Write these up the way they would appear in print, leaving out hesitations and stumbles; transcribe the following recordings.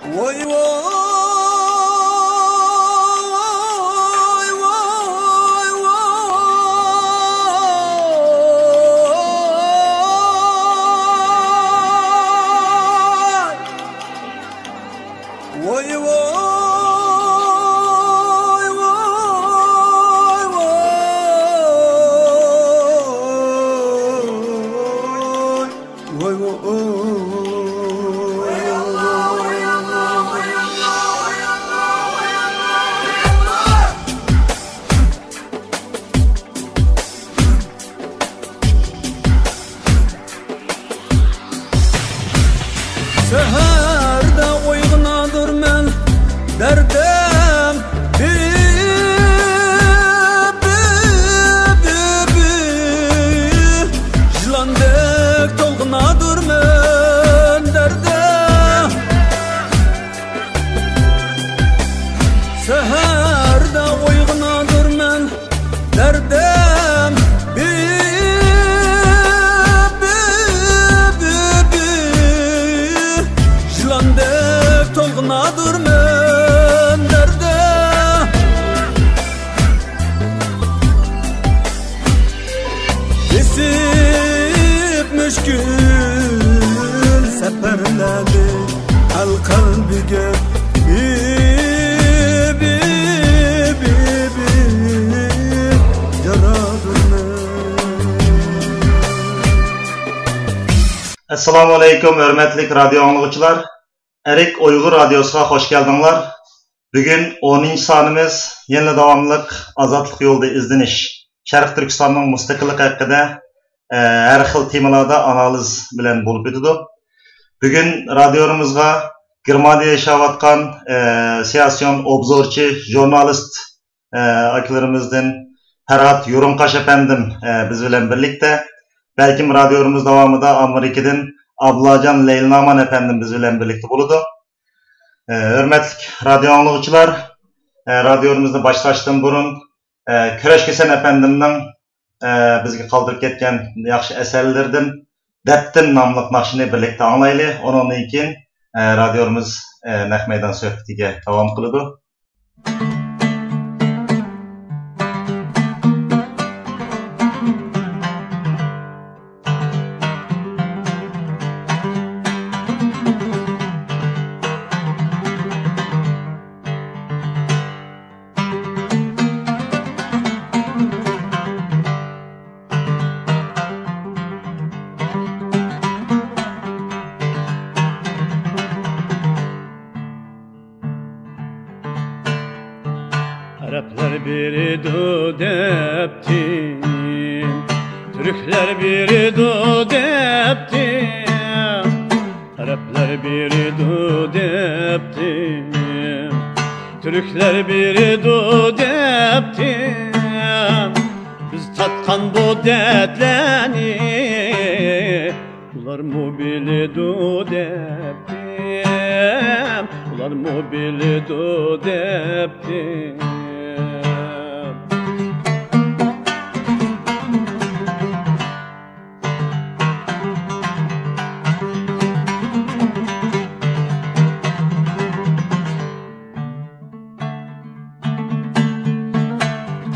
Vay vay Seherde uyg'onadur men dardam Jilandek to'lg'inadur men dardam Seherde uyg'onadur men dardam Tolg'inadur men dardda Esib müşkül seferladi al qalbiga yaradur men Assalomu alaykum hurmatli radio anglag'uchilar. Erik Uyghur Radyosu'na hoş geldinler. Bugün 10. sanımız yeni devamlılık azatlık yolda izleniş. Şarkı Türkistan'ın müstakillik hakkında her xil temalarda analiz bilen bulup ötüdü. Bugün radyomuzga Germaniyada yaşayatkan siyasiyon, obzorchi, jurnalist akilerimizden Ferhat Yorumkaş efendim biz bilen birlikte. Belki radyomuz devamında Amerika'dan Ablacan Leylnaman efendim biz bilen birlikte buludu. Hürmetlik radyo anlıqçılar, radyomuzda başlaştığım burun Köreş Kesen efendimden bizge kaldırıp ketken yaxşı eserlerden Deptin namlıq naxşini birlikte anlaylı. Onun için radyomuz Nəhmeydan söhbetiga devam kılıdı. Araplar biri do depti, Türkler biri do depti, Araplar biri do depti, Türkler biri do depti. Biz tatkan bu dertlerini, ular mu bili do depti, ular mu bili do depti.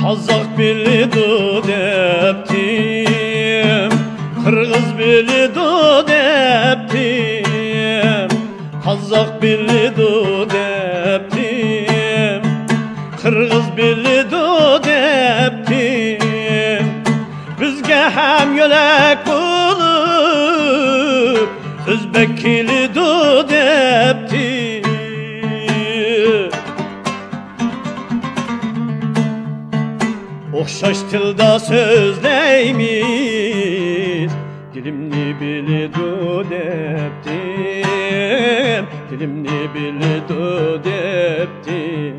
Kazak bilidu deptim, Kırgız bilidu deptim, Kazak bilidu deptim, Kırgız bilidu deptim. Bizge hem yölek bulup, Özbek bilidu deptim. Oxşaş tilda sözleymiz, Dilimni bilidu deptim, Dilimni bilidu deptim.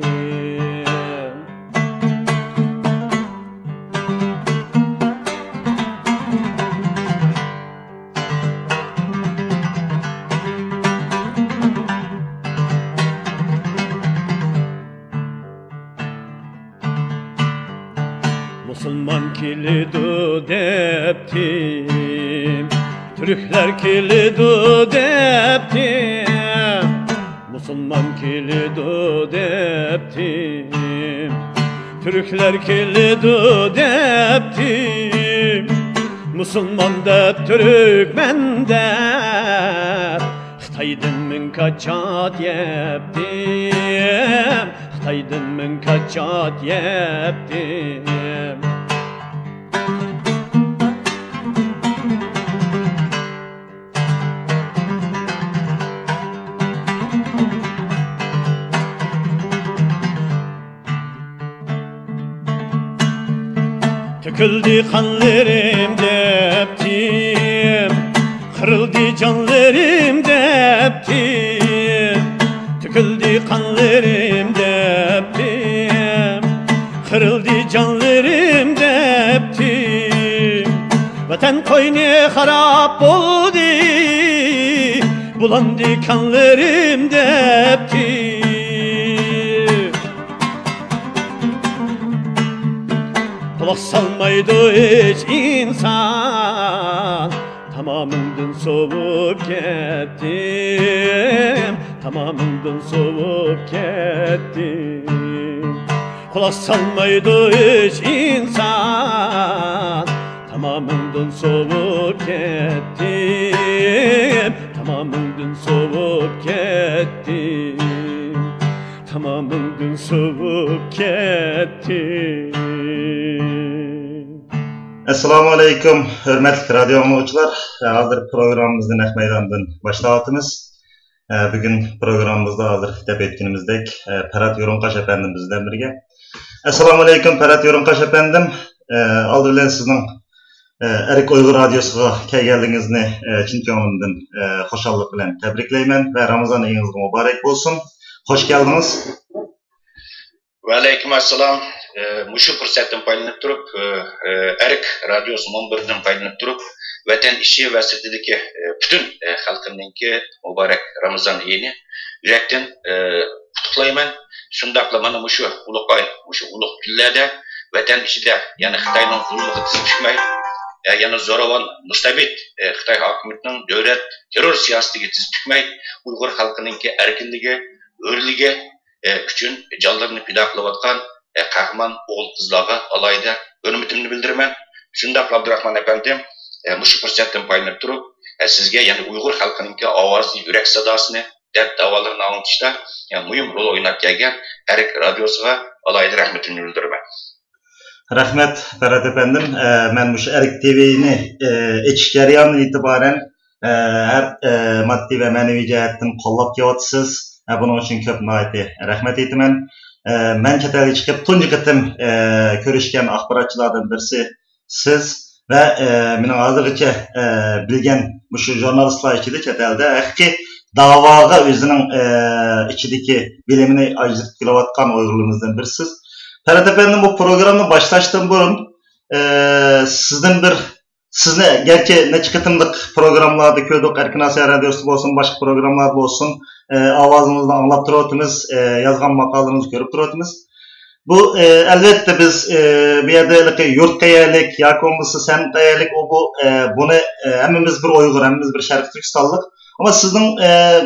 Musulman kilidu deptim, Türkler kilidu deptim, musulmon kelidi debdim, Türkler kelidi debdim, musulmon deb Türkmen deb Xitoydan men kaçat yebdim, Xitoydan men kaçat yebdim. Töküldü kanlarım deptim, kırıldı canlarım deptim. Töküldü kanlarım deptim, kırıldı canlarım deptim. Vatan koynu harap oldu, bulandı kanlarım deptim. Kulak salmaydı hiç insan, tamamından soğup gittim, tamamından soğup gittim. Kulak salmaydı hiç insan, tamamından soğup gittim, tamamından soğup gittim, tamamından soğup gittim. Assalamu alaikum, hürmetli radyo anlıqçılar. Hazır programımızın naq meydandan başlayatımız. Bugün programımızda hazır dep etkinimizdek Parat Yorunqaş efendim bizden birge. Assalamu alaikum Parat Yorunqaş efendim. Aldı bilen sizning Erik Uygur radyosuga kelganligingizni chin ko'nglimdan xo'shallik bilan tabriklayman va Ramazon ayingiz muborak bo'lsin. Hoş geldiniz. Ve aleyküm assalam. Muşu fırsatdan paylanıp durup, Erik radyosu munbirden paylanıp durup, vatan işi ve sırtındaki bütün halkımdaki mübarek Ramazan ayini yürekten kutlayman. Şundakla bana muşu uluk ay, muşu uluk günlerde vatan işi de yani Xitayning zulmüge tizip çıkmayı, yani zoravan mustabid Xitay hakimiyetinin devlet terör siyasetiga tizip çıkmayı, Uygur halkınınki erkinligi, örligi üçün canlarını pida qılıvatqan qahraman oğul qızlarga alayda hürmetimni bildiraman. Shundaq Abdurahman efendim, mushu fursatdan foydalanib turib, sizga yani Uyg'ur xalqining ovozi, yurak sadosini deb da'volarini anglitishda muhim rol o'ynab kelgan Erik radiosiga alayda rahmatimni bildiraman. Rahmet Ferhat efendim. Ben bu Erik TV'ni etiş jarayonidan itibaren her maddi ve manevi jihatdan qo'llab kelyapsiz. Bunun için köp nayeti rahmet etimen. Ben çetelde çıkıp tuncu kıtım görüşken akbaratçılardan birisi siz ve benim hazırlıkça bilgen bu şu jurnalistler içinde çetelde ki davaga özünün içindeki bilimini ajırıp kilovatkan Uygurluğumuzdan birisiz. Ferhat efendim bu programı başlaştığım burun sizni gerçi ne çıkıtımlık programlarda köydük, Erkin Asya Radyosu olsun, başka programlar olsun, avazımızda anlap duruyoruz, yazgan makalarınızı görüp duruyoruz. Bu elbette biz bir yerde yurt kayalık, yakomlusu sen kayalık, bunu hemimiz bir Uygur, hemimiz bir Şerif Türkistanlık. Ama sizin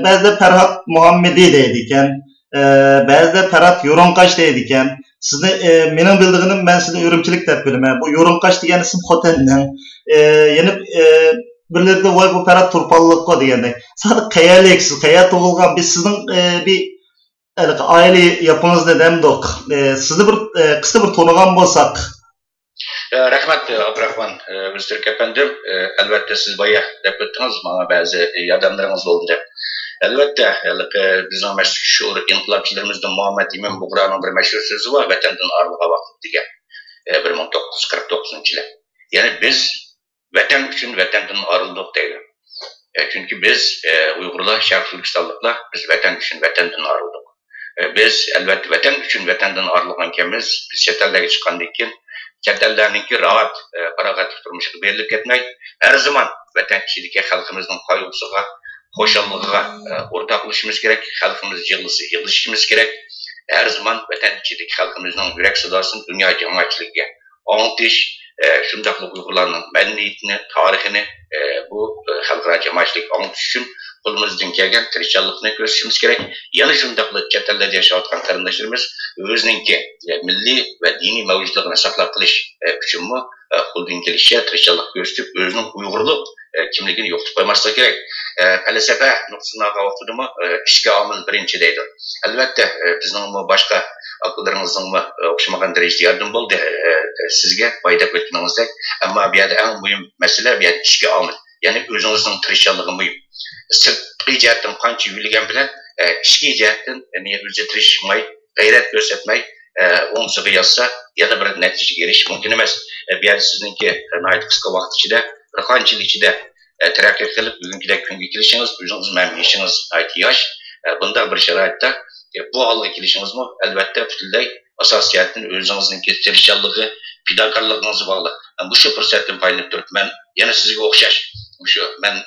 bazı Ferhat Muhammedi deydiken, bazı Ferhat Yorunqaş deydiken, sizni mening bildiğim ben size ürümçilik deb bilaman. Bu Yorunqaş degan isim Xotandan, yani birlerde voy bu Ferhat Turpallıqqa degende. Siz qayerliksiz, qayerda tug'ilgan, biz sizning bir aile yapınızda demdik. Sizni bir qisqa bir to'nigan bo'lsak. Rahmat Abdurahman Müstürk efendim. Elbette siz bayağı deb o'tdingiz, bana bazı yordamlarınız oldu deb. Elbette bizim meşhur şuur inqilobchilarimizdan Muhammed İmam Buğra'nın bir meşhur sözü var, vatandan ayrılığa vaqt degan. 1949 yılı. Yani biz vatan üçün vatandan ayrıldık deydi. Çünkü biz Uygurlar, Şərq Türkistanlıklar biz vatan üçün vatandan ayrıldık. Biz elbette vatan üçün vatandan ayrılgankenmiz, biz chet ellarga chiqqandan keyin chet ellarninki rahat, farog'atli turmushga berilib ketmay, her zaman vatan ichidagi xalqimizning qayg'usiga, xo'shalligiga o'rtoqlashishimiz kerak, xalqimiz yig'ilishimiz kerak. Her zaman vatan ichidagi xalqimizning yurak sadosini dunyo jamoatchiligiga anglitish, shundaqlı Uyg'urlarning madaniyatini, tarixini bu xalqaro jamoatchilik anglatish uchun qo'limizdan kelgan tirishchanlikni ko'rsatishimiz kerak. Yana shundaqlı chet ellarda yashayotgan qarindoshlarimiz o'zininki milliy va diniy mavjudligini saqlab qolish uchunmi qo'ldan kelishicha tirishchanlik ko'rsatib, o'zining Uyg'urlik kimligini yo'qotib qo'ymaslik kerak. Falsafa nuqtasidan qaraganda ishga omil birinchi deydi. Albatta bizning boshqa akılarımızın okşamagan derecede yardım oldu sizge fayda etmenizdek. Ama bir yerde en mühim mesele bir yerde işe almak. Yani özünüzün tırışçılığı mühim. Sırtqı cihetten kançı yürüyen bilen işki cihetten niye özü tırışmayı, gayret göstermeyi onsuğu yazsa ya da bir netice geliş mümkün emez. Bir yerde sizinki nayet kısa vakit içinde, bir kançı içinde terakki kılıp bugünküde künge kilişiniz, özünüzün memnuniyetiniz ait yaş. Bunda bir şeraitte bu algı kilişiniz mi? Elbette bütünley asas cihetten özünüzün tirişçılığı, fidakarlığınızı bağlı. Bu şu fırsattan paylanıp durup ben yana sizge okşaş. Ben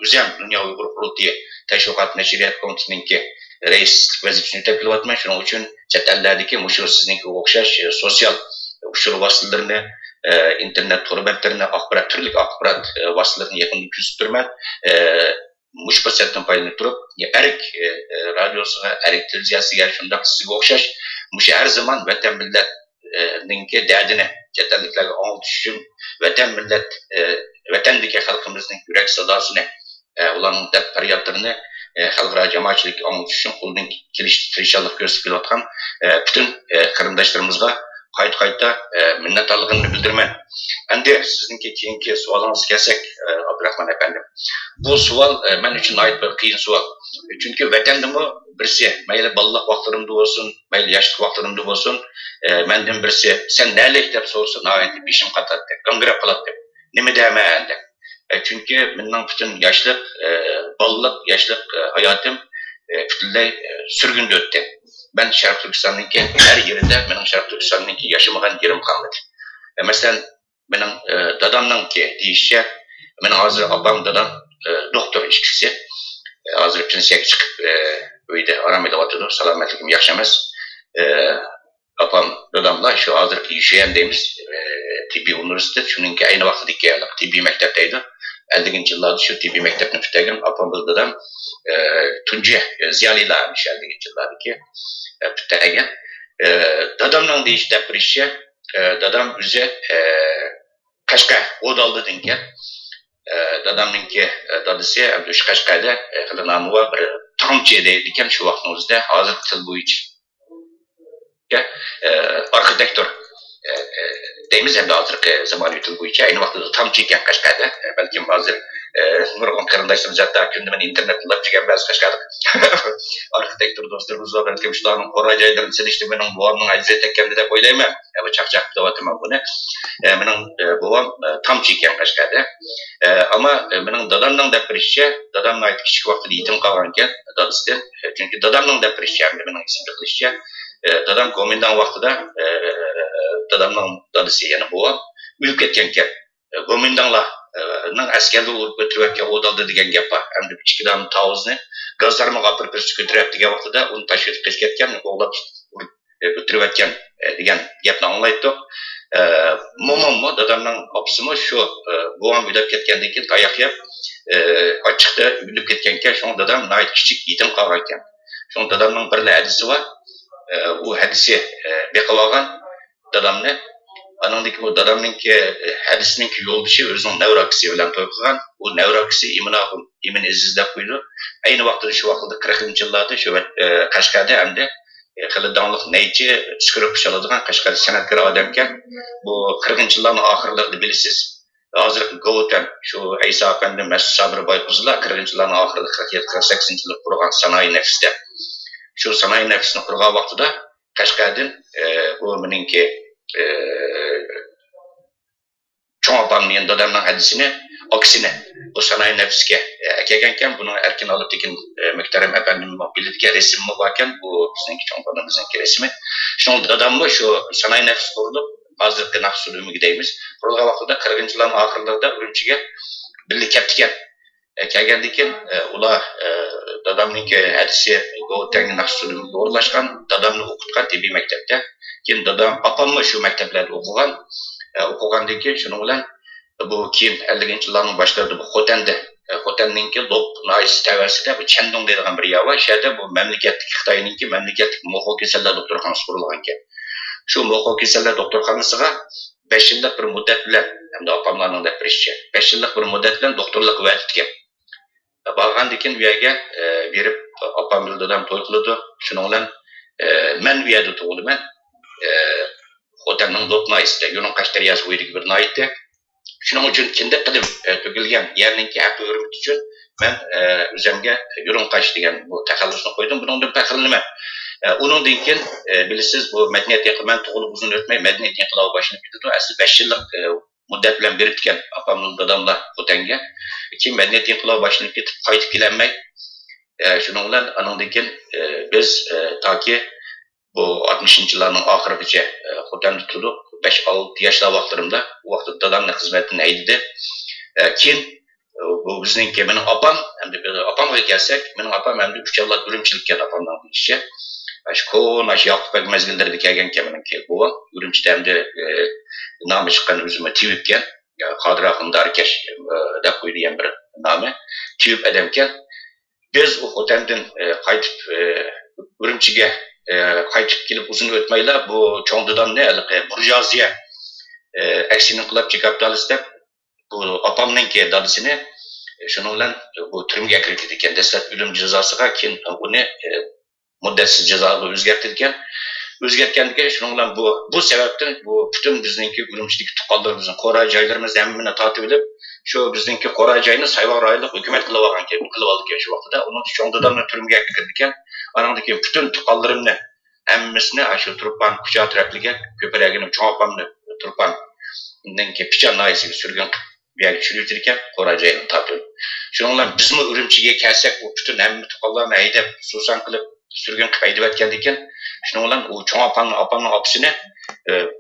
Üzem Dünya Uygur Kurultayı Teşvikat Neşriyat Komitesi'ninki reislik vazifesini tepkili atmayın. Şunun için çetellerdeki muşur sizinki okşaş sosyal muşur vasıtalarını, internet torrentlerine, türlük akbarat vasıtalarını yakında küstürmen. Muş fırsattan paylanıp durup Erik radyosuna, Erik televiziyasıga şundak sizge okşaş. Muş her zaman vatan milletninki derdini cetelliklerle anlatış için vatan millet vatandagi xalqimizning yurak sadosini ularning dard faryodlarini xalqaro jamoatchilik anglatish uchun qo'ldan kelishcha tirishchilik ko'rsatib kelayotgan butun qarindoshlarimizga qayta minnatdorligimni bildiraman. Endi sizningki keyingi savolingiz kelsak, Abdurahmon efendim. Bu savol men uchun ait bir qiyin savol. Chunki vatandimi birisi mayli bolalik vaqtlarimda bo'lsin, mayli yoshlik vaqtlarimda bo'lsin, mendan birisi sen nalik deb so'rasa, nayet beshim qatadi, g'ing'irab qoladi. Nima deyman deb. Chunki mening butun yoshlik, bolalik, yoshlik hayotim butunlay surgunda o'tdi. Ben Sharq Turkistonninki her yerinde mening Sharq Turkistonninki yaşamagan yerim qolmadi. Masalan, mening dadamninki deyishcha, mening hozir opam dadam doktor ishchisi. Hozir pensiyaga chiqib uyda orom qilyapti, salomatligim yaxshi emas. Opam dadamlar shu hozir yashagan deymiz. Tibbiy universitet, shuningki ayni vaqtdagi tibbiy maktabdaydi. 50-ci yıllarda şu tibbiy maktabni bitirgan opam dadam tunji ziyolilarni 50-ci yillardagi bitirgan. Dadamning deyishda birishcha, dadam o'zi Qashqa O'daldidan kelgan. Dadamninki dadasi Abdush Qashqada qilinami va bir tomchi deydi ekan shu vaqtning o'zida hozir til bo'yicha arxitektor deymiz hem de hozirgi zamonaviy til bo'yicha ayni vaqtda tomchi ekan Qashqada. Balkim hozir nurg'un qarindoshlarimiz hatto kunda internet qilib jirgan ba'zi qashqalik arxitektor do'stlarimiz bor, balkim shularning qora joylarini silishdi mening buvamning ajrat etkanda deb o'ylayman. Bu chaqchaq qilyapman buni. Mening buvam tomchi ekan Qashqada. Ama mening dadamning deb birishicha, dadamning aytib kichik vaqtida yetim qolgan ekan dadasidan. Chunki dadamning deb birishicha, mening ismimga qilishicha, dadam komendan vaqtida dadamning dadasi yana buvam o'lib ketgan ekan. Komendanlar askerda urib o'tirayotgan O'daldi degan gap bor. Hamda ichkidan tovuzni gazlarni qapirib ko'tarib degan vaqtida uni tashib ketgan, o'g'lab o'tirayotgan degan gapni anglaydik. Momommo dadamning opsimi shu buvam o'lib ketgandan keyin tayoq yeb ochiqda o'lib ketgan ekan. Shunga dadam nayt kichik yetim qolgan ekan. Shunga dadamning bir hadisi bor. U hadisi beqib olgan dadamni anandaki bu dadamninki hadisninki yo'ldoshi o'zining navrakisi bilan to'y qilgan. U navrakisi Imin Aziz deb qo'ydi. Ayni vaqtda shu vaqtda 40-yillarda shu Qashqada hamda xilidonlik neychi skrib chaladigan Qashqada san'atkor odam ekan. Bu 40-yillarning oxirlarida bilasiz. Hozirgi Govutan shu Aysa Efendi Mas'ud Sabir Boyquzlar 40-yillarning oxirida 47-48-yilda qurgan sanoyi nafsda. Shu sanoyi nafsni qurgan vaqtida Qashqadan bu meningki çoğun apamın dadamның hadisini, aksine bu sanayi nefsike kelgan ekan. Buni erkin olib tekin muhtaram efendim bildiga resimmi bor ekan. Bu bizningki çoğun apamızninki resmi. Shunga dadamni shu sanayi nefs qurilib, hozirgi naqsulumi deymiz. Qurilgan vaqtida 40-yillarning oxirlarida Urumchiga birga ketdi ekan. Kelgandan keyin ular dadamninki hadisi Go'tangning naqsulumiga o'rlashgan, dadamni o'qitgan tibbiy maktabda. Keyin dadam opammi shu maktablarda o'qigan. o'qigandan keyin shuning bilan bu keyin 50-chi yillarning boshlarida bu Xotanda Xotanninki Lop naisi tavasida bu Chandong deydigan bir yer var. Şerdə bu memleketlik Xitoyninki memleketlik Moxo kasallar doktorxonasi qurilgan ekan. Shu Moxo kasallar doktorxonasiga 5 yillik bir muddat bilan hamda opamlarning deb birishicha 5 yillik bir muddat bilan doktorlik va'datgan. Borgandan keyin bu yerga berib opam dadam to'y qildi. Shuning bilan men bu yerda tug'ildim. Xotanning Lop naisida Yo'lon Qashdaryosi bo'yidagi bir naitda. Shuning uchun kindiq qilib to'kilgan yerninki haqi o'rimish uchun men o'zimga Yo'lonqash degan bu taxallusni qo'ydim. Buningdan faxrlanaman. Uningdan keyin bilasiz bu madaniyat yaqinman tug'ilib uzun o'tmay madaniyat inqilobi boshlanib ketdi. Asli 5 yillik muddat bilan berib ketgan opamning dadamlar Xotanga. Keyin madaniyat inqilobi boshlanib ketib qaytib kelanmay shuning bilan aningdan keyin biz toki bu 60-yillarning oxirigacha Xotanda turib 5-6 yoshlar vaqtlarimda u vaqtda dadamning xizmatini aydidi. Keyin bu bizningki mening opam hamda opamga kelsak, mening opam hamda 3 yillar Urumchilikka opamdan ishchi. Shu Yoqubbek mazgillarida kelgan kemeningki bu Urumchida hamda nomi chiqqan o'zimga Tiyibgan, Qodir Axundarkash deb qo'yilgan bir nomi. Tiyib adamkan biz u Xotandan qaytib Urumchiga qaytib kelib uzun o'tmaylar bu cho'ng dadamni burjuaziya aksini qilib kapitalizm deb bu opamninki dadasini shuning bilan bu turmaga kirib ekan. Dastlab o'lim jazosiga keyin uni muddatsiz jazoga o'zgartirgan. O'zgartgandan shuning bilan bu sababdan bu butun bizningki Urumchidagi tuqqanlarimizning qora joylarimizni hammani tortib olib shu bizningki qora joyni sayyor rayonlik hukumat qilib olgan ekan, qilib oldi ekan shu vaqtda. Uning cho'ng dadamni turmaga kirdi ekan. Anandan keyin butun tuqqanlarimni hammasini shu Turpan kucha atrofiga ko'pragini cho'ng opamni Turpan undan keyin Pichan naisiga surgan bu yerga tushirib ekan, qora joyni tortib. Shuning bilan bizmi Urumchiga kelsak, u butun hamma tuqqanlarni haydab susan qilib surgan qilib haydab o'tgandan keyin shuning bilan u cho'ng opamning opisini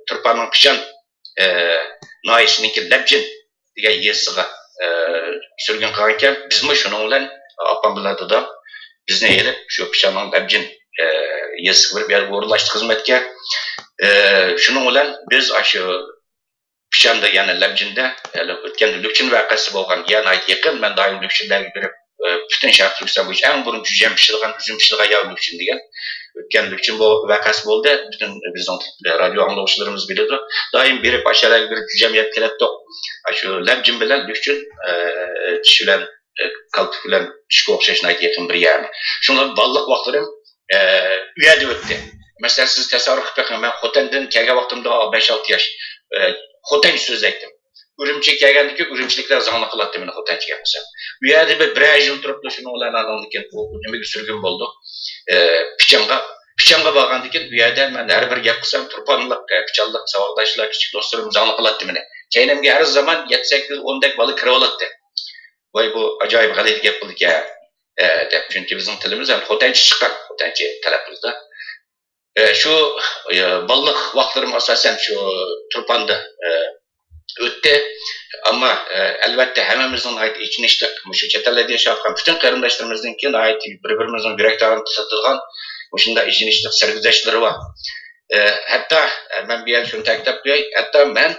Turpanning Pichan naisiniki Labjin degan yesiga surgan qilgan ekan. Bizmi shuning bilan opam bilan dadam bizni elib shu Pichanning Labjin yesiga bir yerga o'rlashdi xizmatga. Shuning bilan biz shu Pichan'da yani Labjin'da o'tgan Lukchin voqeasi bo'lgan. Yana yaqin men doim Lukchinlarga berib bütün Sharq Turkiston bo'yicha eng birinchi jam pishirgan, uzum pishirgan yav Lukchin degan. O'tgan Lukchin bu voqeasi bo'ldi. Bütün bizning radio anglovchilarimiz biladi. Doim berib aşağıya berib jam yeb keladi. Shu Labjin bilan Lukchin bilan kalp bilan tushga o'xshashni yaqin bir yer. Shunga balliq vaqtlarim uyada o'tdi. Mesela siz tasavvur qilib bakın, ben Xotandan kelgan vaqtimda 5-6 yosh Xotan so'z aytdim. Urumchiga kelgandiki, urumchiliklar zangli qiladi meni Xotanchiga kelmasa. Bu yerda bir yil turibdi, shuni ularning keyin nimaga surgun bo'ldi. Pichanga borgandan keyin bu yerda men har bir gap qilsam Turpanlik, Pichanlik savoldoshlar, kichik do'stlarim zangli qiladi meni. Keynimga har zaman 7-8-10 dak bola kirib oladi. Voy bu ajoyib g'alati gap bo'ldi-ku. Deb chunki bizning tilimiz ham Xotanchi chiqqan, Xotanchi talaffuzda. Şu ballık vaqtlarım asasen şu Turpan'da o'tdi. Ama elbette hammamizning ait içini iştik. Şu chetlarda yaşayotgan bütün qarindoshlarimizningki ait bir-birimizning yurakdan tutilgan o'shunda içini iştik serguzashtlari bor. Hatta men bu yer shuni ta'kidlab qo'yay, hatta men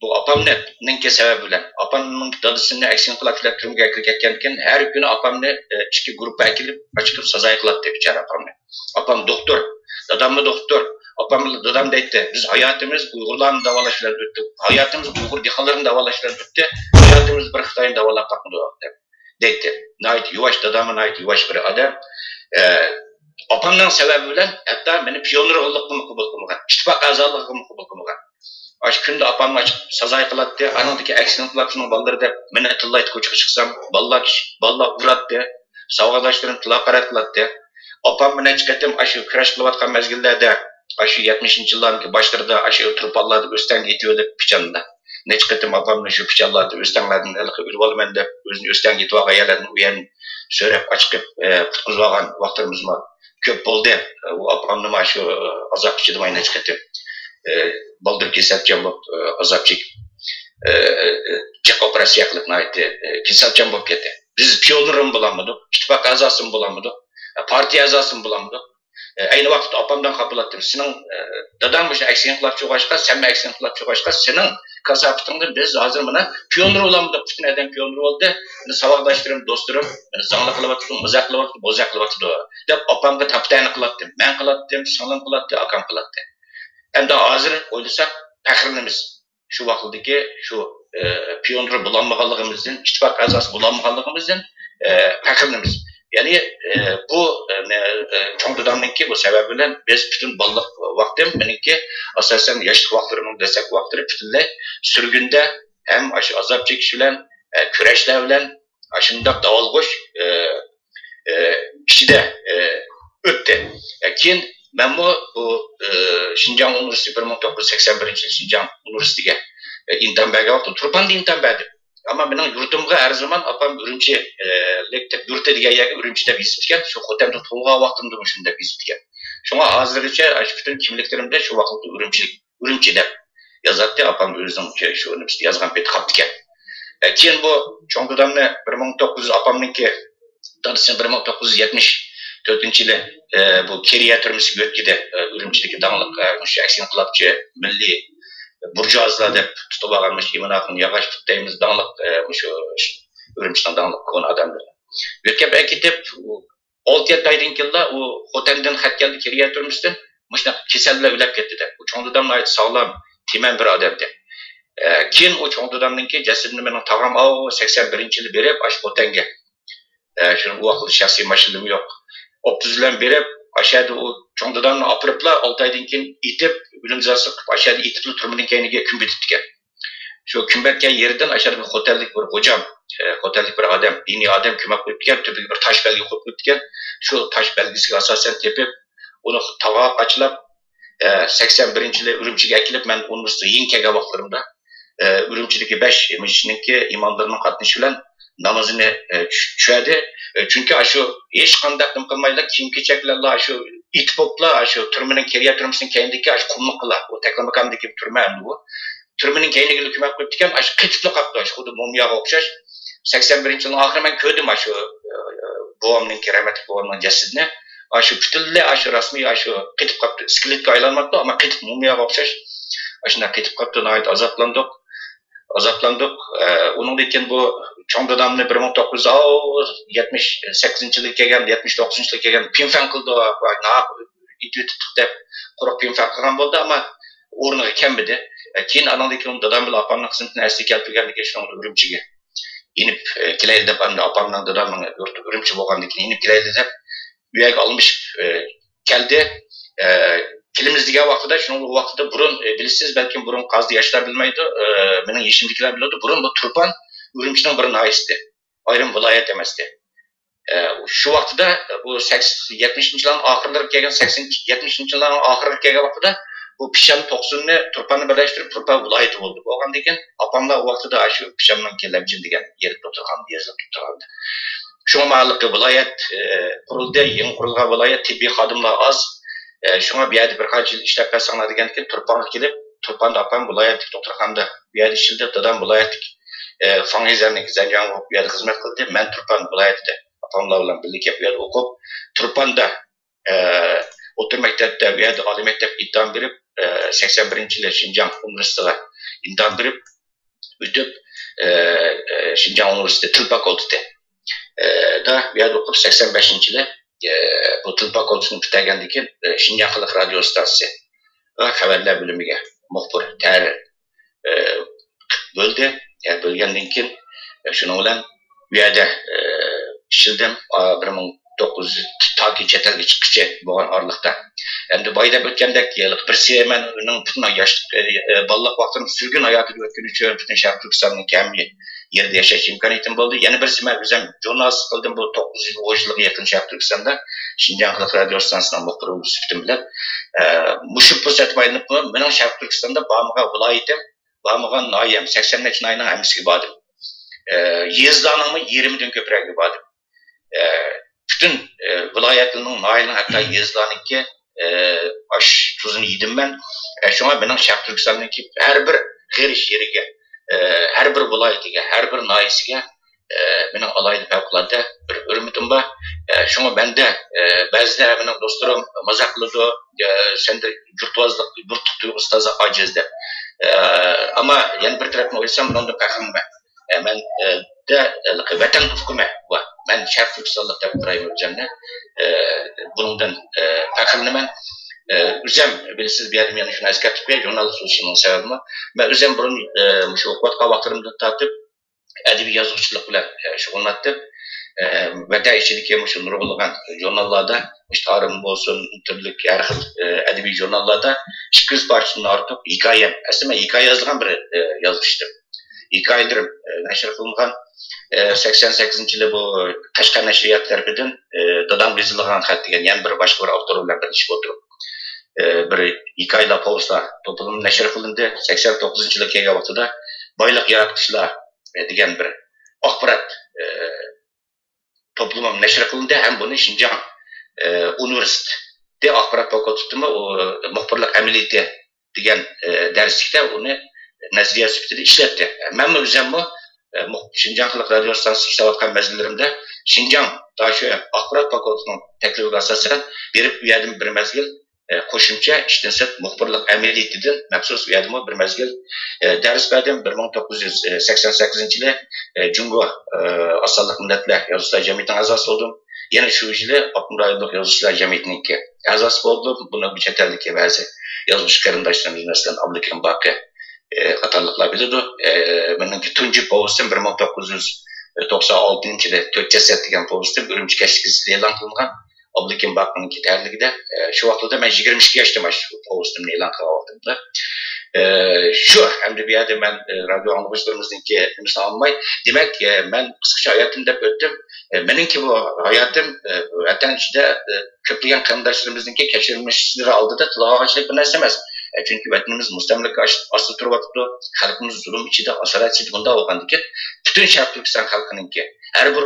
bu opamning sababi bilan opamning dadasini aksin qilib turmaga kirgan har kuni opamni ichki guruhga kelib ochib sazoy qiladi bechora opamni. Opam doktor, dadammi doktor. Opam dadam deydi, biz hayatımız Uyg'urlarni davolash bilan o'tdi. Hayatımız Uyg'ur dehqonlarini davolash bilan o'tdi. Hayatımız bir Xitoyni davolab taqdi deb deydi. Nayt yuvash dadamni nayt yuvash bir odam. Opamning sababi bilan hatta meni pionerligimni qabul qilmagan, ittifoq a'zoligimni qabul qilmagan. Aş kunda opamni sazoy qiladi. Anadagi aksidentlarning bolalarida meni tillaydi ko'chaga chiqsam, bolalar uradi. Savg'adoshlarim tilab qaratadi. Opam bilan chiqatim shu kurash qilayotgan mezgillarda shu 70-yillarning boshlarida shu Turpanlarda o'stan yetib olib Pichan'da. Nech qatim opamni shu Pichanlarda o'stanlardan ilib olman deb o'zini o'stan yetib olgan yerlarni u yerni so'rab chiqib qutqizib olgan vaqtlarimiz ko'p bo'ldi. U opamni shu azob ichida nech qatim baldir kesatgan bo'lib azob chekib operatsiya qilib kesatgan bo'lib ketdi. Biz pionerim bo'lamidik, ittifoq a'zosi bo'lamidik. Partiya a'zosimi bo'lamidik. Ayni vaqtda opamdan qabul etdim. Sening dadam o'sha aksin qilib chiqashqa, sen aksin qilib chiqashqa, sening kasapıtında biz hazır bana piyonlar olamıdık. Bütün eden piyonlar oldu. Beni savakdaşlarım, dostlarım, beni zanlı kılıvattı, mızak kılıvattı, bozak kılıvattı. Dep apamga taptayını kılattım. Ben kılattım, sanım kılattı, akam kılattı. Hem de hazır oylasak pəxirlimiz. Şu vaxtdaki şu piyonları bulanmağanlığımızdan, ittifak azası bulanmağanlığımızdan pəxirlimiz. Yani bu çoğun dudamdaki bu sebebiyle biz bütün ballık vaktim, benimki asasen yaşlık vaktlarının desek vaktları bütünle sürgünde hem azap çekişilen, küreşlerle, aşında davalgoş kişide öttü. Keyin ben bu Şinjan Üniversitesi 1981 yıl Şinjan Üniversitesi'ne intan belge vaktim. Turpan'da intan verdim. Ama benim yurtumga her zaman apam Ürümçi yurtta diye yerge Ürümçi'de bizitken, şu hotemde tuğğa vaktimde şunda bizitken. Şuna hazırlıca bütün kimliklerimde şu vaktimde Ürümçi'de yazattı apam özüm şu üniversite yazgan pet kaptıken. Keyin bu çoğundudan 1900 apamınki tanısın 1974 yılı bu Keriya türmesi götkide Ürümçi'deki dağlık Şahsin Kılapçı Milli Burjuazlar dep tutup almış iman akın yavaş tutayımız dağlık Ürümçi'den dağlık konu adamlar. Götkep ekitip 6-7 aydan yılda o otelden xat geldi Keriya türmesinden mışnak keseller ölep gitti de. O çoğundudan ait sağlam timen bir adamdı. Keyin o çoğundudanınki cesedini benim tağam 81 yılı berip aş otenge. Şunun o vakıda şahsi maşinlim yok. 30'dan berip aşağıda o çoğundudan apırıpla 6 aydan keyin itip bilimzası aşağıda itipli turmanın kayniga kümbetiptiken. Şu kümbetken yerden aşağıda bir otellik bir hocam, otellik bir adam, dini adam kümek koyuptiken, tüpü bir taş belge koyuptiken, şu taş belgesi asasen tepip, onu tağa açılap, 81 yılı Ürümçi'ye ekilip, ben üniversite yinkege vaxtlarımda, Ürümçi'deki 5 meclisinki imamlarının katlaşılan namazını çöğedi. Çünkü şu hiç kandaktım kılmayla kim keçeklerle şu itipopla şu türmenin Keriya türmesinin kendiki kumlukla o teklamakamdaki bir türme emdi bu. Türmenin kendiki hükümet koyuptiken kıtıklı kaptı şu da mumyağa okşaş. 81 yılın ahırı ben köydüm şu boğamın keremetik boğamın cesedine. Şu bütünle şu rasmi şu kıtıp kaptı. İskeletle aylanmaktı ama kıtıp mumyağa okşaş. Aşında kıtıp kaptığına ait azaplandık. Onun için bu çoğun adamını 1978 yılı kelgen, 79 yılı kelgen pinfen kıldı. İdli tutup kurak pinfen kılan oldu ama uğruna kembedi. Keyin anandaki onun dadam bile apamın kısımtını esli kelpilgenlik eşin onu Ürümçi'ye. İnip kileydi apamdan dadamın Ürümçi boğandaki inip kileydi de üyek almış geldi. Kilimizdiği vaxtıda, şunun o vaxtıda burun, bilirsiniz belki burun kazdı yaşlar bilmeydi, benim yeşimdikiler biliyordu. Burun bu Turpan Ürümçi'nin burun aisti. Ayrım vilayet demezdi. Şu vaxtıda bu 70. yılların ahırları kelgen, 70. yılların ahırları kelgen vaxtıda bu Pişan'ın toqsununu Turpan'ı birleştirip Turpan vilayeti oldu. Oğlan degen, apamla o vaxtıda şu Pişan'ın kellemcin degen yerinde oturgan, yerinde oturgandı. Şu mahallıkta vilayet kuruldu, yeni kurulgan vilayet tibbi xadımlar az. Şuna bir yerde birkaç yıl işlep personel degenken Turpan'a gelip Turpan'da apam vilayetlik doktorxanda bir yerde işildi dadam vilayetlik Fangizer'deki Zencan bir yerde hizmet kıldı. Ben Turpan vilayetinde apamla olan birlik yapıyor okup Turpan'da otur mektepte bir yerde ali mektep iddiam verip 81. yılı Şinjan Üniversitesi'ne iddiam verip ütüp Şinjan Üniversitesi Tıp Fakültesi da bir yerde okup 85. yılı bu Tıp Fakültesi'nin bitirdikten Şinjan Halk Radyo Stasyonu haberler bölümüne muhbir ter böldü. Yani bölgenden keyin şunu bilan bu yerda ishildim 1900 taki chetelga chiqishcha bo'lgan oralikda. Endi boyda o'tgandek bir semen uning butun yoshlik bolalik vaqtini sürgün hayotida o'tgani uchun butun Sharq Turkistonning kamli yerda yashash imkoniyatim bo'ldi. Yana bir semer o'zim jurnalist qildim bu 9 yil 10 yilga yaqin Sharq Turkistonda Şinjan Halk Radyo Stansiyasining muxbir bo'lib sifatim bilan mushu fursat bilan mening Sharq Turkistonda bormagan viloyatim Bağımıgan nayem, 80 nayının hemisi badım. Yezdanımı 20'den köprüye badım. Bütün vilayetinin nayının hatta Yezdan'ınki aş tuzunu yedim ben. Şu an benim Şarkı Türkistan'daki her bir giriş yerine, her bir vilayetine, her bir nayisine benim alaylı fevkalade bir ümitim var. Şu an ben de bazıları benim dostlarım mazaklıdı, sen de yurtvazlık, yurtluk duygusu taza acizdi. Ama yana bir tarafdan o'ysam, bundan faxrlanman. Men de vatan hukumi va men Sharq Turkistonlik deb qarayman o'zimni. Bundan faxrlanman. O'zim bilasiz, bu yerda meni shuni eskartib qo'yay, jurnalist bo'lishimning sababimi, men o'zim burun shu o'qitgan vaqtlarimda tortib adabiy yozuvchilik bilan shug'ullandim. Vatan ichidagi shu nurg'ulg'an jurnallarda, Tarim bo'lsin, turli har xil adabiy jurnallarda 200 parchadan ortiq hikoyam, aslida hikoya yozgan bir yozishdim. Hikoyalarim nashr qilingan 88-yili bu Qashqar nashriyat tarafidan dadam yozilgan xat degan yana bir boshqa bir avtor bilan birlashib o'tirib bir hikoyalar, povestlar to'plami nashr qilindi. 89-yili kelgan vaqtida boylik yaratqichlar degan bir axborot to'plami nashr qilindi. Ham buni Shinjang universitetida axborot fakultetida muxbirlik amaliyoti degan darslikda uni nazariya sifatida ishlatdi. Men o'zimmi Shinjang xalq radio stansiyasida ishlayotgan mazgillarimda Shinjang shu axborot fakultetining taklifiga asosan berib bu yerda bir mazgil qo'shimcha ishtinsat muxbirlik amaliyotidan maxsus bu yerda bir mazgil dars berdim. 1988-yili Jungo Osonlik millatlar yozuvchilar jamiyatining a'zosi bo'ldim. Yana shu yili Abdurayonlik yozuvchilar jamiyatining a'zosi bo'ldim. Buni bu chet eldagi ba'zi yozuvchi qarindoshlarimiz masalan Abdukim Baqi qatorliqlar biladi. Meningki tunji povestim 1996-yilda 4 jasad degan povestim Urumchi gazetida e'lon qilingan. Abdukim Baqiningki tayyorligida shu vaqtda men 22 yoshda shu povestimni e'lon qilgan vaqtimda shu hamda bu yerda men radio anglag'uchilarimizningki nimani olmay, demak men qisqacha hayotim deb o'tdim. Meningki bu hayotim vatan ichida ko'plagan qarindoshlarimizninki kechirilmishlari oldida tilog'achlik bir narsa emas. Çünkü vatanimiz mustamlaka ostida turyapti, xalqimiz zulm ichida, asorat ichida bunda bo'lgandan bütün Sharq Turkiston xalqininki, har bir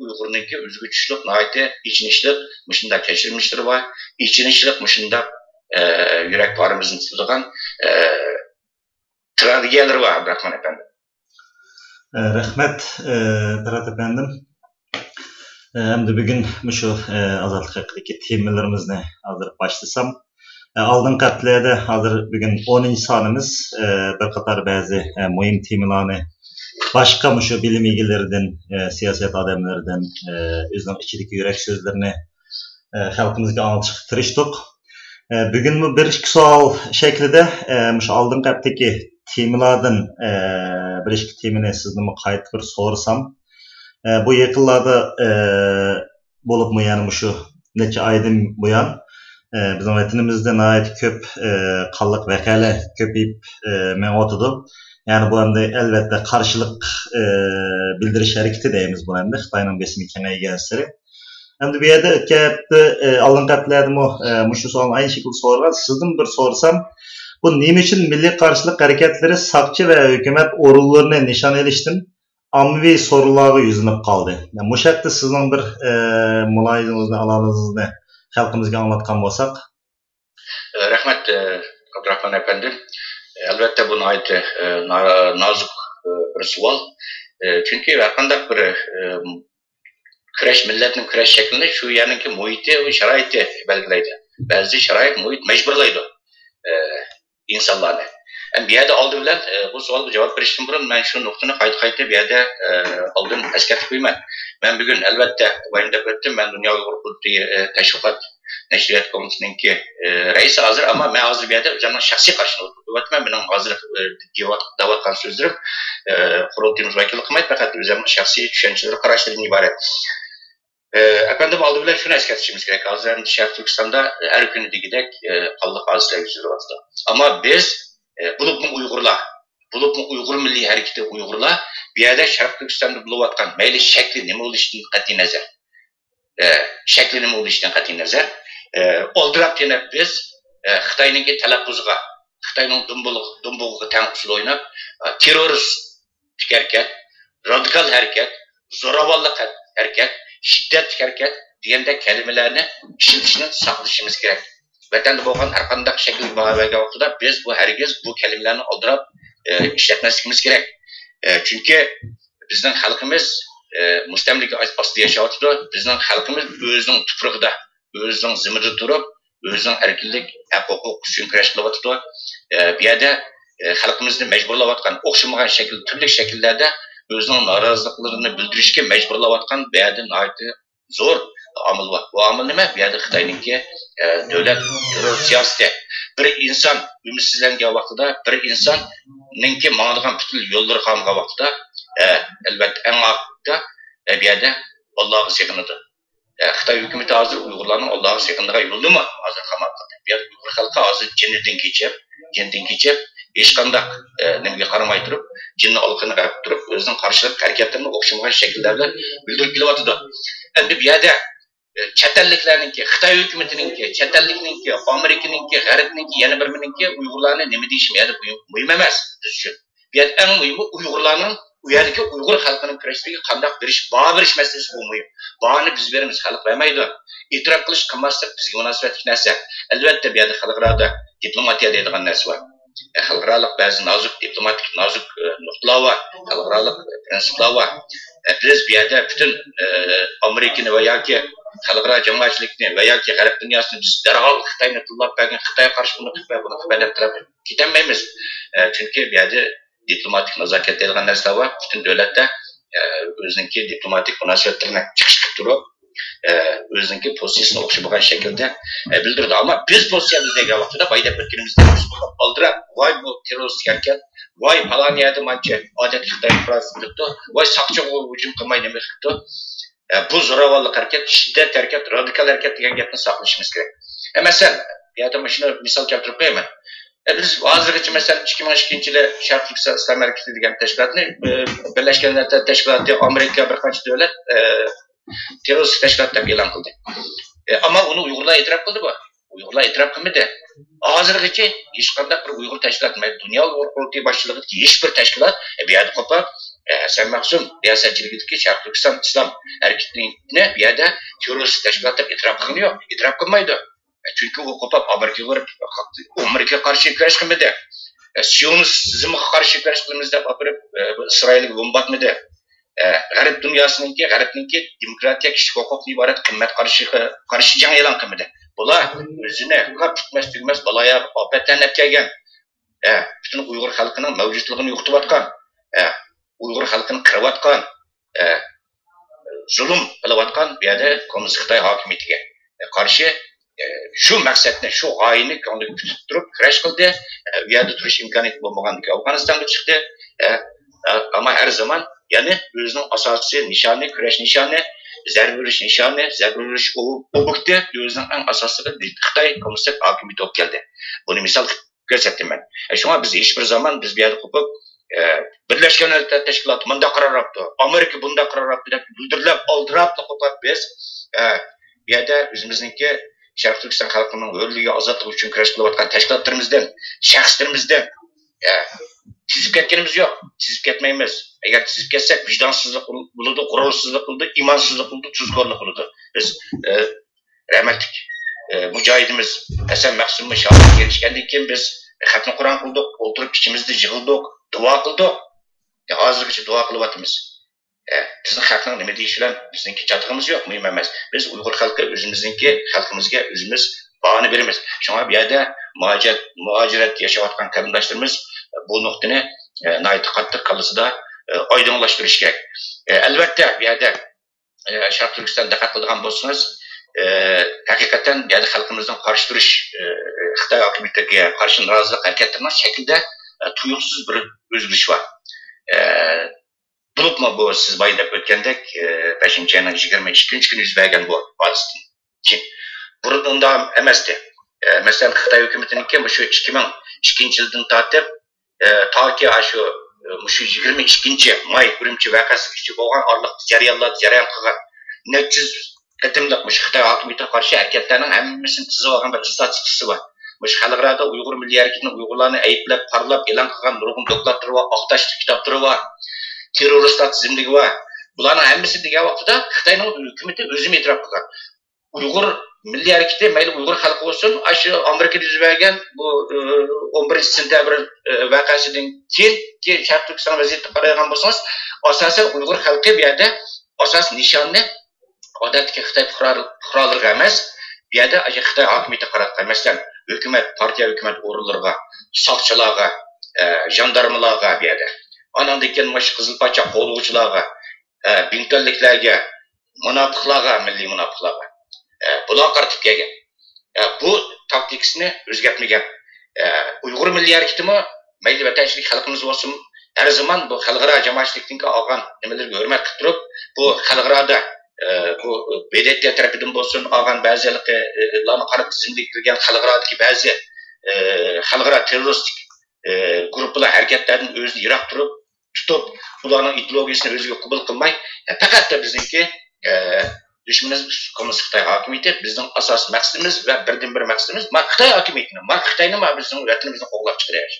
Uyg'urninki o'ziga tushliq, nihoyatda ichinishliq, mushunda kechirilmishlari bor, ichinishliq, mushunda yurak borimizni tutadigan tragediyalar var Abdurahman efendim. Rahmet Berat efendim. Hem de bugün şu azatlık hakkındaki temalarımızı hazır başlasam. Aldığın katlede hazır bugün 10. sanımız bir qatar bazı mühim temalarını başka şu bilim ilgilerinden, siyaset adamlarından özünün içindeki yürek sözlerini halkımızga anlatışıp tırıştık. Bugün bu bir iki sual şeklinde şu aldığın kattaki temalardan bir iki temini sizden kayıt bir sorsam. Bu yakınlarda bulup mu yani şu neçe aydan bu yan bizim vatanimizde nayet köp qalliq vakala köpeyip meğotudu. Yani bu anda elbette karşılık bildiriş hareketi deyimiz bu anda Xitayning besimi kengaygansiri. Hem de bir yerde ötkepti alın katlardım o şu soğan aynı şekilde sorgan. Sizden bir sorsam bu neyim için milli karşılık hareketleri sakçı ve hükümet orullarına nişan eliştin amvi soruları yüzünüp kaldı. Yani bu şekilde sizden bir mulayizinizni alanınızı halkımızga anlatkan bolsak. Rahmet Abdurahman efendim. Elbette bu ait nazik bir sual. Çünkü vakanda bir kurash millatning kurash shaklini shu yerinki muhiti va sharoiti belgilaydi. Ba'zi sharoit muhit majburlaydi insonlarni. Bu yerda oldin bilan bu savolga javob berishdan burun men shu nuqtani qayta bu yerda oldin eskartib qo'yaman. Men bugun albatta bayonda o'tdim, men Dunyo Uyg'ur tashviqot nashriyat komitetininki raisi hozir, ammo men hozir bu yerda o'zimning shaxsiy qarshiligimni ko'rsataman. Mening hozir davatgan so'zlarim qurultayimiz vakili qilmaydi, faqat o'zimning shaxsiy tushunchalar, qarashlarimdan iborat. Efendim aldı bile şunu eskatışımız gerek. Hazırlarında Sharq Turkistonda her günü degidek qalliq hadisler yüzüldü. Ama biz bulupmu Uyghur Milli Hareketi Uyg'urlar bir yerde Sharq Turkistonda bulayotgan mayli shakli nima bo'lishidan qat'iy nazar. Shakli nima bo'lishidan qat'iy nazar. Oldirab yana biz Xitoyningki talaffuziga, Xitoyning dumbug'iga tang usul o'ynab, terrorist harakat, radikal harakat, zo'ravonlik harakat, şiddet harakat deganda kelimelerni ishlatishni saqlashimiz kerak. Vatanda bo'lgan har qanday shakl bo'lagan vaqtida biz bu hargiz bu kelimelerni oldirab ishlatmasligimiz kerak. Chunki bizning xalqimiz mustamlika ostida yashayotdi. Bizning xalqimiz o'zining tuprog'ida, o'zining zimida turib, o'zining erkinlik, haq-huquq uchun kurash qilyapti. Bu yerda xalqimizni majburlayotgan o'xshamagan turli shakllarda o'zining noroziligini bildirishga majburlayotgan bu yerda zo'r omil bor. Bu omil nima? Bu yerda Xitoyningki davlat terror siyosati. Bir inson umidsizlangan vaqtida, bir insonninki ma'nogan butun yo'llar qolgan vaqtida, albatta eng oxirida bu yerda Allohga sig'inadi. Xitoy hukumati hozir Uyg'urlarning Allohga sig'inadigan yo'lini hozir qamoq qildi. Bu yerda Uyg'ur xalqi hozir jinnidan kechib, hech qanday nimaga qaramay turib, jinni olqini qarab turib, o'zining qarshilik harakatlarini o'xshamagan shakllarda bildirib kelyapti. Endi bu yerda chet elliklarningki, Xitoy hukumatininki, chet ellikninki, Amerikaninki, G'arbninki, yana birminingki Uyg'urlarni nima deyishim yerda muhim emas biz uchun. Bu yerda eng muhimi Uyg'urlarning u yerdagi Uyg'ur xalqining kurashiga qanday berish masalasi bu muhim. Buni biz beramiz, xalq bermaydi. E'tirof qilish qilmaslik bizga munosabatli narsa. Albatta bu yerda xalqaro diplomatiya deydigan narsa bor. Xalqaro ba'zi diplomatik nuqtalar bor, xalqaro prinsiplar bor. Biz bu yerda butun Amerikani va yoki xalqaro jamoatchilikni va yoki g'arb dunyosini biz darhol Xitoyni qo'llab bergan, Xitoyga qarshi buni qilib turib ketolmaymiz. Chunki bu yerda diplomatik nazokat deydigan narsalar bor. Butun davlatda o'zining diplomatik munosabatlarini chiqishib turib, o'zining pozitsiyasini o'xshamagan shaklda bildirdi. Ammo biz pozitsiyamizdagi vaqtida bayda o'tganimizda oldirab, voy bu terrorist harakat, voy paloniyada mancha odat Xitoy qurolsizlikda, voy saqchiga hujum qilmay nima qildi. Bu zo'ravonlik harakat, shiddat harakat, radikal harakat degan gapni saqlashimiz kerak. Masalan, bu yerda shuni misol keltirib qo'yaman. Biz hozirgacha masalan 2002-yili Sharq Turkiston Islom harakati degan tashkilotni Birlashgan Millatlar Tashkiloti Amerika bir qancha davlat terrorist tashkilot deb e'lon qildi. Ammo uni Uyg'urlar e'tirof qildi bu. Uyg'urlar e'tirof qilmadi. Hozirgacha hech qanday bir Uyg'ur tashkilot, dunyo Uyg'ur qurultiyi boshchiligidagi hech bir tashkilot bu yerda qo'pab Hasan Mahsum riyosatchiligidagi Sharq Turkiston Islom harakatini bu yerda terrorist tashkilot deb e'tirof qilmaydi, e'tirof qilmaydi. Chunki u qo'pab Amerikaga qarshi kurash qilmadi. Sionizmga qarshi kurash qilamiz deb opirib Isroilga bombatmadi. G'arb dunyosiningki, G'arbninki demokratiya, kishilik huquqqa iborat qimmat qarshi jang e'lon qilmadi. Bular o'zini bitmas balaya ofatlanib kelgan. Butun Uyg'ur xalqining mavjudligini yo'qotayotgan, Uyg'ur xalqini qirayotgan, zulm qilayotgan bu yerda kommunist Xitoy hokimiyatiga qarshi shu maqsadni, shu g'oyani ko'ngliga tutib turib kurash qildi. Bu yerda turish imkoniyati bo'lmaganligi Afg'onistonga chiqdi. Ammo har zaman ya'ni o'zining asosiy nishoni, kurash nishoni, zarba berish nishoni, zarba berish ob'ekti o'zining eng asosida Xitoy kommunist hokimiyati bo'lib keldi. Buni misol ko'rsataman. Shunga biz hech bir zaman biz bu yerda qo'pib Birlashgan Millatlar Tashkiloti bunda qaror qildi, Amerika bunda qaror qildi deb bildirilib, oldirab qo'pib biz bu yerda o'zimizningki Sharq Turkiston xalqining o'rligiga ozodlik uchun kurash qilayotgan tashkilotlarimizdan, shaxslarimizdan tizib ketganimiz yo'q, tizib ketmaymiz. Agar tizib ketsak, vijdonsizlik bo'ladi, g'urursizlik bo'ladi, imonsizlik bo'ladi, tuzkorlik bo'ladi. Biz rahmatlik mujohidimiz Hasan Mahsumni shohid kelishgandan keyin biz xatni Qur'on qildik, o'tirib ichimizda yig'ildik, duo qildik. Hozirgacha duo qilyapmiz. Bizning xalqning nima deyishi bilan bizningki chatig'imiz yo'q, muhim emas. Biz Uyg'ur xalqi o'zimizningki xalqimizga o'zimiz bahona beramiz. Shunga bu yerda muhojirat yashayotgan qarindoshlarimiz bu nuqtani qattiq qallasida oydinlashtirish kerak. Albatta bu yerda Sharq Turkiston diqqat qiladigan bo'lsangiz, haqiqatan bu yerda xalqimizdan qarshi turish, Xitoy hokimiyatiga qarshi norozilik harakatlarining shaklida tuyuqsiz bir o'zgarish bor. Bulutma bu siz bayda o'tgandek 5-ayning 22-kuni yuz bergan bu hodisani. Burunda emasdi. Masalan, Xitoy hukumatiniki shu 2002-yildan tortib toki shu 22-may Urumchi voqeasi bo'lgan orliq jarayon qilgan necha qatimliq Xitoy hokimiyatiga qarshi harakatlarning hammasini tizib olgan bir statistikasi bor. Xalqaro Uyg'ur milliy harakatining Uyg'urlarni ayblab, parlab e'lon qilgan nurg'un dokladlari va oqtash kitoblari bor. Terrorist tizimligi bor. Bularning hammasi degan vaqtida Xitoyning hukumati o'zi e'tirof qilgan. Uyg'ur milliy harakati mayli Uyg'ur xalqi bo'lsin, shu Amerikada yuz bergan bu 11-sentabr voqeasidan keyin Sharq Turkiston vaziyatini qaragan bo'lsangiz, asosan Uyg'ur xalqi bu yerda asos nishonni odatdagi Xitoy fuqarolariga emas, bu yerda Xitoy hokimiyatiga qaratgan. Masalan, hukumat, partiya hukumat o'rinlariga, soqchilarga, jandarmalarga bu yerda. Anandan keyin mash qizilpacha qo'lg'uvchilarga, bintalliklarga, munofiqlarga, milliy munofiqlarga bular qaratib kelgan. Bu taktikasini o'zgartmagan. Uyg'ur milliy harakatimi mayli vatanchilik xalqimiz bo'lsin, her zaman bu xalqaro jamoatchilikning olgan nimalarga hurmat qilib turib, bu xalqaroda bu BDT tarafidan bo'lsin, olgan ba'zilarni qarab tizimlashtirilgan xalqarodagi ba'zi xalqaro terroristik gruppalar harakatlardan o'zini yiroq turib, tutib, bularning ideologiyasini o'ziga qabul qilmay, faqat bizningki düşmanımız Komünist Xitoy hokimiyati bizning asosiy maqsadimiz va birdan-bir maqsadimiz Xitoy hokimiyatini, Xitoyni bizning vatanimizni qo'llab chiqarish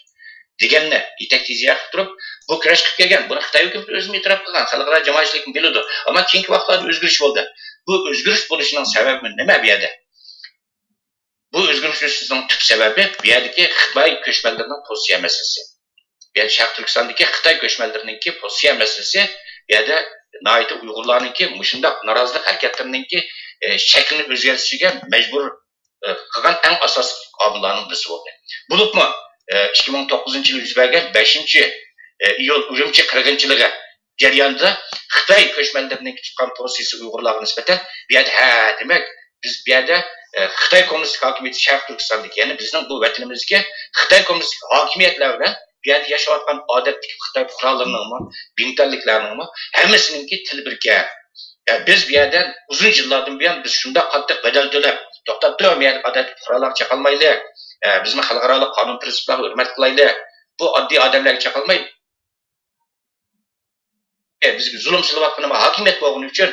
deganni yetakchiga turib, bu kurash qilib kelgan. Buni Xitoy hukumati o'zi e'tirof qilgan, xalqaro jamoatchilikning biladi. Ammo keyingi vaqtlarda o'zgarish bo'ldi. Bu o'zgarish bo'lishining sababi nima bu yerda? Bu o'zgarishning tub sababi bu yerdagi Xitoy ko'chmanlarining pozitsiya masalasi. Yani Sharq Turkistondagi Xitoy ko'chmanlarining pozitsiya masalasi bu yerda Nayta Uyg'urlarningki mushundaq norozilik harakatlarininki shaklini o'zgartishiga majbur qilgan eng asosiy omillarning birisi bo'ldi. Bo'libmi 2009-yil yuz bergan 5-iyul Urumchi qirg'inchiligi jarayonida Xitoy ko'chmanlarining tutgan pozitsiyasi Uyg'urlarga nisbatan bu yerda demak biz bu yerda Xitoy Kommunist hokimiyati Sharq Turkistondagi, ya'ni bizning bu vatanimizga Xitoy Kommunist hokimiyatlar bilan bu yerda yashayotgan odatdagi Xitoy fuqarolarining, bintalliklarning hammasininki til birga. Biz bu yerda uzun yillardan buyon biz shunda qattiq badal to'lab, to'xtab turib, yani odatdagi fuqarolar chaqalmayli, bizni xalqaro qonun prinsiplarga hurmat qilayli. Bu oddiy odamlarga chaqalmaydi. Bizga zulm qilayotgan hokimiyat bo'lgani uchun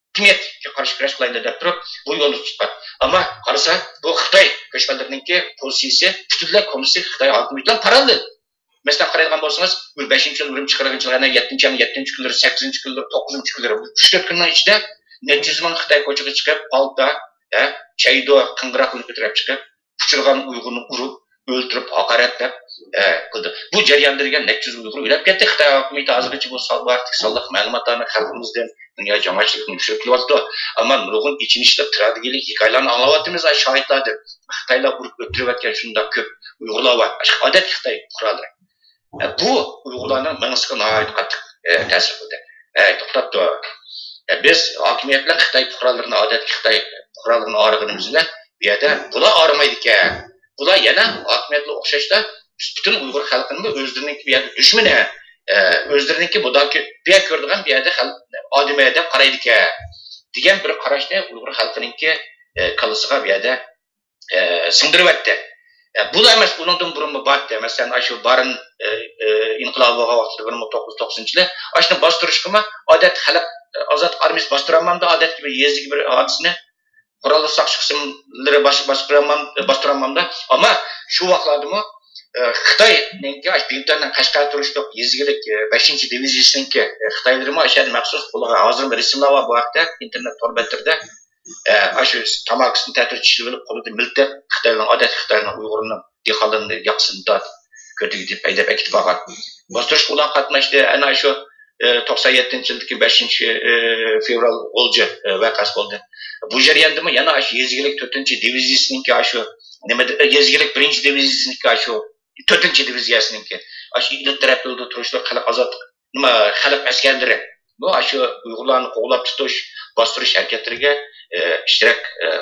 hokimiyatga qarshi kurash qilayli deb turib, bu yo'lni tutgan. Ammo qarasa, bu Xitoy ko'chmanlarininki pozitsiyasi butunlay kommunist Xitoy hokimiyati bilan parallel. Mesela qaraydigan bo'lsangiz, 5-yil Urumchi qirg'inchiligini 7-chi kunlar, 8-chi kunlar, 9-chi kunlar 3-4 kundan ichida necha ming Xitoy ko'chaga chiqib, palta, chaydo, qing'iroqni ko'tarib chiqib, uchirgan Uyg'urni urib, o'ldirib, haqoratlab qildi. Bu jarayonlarga necha Uyg'ur o'lib ketdi. Xitoy hokimiyati hozirgacha bu sonliq ma'lumotlarni xalqimizdan dunyo jamoatchiligini tushirib kelyapti. Ammo nurg'un ichinishlar tragiyalik hikoyalarni anglayapmiz, shohidlardir. Xitoylar urib o'ldirayotgan shunday ko'p Uyg'urlar bor. Odatda Xitoy fuqarolari. Bu Uyg'urlarning mangisiga nihoyat qattiq ta'sir qildi. To'xtatdi. Biz hokimiyat bilan Xitoy fuqarolarini, odatda Xitoy fuqarolarini orig'inimiz bilan bu yerda bular orimaydi ekan. Bular yana hokimiyatga o'xshashda butun Uyg'ur xalqining o'zlarining bu yerda dushmani, o'zlarining budaki bu yer ko'rdigan bu yerda odamlar deb qaraydi ekan degan bir qarashni Uyg'ur xalqininki kallasiga bu yerda singdiryapti. Bular emas, undan burunmi batdi. Masalan, shu Barin inqilobiga vaqtida 1990-yil ashni bostirishga odat xalq ozod armiyasi bostiramanda odatga bir yeziga bir hodisani qurolli saqchi qismlari bostiramanda, ammo shu vaqtlarda Xitoyninki Bintandan Qashqar turishliq yezigilik 5-diviziyasininki Xitoylarimi ashadi maxsus bularga hozir rasmlar bor bu vaqtda internet torbatlarda shu tamakisini ta'tirchilik qilib qo'lida miltiq Xitoyning odat Xitoyning Uyg'urning dehqonlarni yoqsinda ko'tiga paydo ketib qolgan. Bostirish bilan qatnashdi. Ana shu 97-yildagi 5-fevral o'lja vaqasi bo'ldi. Bu jarayonda yana shu yezigilik 4-diviziyasininki shu nima yezigilik 1-diviziyasininki shu 4-diviziyasininki shu ilat tarafida turishlar xalq ozod nima xalq askarlari bu shu Uyg'urlarni qo'g'lab tutish, bostirish harakatlariga ishtirok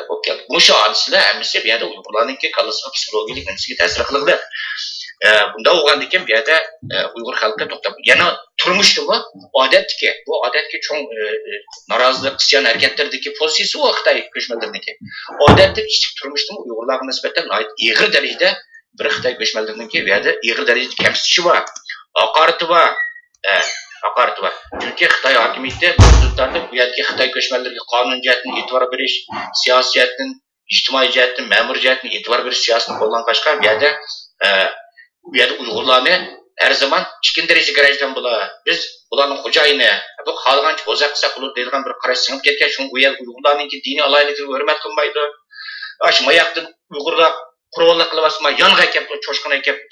bo'lib keldi. Bu shu hodisalar hammasi bu yerda Uyg'urlarningki kallasiga psixologik nimasiga ta'sir qildi. Bunda bo'lgandan keyin bu yerda Uyg'ur xalqi to'xtab, yana turmushdimi odatdagi, bu odatga cho'ng norozilik qisyan harakatlaridagi pozitsiyasi u Xitoy ko'chmanlariniki. Odatda kichik turmushdimi Uyg'urlarga nisbatan og'ir darajada bir Xitoy ko'chmanlariniki bu yerda og'ir darajada kamsitishi bor, haqorati bor. Chunki Xitoy hokimiyati bu hududlarda bu yerdagi Xitoy ko'chmanlariga qonun jihatdan e'tibor berish, siyosiy jihatdan, ijtimoiy jihatdan, ma'muriy jihatdan e'tibor berish siyosatini qo'llanishga bu yerda Uyg'urlarni her zaman chikin daraja garajdan bular. Biz bularning xo'jayini, bu xalqancha o'zak qilsa bo'ladi deydigan bir qarash singib ketgan. Shu Uyg'urlarningki diniy alayligiga hurmat qilmaydi. Shu mayaqdan Uyg'urlar qurollik qilyapsizmi? Yonga kelib,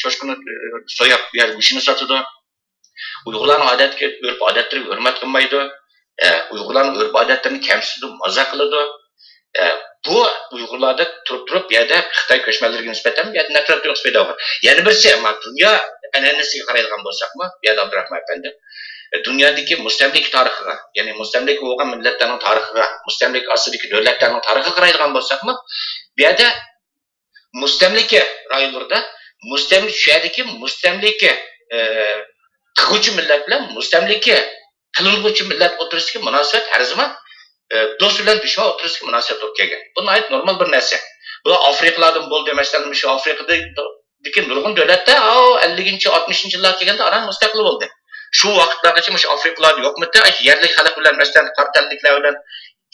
cho'shqini so'yib, bu yerda go'shtini sotadi. Uyg'urlarning odatga, urf-odatlariga hurmat qilmaydi. Uyg'urlarning urf-odatlarini kamsitadi, maza qiladi. Bu Uyg'urlarda turib bu yerda Xitoy ko'chmanlariga nisbatan bu yerda nafrat tuyg'usi paydo bo'ldi. Yana birsi, dunyo an'anasiga qaraydigan bo'lsakmi, Biyad Abdurahmon efendi, dunyodagi mustamlik tarixiga, ya'ni mustamlik bo'lgan millatlarning tarixiga, mustamlik ostidagi davlatlarning tarixiga qaraydigan bo'lsakmi, bu yerda mustamlika rayonlarida mustamlika qiluvchi millat bilan mustamlika qilinuvchi millat o'tirishga munosabat har zaman do'st bilan dushman o'tirishga munosabat bo'lib kelgan. Bu normal bir narsa. Bu Afrikalardan bo'ldi, masalan, shu Afrikadagi nurg'un davlatlar 50-60-yillar kelganda aran mustaqil bo'ldi. Shu vaqtlargacha shu Afrikalar yo'qmidi, yerlik xalq bilan, masalan, qartalliklar bilan,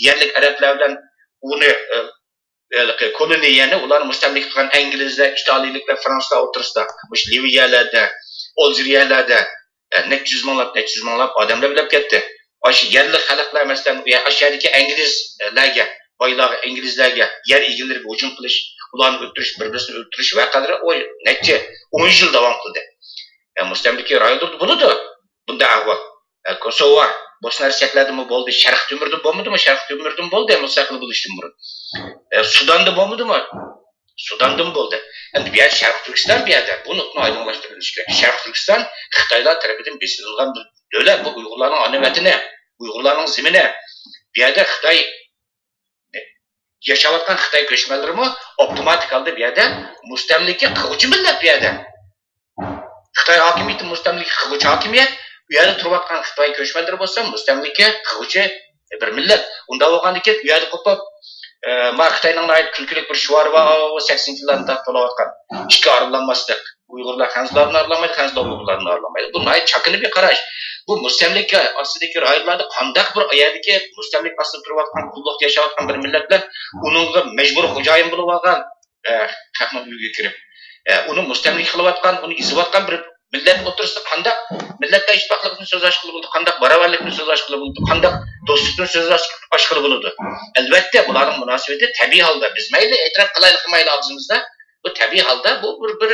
yerlik arablar bilan uni koloniyani ular mustamlik qilgan inglizlar, italiyliklar, fransuzlar o'tirishda, mush Liviyalarda, Aljeriyalarda necha yuz minglab odamlar bilib ketdi. Shu yerlik xalqlar masalan, aşağıdaki inglizlarga, boylar inglizlarga yer egalariga hujum qilish, ularni o'ldirish, bir-birini o'ldirish vaqalari necha 10 yil davom qildi. Mustamlika rayonlarda bo'ldi. Bunda ahvol Kosovo, Bosna Herseklarda bo'ldi, Sharq Timurda bo'lmadimi? Sharq Timurda bo'ldi, mustaqil bo'lishdan burun. Sudanda bo'lmadimi? Sudandan bo'ldi. Endi bu yer Sharq Turkiston bu yerda. Buni oydinlashtirilish kerak. Sharq Turkiston Xitoylar tomonidan besilgan bir davlat, bu Uyg'urlarning ona vatani, Uyg'urlarning zemini. Bu yerda Xitoy yaşayotgan Xitoy ko'chmanlarimi avtomatik holda bu yerda mustamlika qiluvchi millat bu yerda. Xitoy hokimiyati mustamlika qiluvchi hokimiyat, bu yerda turayotgan Xitoy ko'chmanlari bo'lsa mustamlika qiluvchi bir millat. Unda bo'lgandan keyin bu yerda qo'pib Xitoyning kulkilik bir shuar va 80-yillarda to'layotgan. Ikki aralanmaslik. Uyg'urlar Xanzlarni aralamaydi, Xanzlar Uyg'urlarni aralamaydi. Bu chaqinib bir qarash. Bu mustamlika ostidagi rayonlarda qandaq bir yerdagi mustamlik ostida turayotgan, qulluq yashayotgan bir millat bilan uningga majbur xo'jayin bo'lib olgan haqni uyga kirib, uni mustamlik qilayotgan, uni izlayotgan bir millat o'tirsa qandaq millatda ittifoqlikni so'zlash qilib bo'ldi, qandaq barobarlikni so'zlash qilib bo'ldi, qandaq do'stlikni so'zlash qilib bo'ldi. Albatta bularning munosabati tabiiy holda biz mayli e'tirof qilaylik mayli og'zimizda, bu tabiiy holda bu bir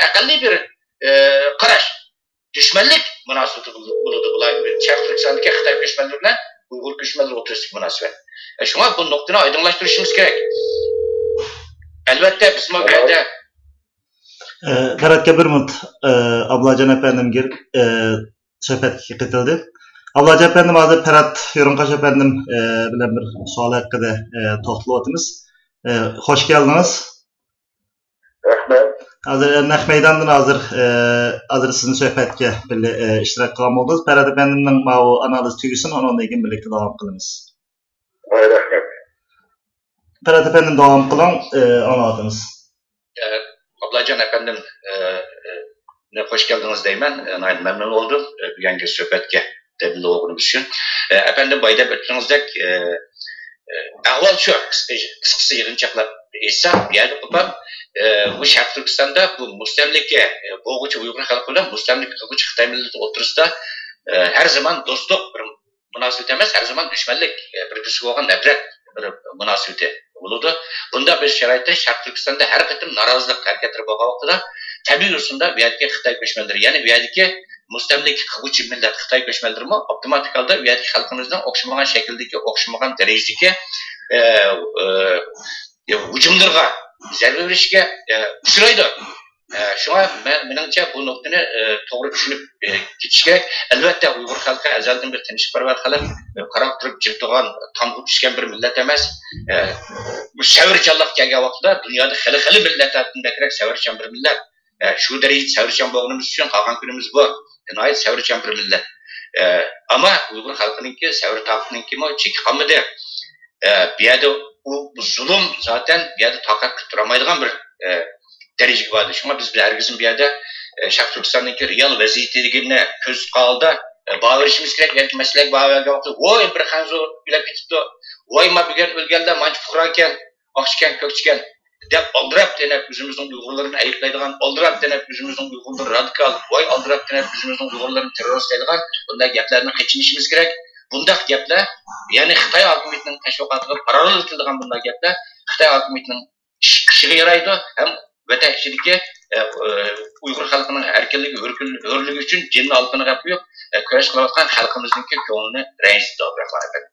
aqlli bir qarash. Düşmanlık münasebeti bulundu. Bunlar Sharq Turkistondagi Xitoy ko'chmanlari bilan Uyg'ur ko'chmanlari o'rtasidagi munosabat. Shunga bu nuqtani oydinlashtirishimiz kerak. Albatta biz bu yerda Beratga bir minut Ablajon efendimga suhbatga ketildi. Ablajon efendim hozir Berat Yo'rinqosh efendim bilan bir savol haqida to'xtalyapmiz. Xo'sh keldingiz. Rahmat. Hazır naq meydandan hazır sizin söhbətə birlə iştirak qılan oldunuz. Berat efendimning bu analiz tügüsün, onunla ilgili birlikte devam qılımız. Rahmat. Berat efendim devam qılan anladınız. Ablajon efendim hoş geldiniz deyman. Memnun oldum bu yangi söhbətə dəbil olduğunuz üçün. Efendim bayda ötdüyünüzdək ahval şu, qısqası yığınçaqlar esa bir yerdə qılıb bu Sharq Turkistonda bu mustamlika bo'g'uvchi Uyg'ur xalqi bilan mustamlika qiluvchi Xitoy millati o'rtasida har zaman do'stlik bir munosabat emas, har zaman dushmanlik, bir-biriga bo'lgan nafrat bir munosabati bo'ladi. Bunda biz sharoitda Sharq Turkistonda har qatim norozilik harakatlari bo'lgan vaqtida tabiiy usulda bu yerdagi Xitoy ko'chmanlari, ya'ni bu yerdagi mustamlika qiluvchi millat Xitoy ko'chmanlari avtomatik holda bu yerdagi xalqimizdan o'xshamagan shakldagi, o'xshamagan darajadagi hujumlarga zarba berishga uchraydi. Shunga menimcha bu nuqtani to'g'ri tushunib ketish kerak. Albatta Uyg'ur xalqi azaldan bir tinchlikparvar xalq, qarab turib jim turgan, tomg'ib tushgan bir millat emas. Bu savrchanlik kelgan vaqtda dunyoda xili millatlardan bakrak savrchan bir millat. Shu darajada savrchan bo'lganimiz uchun qolgan kunimiz bu. Nihoyat savrchan bir millat. Ammo Uyg'ur xalqininki savr taqninki cheki qolmadi. Bu yerda bu zulm zaten bir yerda taqat turamaydigan bir darajaga bordi. Shunga biz hargizim bu yerda Sharq Turkistondagi real vaziyatligini ko'z qalda baverishimiz kerak. Balki masalan baverga vaqtda voy bir xanzo bilib ketibdi. Voy ma bugun o'lganda manchi fuqaro ekan, oqchikan, ko'kchikan deb oldirab denib o'zimizning Uyg'urlarni ayiblaydigan, oldirab denib o'zimizning Uyg'urlar radikal, voy oldirab denib o'zimizning Uyg'urlarni terrorist deydigan bunday gaplarni qechinishimiz kerak. Bundaq gaplar, ya'ni Xitoy hokimiyatining tashviqotiga parallel etiladigan bunday gaplar Xitoy hokimiyatining ishiga yaraydi, ham vatan ichidagi Uyg'ur xalqining erkinligi, hurligi uchun jinni olqini qilib qo'yib, kurash qilayotgan xalqimizning ko'nglini ranjitdi, efendim.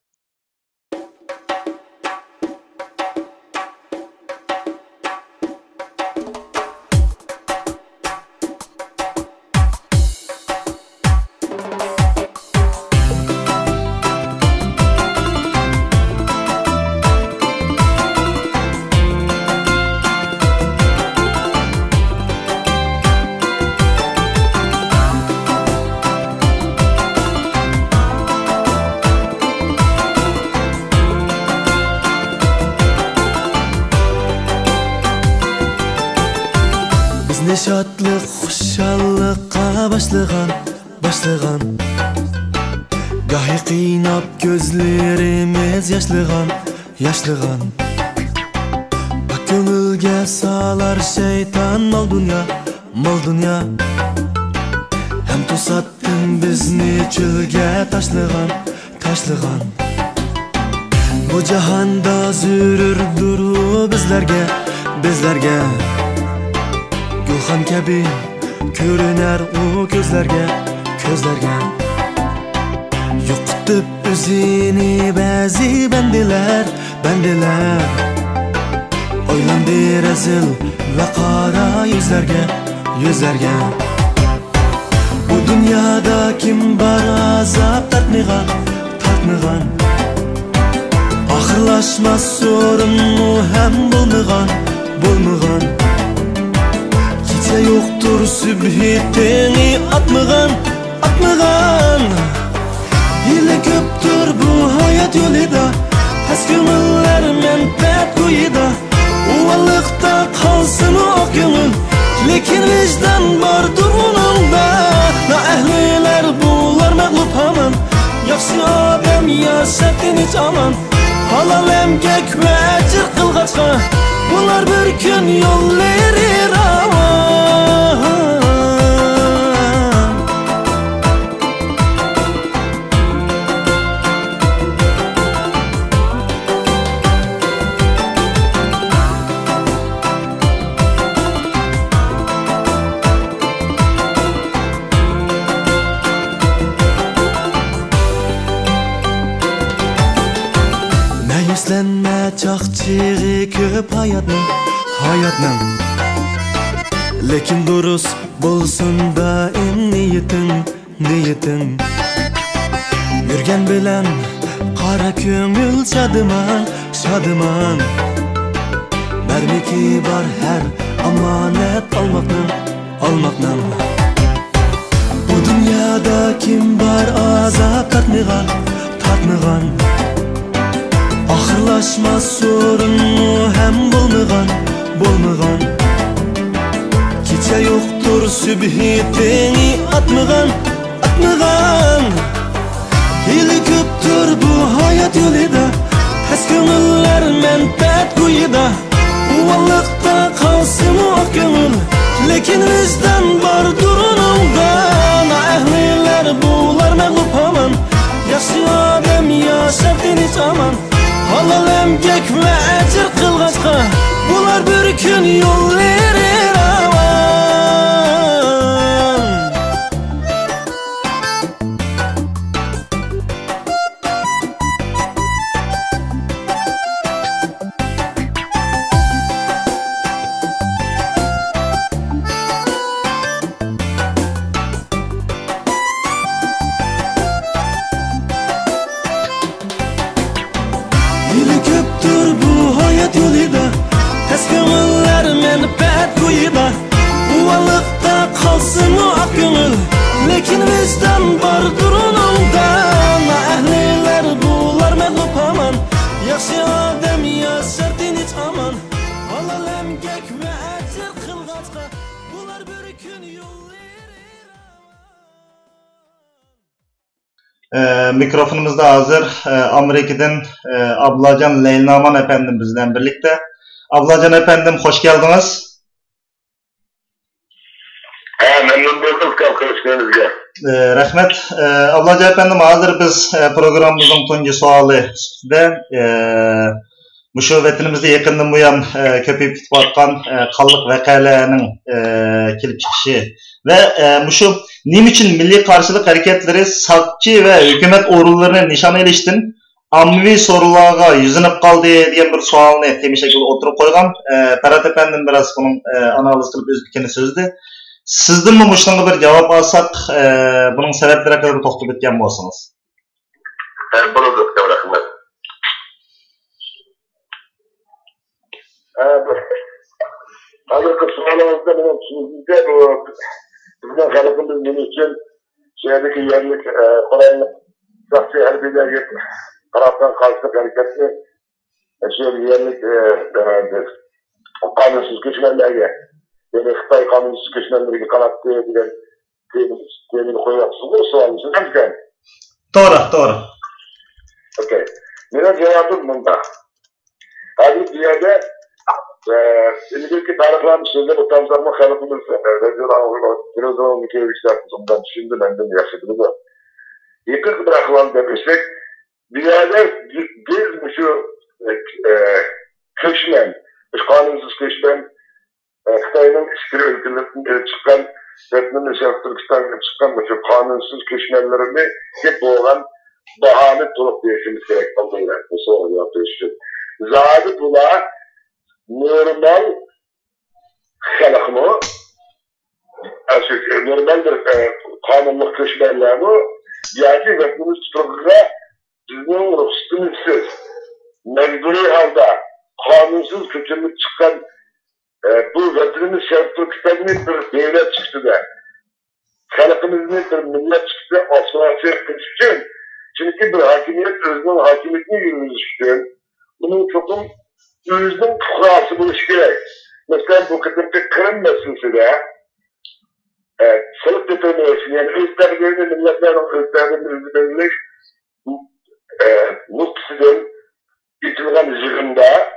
Bizni şadlık, xuşallıqqa başlagan Gahi qiynab gözlerimiz yaşlıgan Bak köngülge salar şeytan mal dünya Hem tosattın bizni çölge taşlıgan Bu cahanda zürür duru bizlerge Gülhan kabi görüner o gözlerge Yoqtib özini bazı bendeler Oylandı rezil ve qara yüzlerge Bu dünyada kim bar azap tartmıgan Ahırlaşmaz sorunu hem bulmıgan Gece yoktur sübhitini atmıgan Hile köptür bu hayat yolida Has kömüller menpet kuyida Uvalıkta kalsın o kömül Lekin vicdan bardır onunda Na ehliler bular məqlub haman Yaxşı adam yaşatın hiç aman Halal emgek ve ecir kılgaçka Bular bir gün yol verir aman Məyuslanma çaqçığı köp hayatның Lekin durus bolsun da niyetin Yürgen bilen qara köngül şadıman Mermiki var her amanet almaktan Bu dünyada kim var azap tartmıgan Ahırlaşmaz sorunu hem bulmıgan Gece yoktur sübhitini atmıgan Hili köptür bu hayat yolida Hes kömüller menpet kuyida Uvalıkta kalsın o kömül Lekin vicdan var durununda Na ehliler bular məqlub haman Yaxşı adam yaşatın hiç aman Halal emgek ve ecir kılgaçka Bular bir gün yol verir aman Hili köptür bu hayat yolida Hes kömüller menpet kuyida Uvalıkta kalsın o ak kömül Lekin vicdan bardır onunda Na ehliler bular məqlub haman Yaxşı adam yaşatın hiç aman Halal emgek ve ecir kılgaçka Bular bir gün yol verir Mikrofonumuz da hazır. Amerika'dan Ablacan Leylaman efendim bizden birlikte. Ablacan efendim hoş geldiniz. Memnun bulduk arkadaşlarınızla. Rahmet. Ablacan efendim hazır biz programımızın tuncu sualı üstüde Muşu vetinimizde yakından bu yan köpeyip gitip atkan kallık vekalarının kilip çıkışı ve Muşu nim için milli karşılık hareketleri sakçı ve hükümet orullarına nişan iliştin amvi sorularga yüzünüp kaldı diyen bir sualını temi şekilde oturup koygan. Ferhat efendim biraz bunun analiz kılıp özgürkeni sözdü. Sizden mi Muş'tan bir cevap alsak bunun sebepleri kadar toxtup etken bolsunuz? Bulduk rahmet. Hazırki sualımızda benim sizde bu bizim halkımız için şehirdeki yerlik kolaylık şahsi harbiler taraftan karşılık hareketli şehir yerlik kanunsuz göçmenlerle Yani Xitay kanunsuz göçmenlerine kanattı diyen temini koyacaksınız. O sualın için hem Doğru. Okey. Benim cevabım bunda. Hazır bir yerde İlgili taraflarını sözler utanzarma kalıbımız Rezil Mikeyevic'ler kızımdan düşündü benden yaşadığı da. Yıkık bırakılan demişsek bir yerde biz şu köşmen, kanunsuz köşmen Xitay'ın işkiri ülkelerinden çıkan Vietnam ve Şarkı Türkistan'dan çıkan bu kanunsuz köşmenlerini hep boğulan bahane tolup değişimiz gerek olduğuyla bu soru yapıyor. Zaten bunlar normal halkımı, normal bir kanunluk köşmenler mi? Yani Vietnam'ın tutukluğuna bizim ruhsatımızsız, mecburi halde kanunsuz köçülük çıkan bu Vietnam'ın Şarkı Türkistan'ın bir devlet çıktı da, halkımızın bir millet çıktı da asılası için. Çünkü bir hakimiyet özünün hakimiyetini yürütmüştür. Bunun çokum özünün fukrası bu iş gerek. Mesela bu kıtlıkta Kırım meselesi de sılık determinasyon, yani özlerinde milletlerin özlerinde belirlik mutsuzun itilgan yığında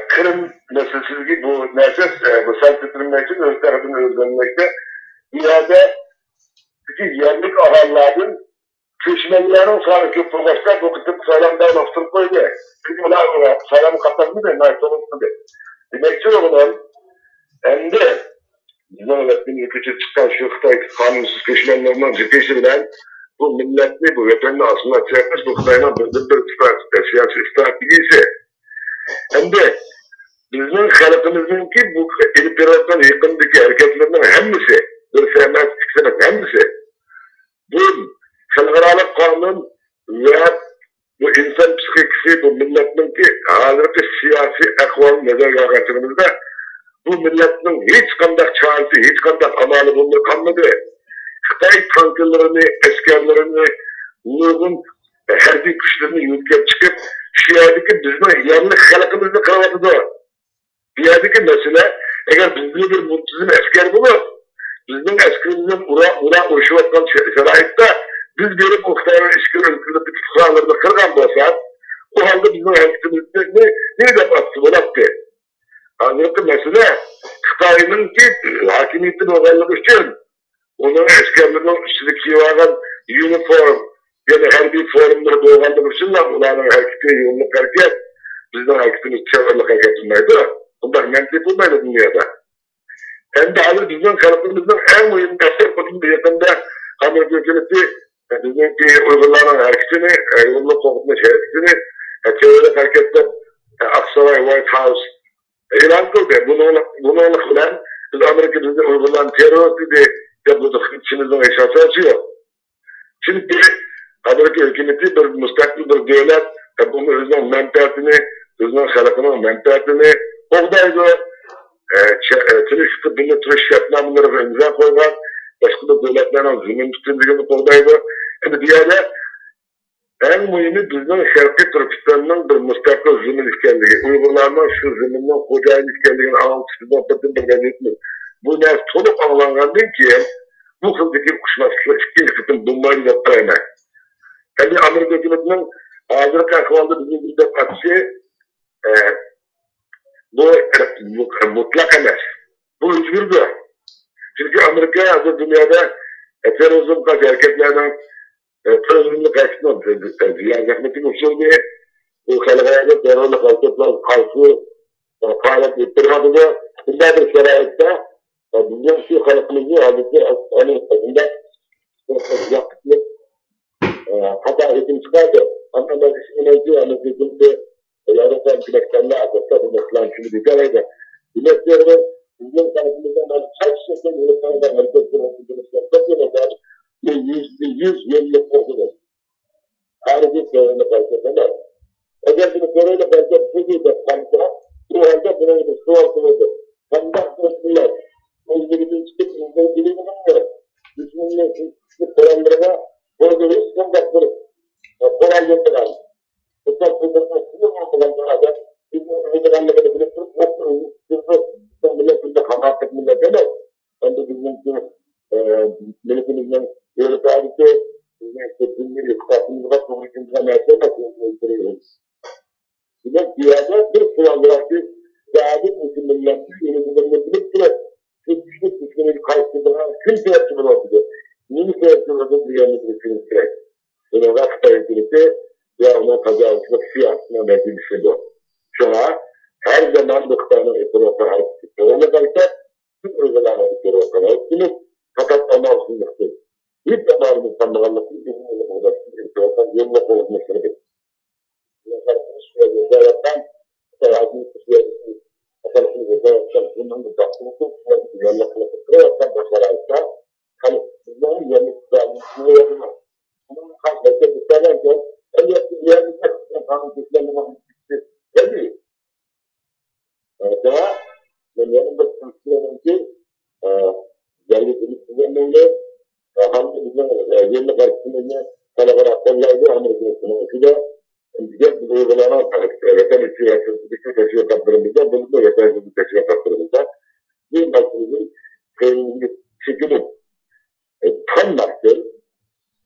Kırım meselesi gibi bu neses, bu sılık determinasyon özlerinde özlenmekte bir yerde yerlik ahalların köşmelilerin sonra köprü başlar bu kıtıp sağlamdan oturup koydu. Çünkü onlar sağlamı kapatmıyor da narsonun gibi. Demek ki oğlum hem de bizim öğretmenin küçük çıkan şu Xitay kanunsuz köşmelilerinin zıpışı bilen bu milletli bu vatanını aslında çekmiş bu Xitay'ın bir siyasi stratejisi. Hem de bizim halkımızınki bu elitlerden yakındaki hareketlerinin hemisi bir sevmez fikirlerin hemisi bu Halkaralık kanun ve bu insan psikolojisi bu milletin ki hazırki siyasi akval nezarga kaçırımızda bu milletin hiç kandak çağrısı, hiç kandak amalı bulunur kalmadı. Xitay tanklarını, askerlerini, Nur'un harbi güçlerini yürütüp çıkıp şu yerdeki bizim yanlış halkımızı kıramadıdı. Bir yerdeki mesele eğer bizde bir mutsuzun asker bulur, bizim askerimizin ura uğraşıvattan şeraitte biz gelip Xitay'ın işgal ülkedeki tutuklarını kırgan olsak, o halde bizim hareketimizi nereden batsın olaktı? Ancak mesele, Xitay'ın ki hakimiyetini oğurlamak için, onun askerlerinin üstündeki varan uniform, yani harbi formları doğurlamak için de onların hareketi, yoğunluk hareket, bizden hareketimiz çevrellik hareketindeydi. Bunlar mentik olmaydı dünyada. Hem de hazır bizim kanıtımızın en mühim destek bakımda yakında Amerika hükümeti bizimki Uygurların hareketini, yoğunluk hukukundaki hareketini, çevrelik hareketler, Aksaray, White House ilan kıldı. Bununla kılan, biz Amerika bizde Uygurların terörist diye yapıldık içimizden eşyası açıyor. Şimdi Amerika hükümeti bir müstakil bir devlet, bunun özünün menfaatini, özünün halkının menfaatini, oradaydı, Türk şartnamaları imza koygan, başka da devletlerin zulüm üstünlüğünü oradaydı. Yani bir yerde en mühimi bizden Şarkı Türkistan'ın bir müstakil zulüm işkenliği, Uygurlarının şu zulümden kocayın işkenliğini anlatışından bütün bir vaziyetimiz. Bu ne soluk anlangan değil ki, bu kızdaki kuşmasızlık ikinci kısım bunları yaptıraymak. Yani Amerika hükümetinin hazırlık akvalda bizim bir de atışı bu mutlak emez. Bu özgürdür. Çünkü Amerika hazır dünyada terörizm karşı hareketlerden terörizmle karşısında Ziya Zahmet'in usulü bu halkaya terörle karşı faaliyet ettirmediğinde bunda bir şeraitte bizim şu halkımızı hazırki bunda yakıtlı hata eğitim çıkardı. Ama ben işin Amerika'da yaratan kileklerle asasla bu mesleğin şunu bir karaydı. Kileklerden bizim tarafımızdan kaç şekilde yönetmenler hareketlerine yüz yıllık korkudur. Harici sorunu karşılaşırlar. Eğer bunu soruyla karşılaşırsa bu halde buna bir sual sorulur. Kandak sorsunlar. Özgürlüğün çıkıp özgürlüğün var. Düşmanın çıkıp koranlarına sorduğunuz kandak sorup koran yapılan. Mesela bu da aslında bu koranlarda bizim öğrenmeleri bilip milletinde hamaset milletinde milletimizden böyle tarihte dinleri kafamızda konuştuğumuzda mesela konuşuyoruz. Buna ziyade bir kurallar ki değerli Müslümanlar yöneticilerine bilip de Türkçülük Müslümanları karşısında kimse yaptırmalıdır. Niye yaptırmalıdır bir yerine bir gerek. Bunu rastaya birlikte ya ona kazançlık siyasına verdiği bir şey bu. Şuna her zaman bıktığını etrafı hareket öyle kalırsa tüm uygularına etrafı hareket fakat anlamsızlıktır. Hiç zamanımız sanmağınlıkın bizimle uğraştığı etrafı yoluna olmasını bekliyor. Bunlarımız şöyle zaten hayatın kısıyordaki atalısını vezarattan bundan da baktığını çok şöyle yoluna kılıklıkla başararsa hani bunların yerine kısıyordaki yapılmaz. Bunun karşılaştığı bir seferken elbette bir yerine kısıyordaki kısıyordaki tabii. Daha ben yanımda kısıyordum ki yerli kısıyordumuyla hangi yerine karşısında kalabalık kollaydı Amerika'nın ki bize bu uygulanan vatan siyasetindeki teşvikatlarımızda, bunu da yeterli teşvikatlarımızda bir bakımızın kıyımını çekilip tanımaktır.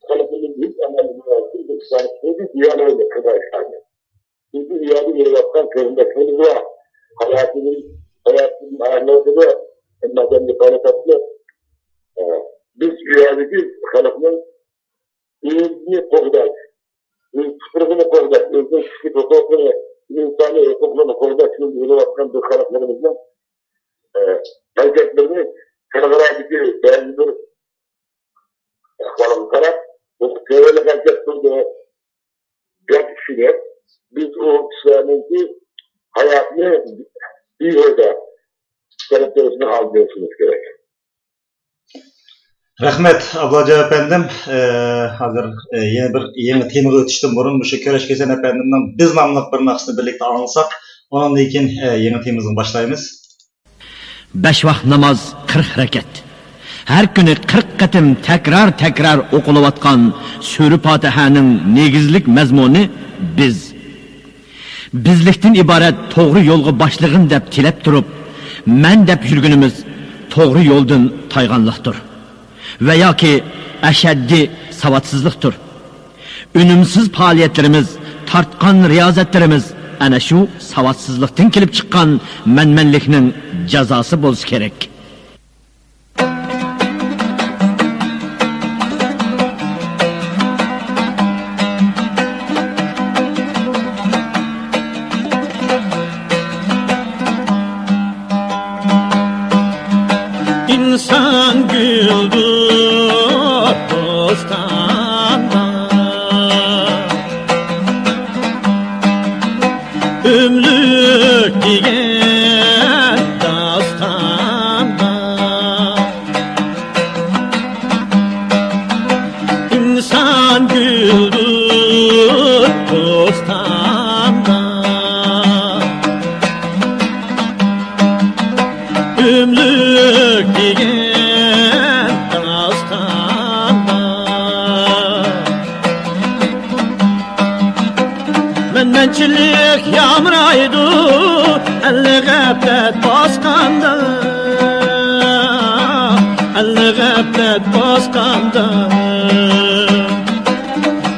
Kalıbının büyük anlamını aldığı bir sanatçıydı, diyaloğuyla kıvaçlardı. Çünkü diyaloğu yapkan kırımdakları var. Hayatının ağırlığı da madenli kalıpatlı. Biz dünyadaki kalıbının iyiliğini korudak. Sıfırını korudak. Özgün şükür hukukunu, insani hukukunu korudak. Şimdi yeni vaktan bir kalıplarımızla hareketlerini kırgıradaki değerli bir kalıp. Bu teorili hareketlerinde bir kişiler biz o kişilerin ki hayatını bir yolda karakterisini alıyorsunuz gerek. Rahmet ablaca efendim, hazır yeni temaga ötüştüm burun, şu Köreşkesen efendimden biz namlıq bir naqsını birlikte anılsak, ondan da ikin yeni temamızı başlayımız. 5 vaqt namaz 40 harakat. Her günü 40 qatim tekrar o'qilayotgan Sura Fotihaning negizlik mazmuni bizlikdan iborat to'g'ri yo'lga boshlig'im deb tilab turib, men deb yurgunimiz to'g'ri yo'ldan tayganliqdir. Ve ya ki eşeddi savatsızlıktır. Ünümsüz faaliyetlerimiz, tartkan riyazetlerimiz ana şu savatsızlıktan kelip çıkan menmenliknin cezası bolsa gerek. İnsan güldü dostanda, ömrlük diyen dastanda. İnsan güldü dostanda, ömrlük diyen dastanda. Menmençilik yağmuraydı, elli gaflet baskanda, elli gaflet baskanda.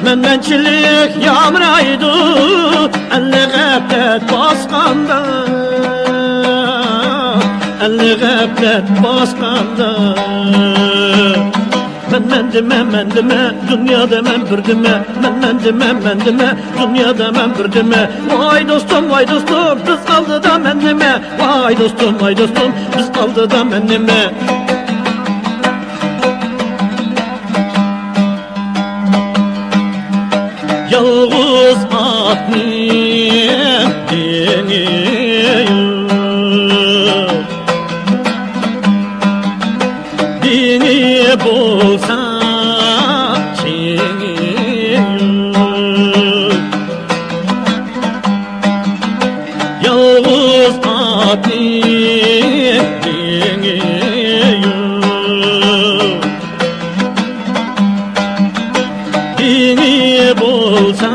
Menmençilik yağmuraydı, elli gaflet baskanda, elli gaflet baskanda. Men deme, dünyada men bir deme. Men deme, dünyada men bir deme. Vay dostum, biz kaldı da men deme. Vay dostum, biz kaldı da men deme. Yalğız atnin dini bolsa yalğız atnin dini bolsa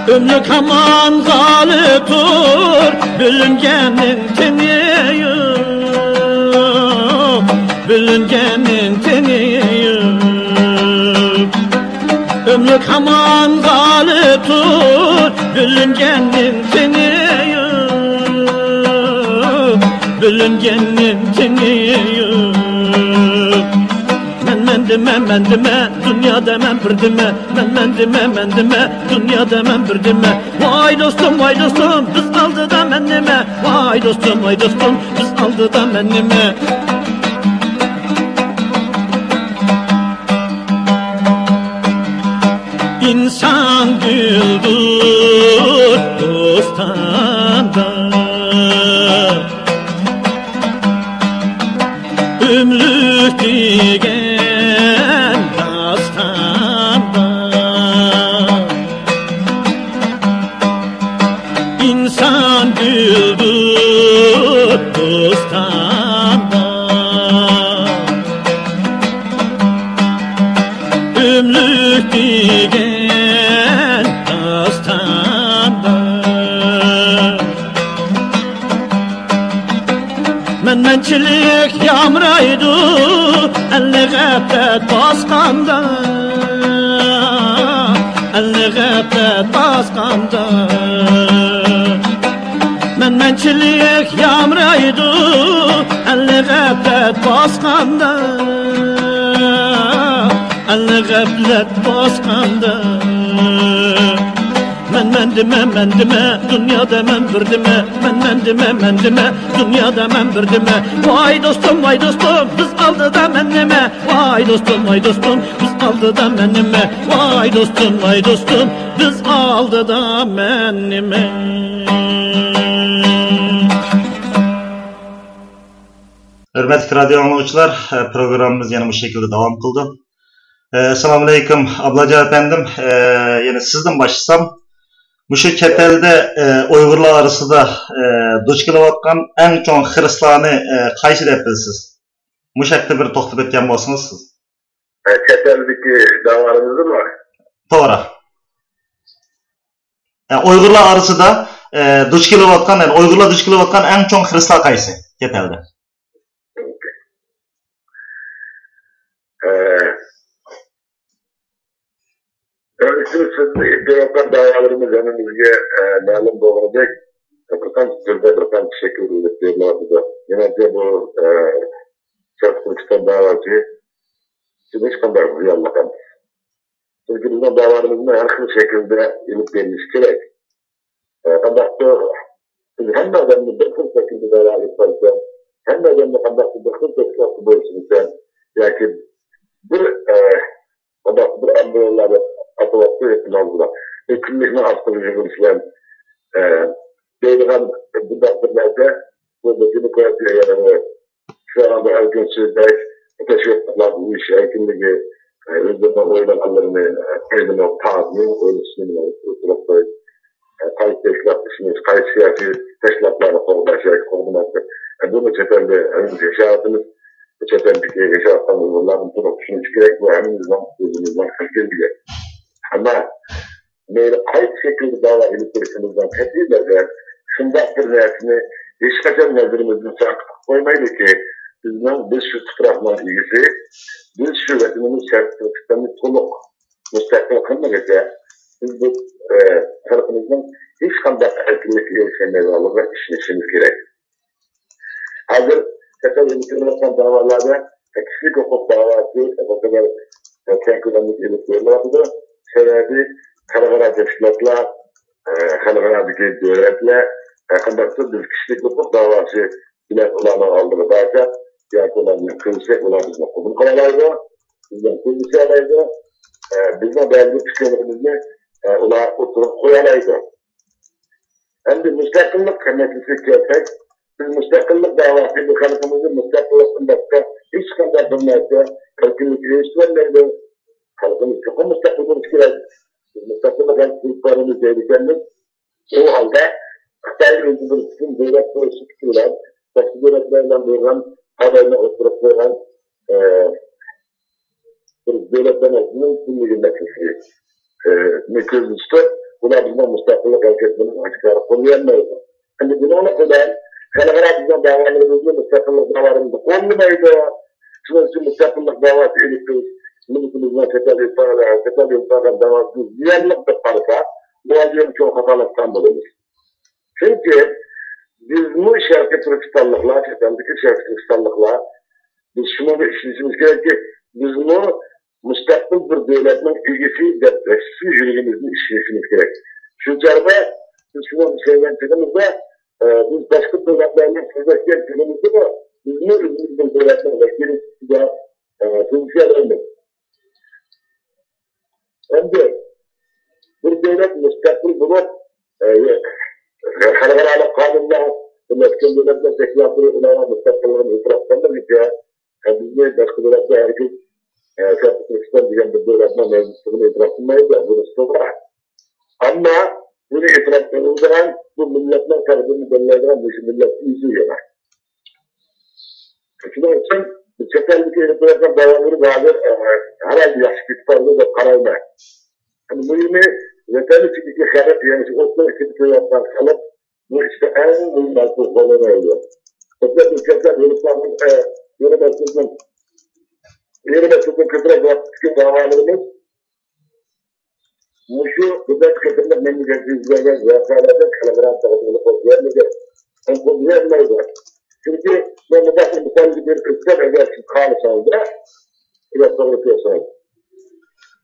Ömrük aman galıdır, bölüngenin teni yok, bölüngenin teni yok. Ömrük aman galıdır, bölüngenin teni yok, bölüngenin teni yok. Men deme, dünya demem bir deme. Men deme, dünya demem bir deme. Vay dostum, biz aldı da mennime. Vay dostum, biz aldı da mennime. İnsan güldür dostanda, ömrük digen dastanda. İnsan güldür dostanda, ömrük digen dastanda. Mençilik yağmuraydı, elli gaflet baskanda, elli gaflet baskanda. Mençilik yağmuraydı, elli gaflet baskanda, elli gaflet baskanda. Men deme, dünya demem bir deme. Men deme, dünya demem bir deme. Vay dostum, biz aldı da mennime. Vay dostum, biz aldı da mennime. Vay dostum, biz aldı da mennime. Hürmetli radyo anlayıcılar, programımız yine bu şekilde devam kıldı. Selamun aleyküm ablaca efendim. Yine sizden başlasam. Muşu ketelde Uygurlar arasında duç kılıvatkan en çoğun Hristiyanı kaysi dep bilsiz? Muşakta bir toxtap etken bolsunuz siz. Keteldeki davarımızı mı? Doğru. Uygurlar arasında duç kılıvatkan, yani Uygurlar duç kılıvatkan en çoğun Hristiyan kaysi ketelde? Öylesiniz cevaplar davalarımız önümüzde malum doğuracak. Kırkan şekilde veriyorlardı. Genelde bu Türkistan davası hiç kadar rüyallakan. Çünkü bizim davalarımızın her şekilde ilik verilmiş gerek. Kandakta hem de adamın bakır şekilde dava yaparsa, hem de adamın kandakta bakır şekilde boyusundan, yani bir anlayışlarda atılaklı etkilerler. Hükümetin hastalığı görüşler. Değerlen bu dakikalarda bu demokrasiye yani şu anda erken sözler teşvikler bu iş erkenliği özleme oylananlarını kendine tabi ölçüsünü oturup kayıt teşkilatlaşmış, kayıt siyasi teşkilatlarla koordinatör. Bunu çetelde yaşadığımız çeteldeki yaşayan Uygurların bunu düşünmüş gerek bu heminizden özümüzden kırkılıyor. Ama böyle kayıt şekilde dava iletişimimizden tepkilerle şundan bir reaksini hiç kaçan nezirimizin sakıp koymaydı ki biz şu tutarafından ilgisi biz şu vetimimiz sertifikasını soluk müstakil kılmadıkça biz bu tarafımızdan hiç kadar erkilik ilişkileri alıp işleşimiz gerek. Hazır Çetel yönetimlerden davalarda kişilik hukuk davası o kadar tenküdenlik ilişkilerle sebebi Kalagara teşkilatla Kalagaradaki devletle yakındaktır bir kişilik hukuk davası bilet olanı aldığını derken diğer olanı kılacak olan bizden okudum kalaydı bizden kılacaklaydı bizden belli fikirlerimizi ona oturup koyalaydı. Hem de müstakillik kıymetlislik gerçek biz müstakillik davası bu kanıtımızın müstakillikten başka hiç kadar bilmezse kalkınlık ilişkilerle kalkınlık çok müstakillik ilişkiler müstakillik ilişkilerimiz değerlendirmek o halde Kıtay Özgürlük'ün devlet politikçiler başka devletlerden bulunan haberine oturup koyan devlet denetinin kimliğinde kişi. Meközüstü Bunlar bizden müstakillik hareketinin açıkları konuyanmaydı. Hani bununla kadar Kalagara bizden davalarımızda müstakillik davalarımızda konulmaydı. Şunun için müstakillik davası edildi. Milletimizden tetel yıllardan davası diğerlik de parça. Bu acıyım çok hatalıktan bulunur. Çünkü biz bu şarkı Türkistanlıklar, çetendeki şarkı Türkistanlıklar, biz şunu işimiz gerek ki biz bu müstakil bir devletin ilgisi depreşsi yüreğimizin işleyişimiz gerek. Şu çarda biz şunu bir şeyden çıkımızda biz başka devletlerinin sözleşken çıkımızda da biz bu ürünümüzün devletlerine gelip de sözleşken olmadı. Hem de bir devlet müstakil bulup Halkara kanunlar, Mesken devletler teklifleri uygulanan müstakillerin itiraflarına birlikte bizde başka devletler herkes Şarkı Türkistan diyen bir devletler mevcutluğunu itiraf etmeyiz de bunu istiyorlar. Ama bunu itiraf edilen bu milletler tarafını belirlediren bu millet izliyorlar. Şunun için çeteldeki itiraflar devamları bazı herhalde yaşlıklarında da kararlar. Bu yine yeterli çünkü şarap yani otlar için yapmak kalıp bu işte en uyumlu kullanımı oluyor. Özellikle ülkeler yönetimden kıtıra vakti davalarımız Muşu Kıbrıs Kıbrıs'ta memleketizlerden yasalardan Kalagara tarafını kontrolmeyecek. Kontrolmeyecek. Çünkü memleketin misal gibi bir ıskar edersin kalıs oldu. İlaç doğru piyasaydı.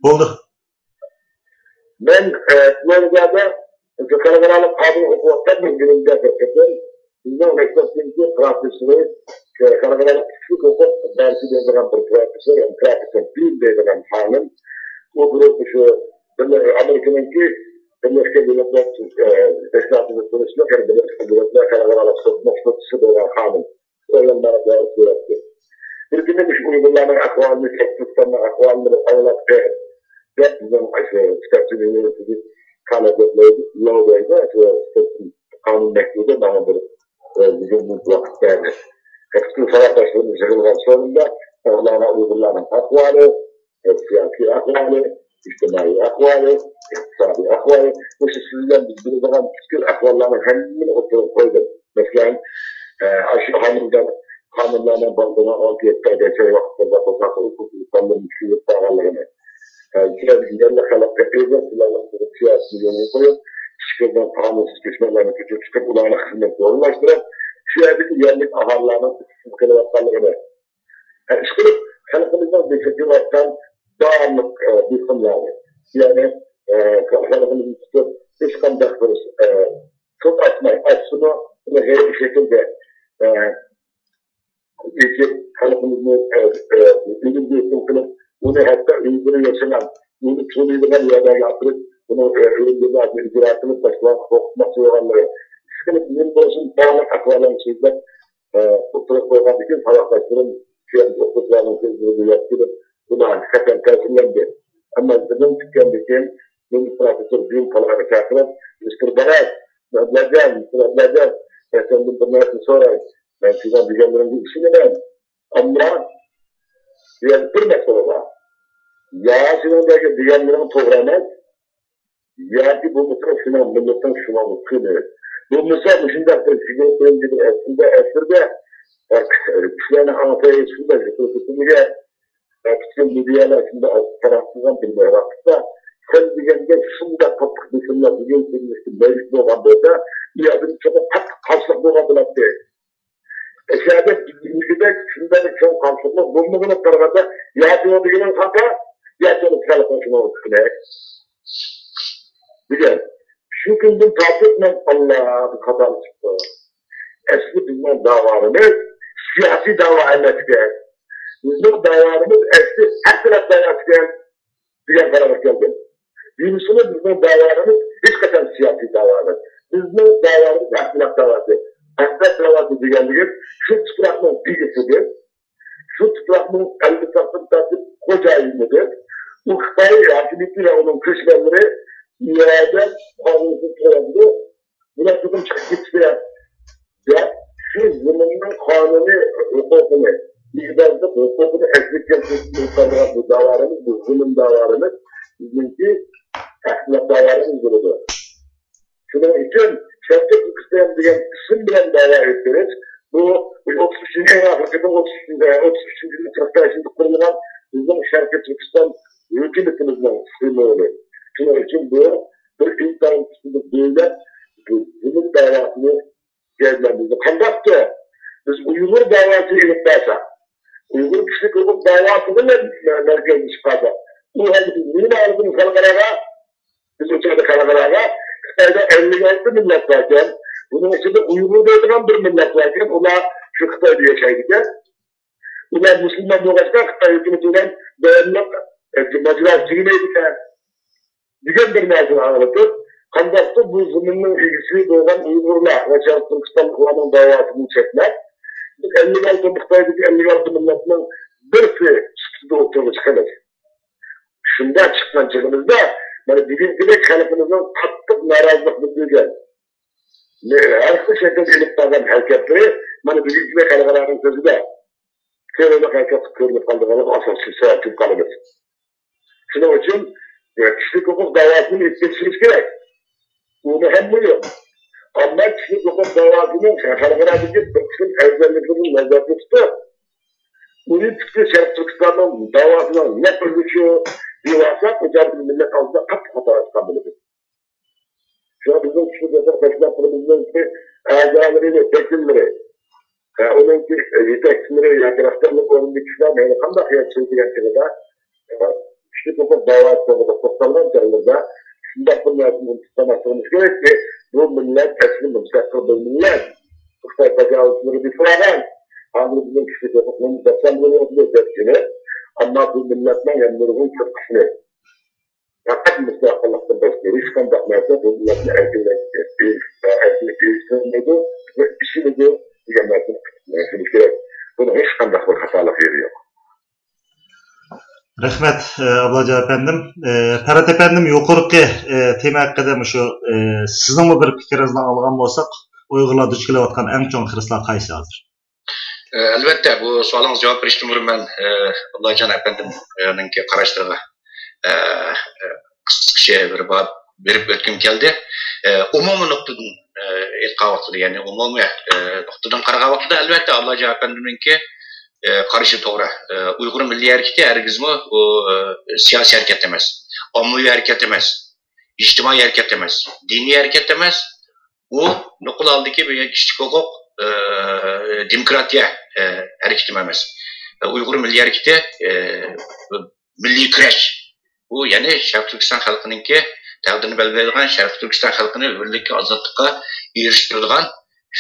Oldu. Ben Floride'de Kalagaralı kadın okumaktan bir günümde yapıyorum. Bizden mektepteki profesörü Kalagaralı küçük okul dersi dediğim bir profesör, yani profesör değil dediğim hanım. O grubu şu Amerika'nınki Birleşik Devletler Teşkilatı'nda çalışmak, yani Birleşik Devletler Kalagaralı sırtmak sırtısı dediğim hanım. Öğrenmeye dair sürekli. Bir günde bir uygulanan akvalini, Türkistan'ın akvalini ağlattı. That is one steps in the university kind of low there, steps kanun bekliyordu bana bir bizim bu vakitlerde. Hepsi sanat başlarının zırhından sonunda Allah'ına uygulanan akvali, siyasi akvali, içtimai akvali, iktisadi akvali. Bu sizden bir zaman küçük akvallarının hepsini oturup koydum. Mesela aşı hanımlarına bandına 6-7 geçer vakitlerde kozaklı hukukundan müşürlük dağlarını. Yerle kalıp yapıyorlar, silahlı siyasi yönü koyup, çıkırdan kanunsuz geçmelerini küçük çıkıp ulağına hizmet zorlaştırıp, şuradaki yerlik aharlarının sıkıntı vatanlarını. İşte halkımızdan beşikli vatan dağınık bir konuları. Yani halkımızın tutup, hiç kandaktırız, çok açmayı, açsını her bir şekilde halkımızın ürün kılıp, bunu hatta ürünü yaşanan, bunu çoğunluğundan yerden yaptırıp, bunu ürünü zaten icraatını başlayan korkutmak zorunları. Sıkılıp bizim olsun bağlı akvalan şeyler, oturup koymak için hayatlaştırın, okutlarının sözünü yaptırıp, bunu hakikaten tersillendi. Ama bizim tükkendeki, benim profesör büyük kalanı çağırıp, Mr. Barat, Mr. sen bunu bilmezsin sonra, ben sizden bilgilerin bir işini ben. Ama, yani bir mesele var. Ya sinirlerdeki diyenlerin programı, ya ki bu mutlu şuna, milletin şuna mutlu. Bu misal dışında benim gibi esirde, kişilerini anlataya içinde, kısımlıca, küçük medyalar içinde tarafından bilmeye vakıfta, sen diyenler şunda kapık dışında bilgilenmişti, mevcut olan burada, iadını çok karşılıklı olabilecek değil. Eşyada bilgide şunda çok karşılıklı, bunun tarafında, ya diyor bilgilen kanka, yaşadık kalkmasına oluşturuyor. Biliyorum. Şu günden takip etmem Allah'a bir kadar çıktı. Eski bizim davalarımız siyasi davalarına çıkıyor. Bizim davalarımız eski her taraf davalarına çıkıyor. Diyen karar geldi. Birincisinde bizim davalarımız hiç kadar siyasi davalar. Bizim davalarımız her taraf davası. Her taraf davası diyenliği şu çıkırakların bilgisidir. Şu çıkırakların elbisasını takip koca ilmidir. Bu kıtayı hakimiyetiyle onun kışlarları iade kanunsuz olabilir. Buna tutum çıkıp gittiler. Ya şu zamanın kanuni hukukunu, İkbazda hukukunu eksik yapıp bu davalarımız, bu zulüm davalarımız bizimki Aslında davarın biridir. Şunun için Şarkı Türkistan diyen isim bilen dava ettiriz. Bu 33. Afrika'da 33. Türkistan kurulan bizim Şarkı Türkistan hükümetimizden sınırlı. Şunun için bu bir insan devlet bunun davasını gelmemizde. Kandaktı biz Uygur davası iliplerse Uygur kişilik hukuk davasını merkezini çıkarsa bu halde biz yine aldığımız kalkarağa biz uçakta kalkarağa Kıtay'da 56 millet varken bunun içinde Uygur'da oturan bir millet varken onlar şu Kıtay'da yaşaydılar. Onlar Müslüman doğuşta Kıtay hükümetinden dayanmak meclis çiğneydiler. Digen bir meclis anlatıp kandaktı bu zımının ilgisi doğan Uygur'la ve Şarkı Türkistan'ın davasını çekmek. Biz 56 Kıtay'daki 56 milletinin birisi çıktı oturdu çıkılır. Şunda çıkman çıkımızda yani birinci halkımızın katlık narazılık bildirgen. Her bir şekilde elip bağlan hareketleri, yani birinci halkların sözü de terörlük hareket görülüp kaldığını asıl sebep kalınır. Şunun için kişilik hukuk davasını isteksiniz gerek. Bu mühemmeliyor. Ama kişilik hukuk davasının halklardaki bir kısım evzelliklerinin nazarda tutuyor. Bunun çıktığı Şarkı Türkistan'ın davasına ne örgütüyor? Divasa koca bir millet altında kat hata kabul edilir. Şu an bizim kişilik hukuk teşkilatlarımızın ki azaları ve tekilleri, onun ki yetekçileri, yakınlaştırılık onun bir kişiler neyle kandak yaşayıcı gerçekten kişilik hukuk davasında toplanan canlıda şundak bunların tutanaklarımız gerek ki bu millet teslim müstakil bir millet. Kıstay tecavüzleri bir sıradan hangi bizim kişilik hukuklarımız depremleri yapılıyor tepkini ama bu milletten yanlarının tepkisini fakat müstakillikte besliyor. Hiç kandak mertebe bu milletin erkinlik değiştirmedi ve işini de diyemezsin. Bunun hiç kandak bir hatalık yeri yok. Rahmet ablaca efendim. Ferhat efendim yukarıki tema hakkında şu sizin mi bir fikrinizden algan bolsak Uygurlar duch kelayotgan eng cho'ng xiristlar qaysi hozir? Albatta bu savolingizga javob berishni umurman Abdullajon efendimninki qarashlariga qisqacha bir bab berib o'tgim keldi. Umumiy nuqtadan aytgan vaqtida, ya'ni umumiy nuqtadan qaragan vaqtida albatta Abdullajon efendimninki qarashi to'g'ri. Uyg'ur milliy harakati hargizmi u siyosiy harakat emas, ommaviy harakat emas, ijtimoiy harakat emas, diniy harakat emas. Bu nuqul oldiki bir kişilik hukuk demokratiya hareketi emas. Uyg'ur milliy harekati milliy kurash. Bu ya'ni Sharq Turkiston xalqininki taqdirini belgilaydigan, Sharq Turkiston xalqini birlikka, ozodlikqa erishtiradigan,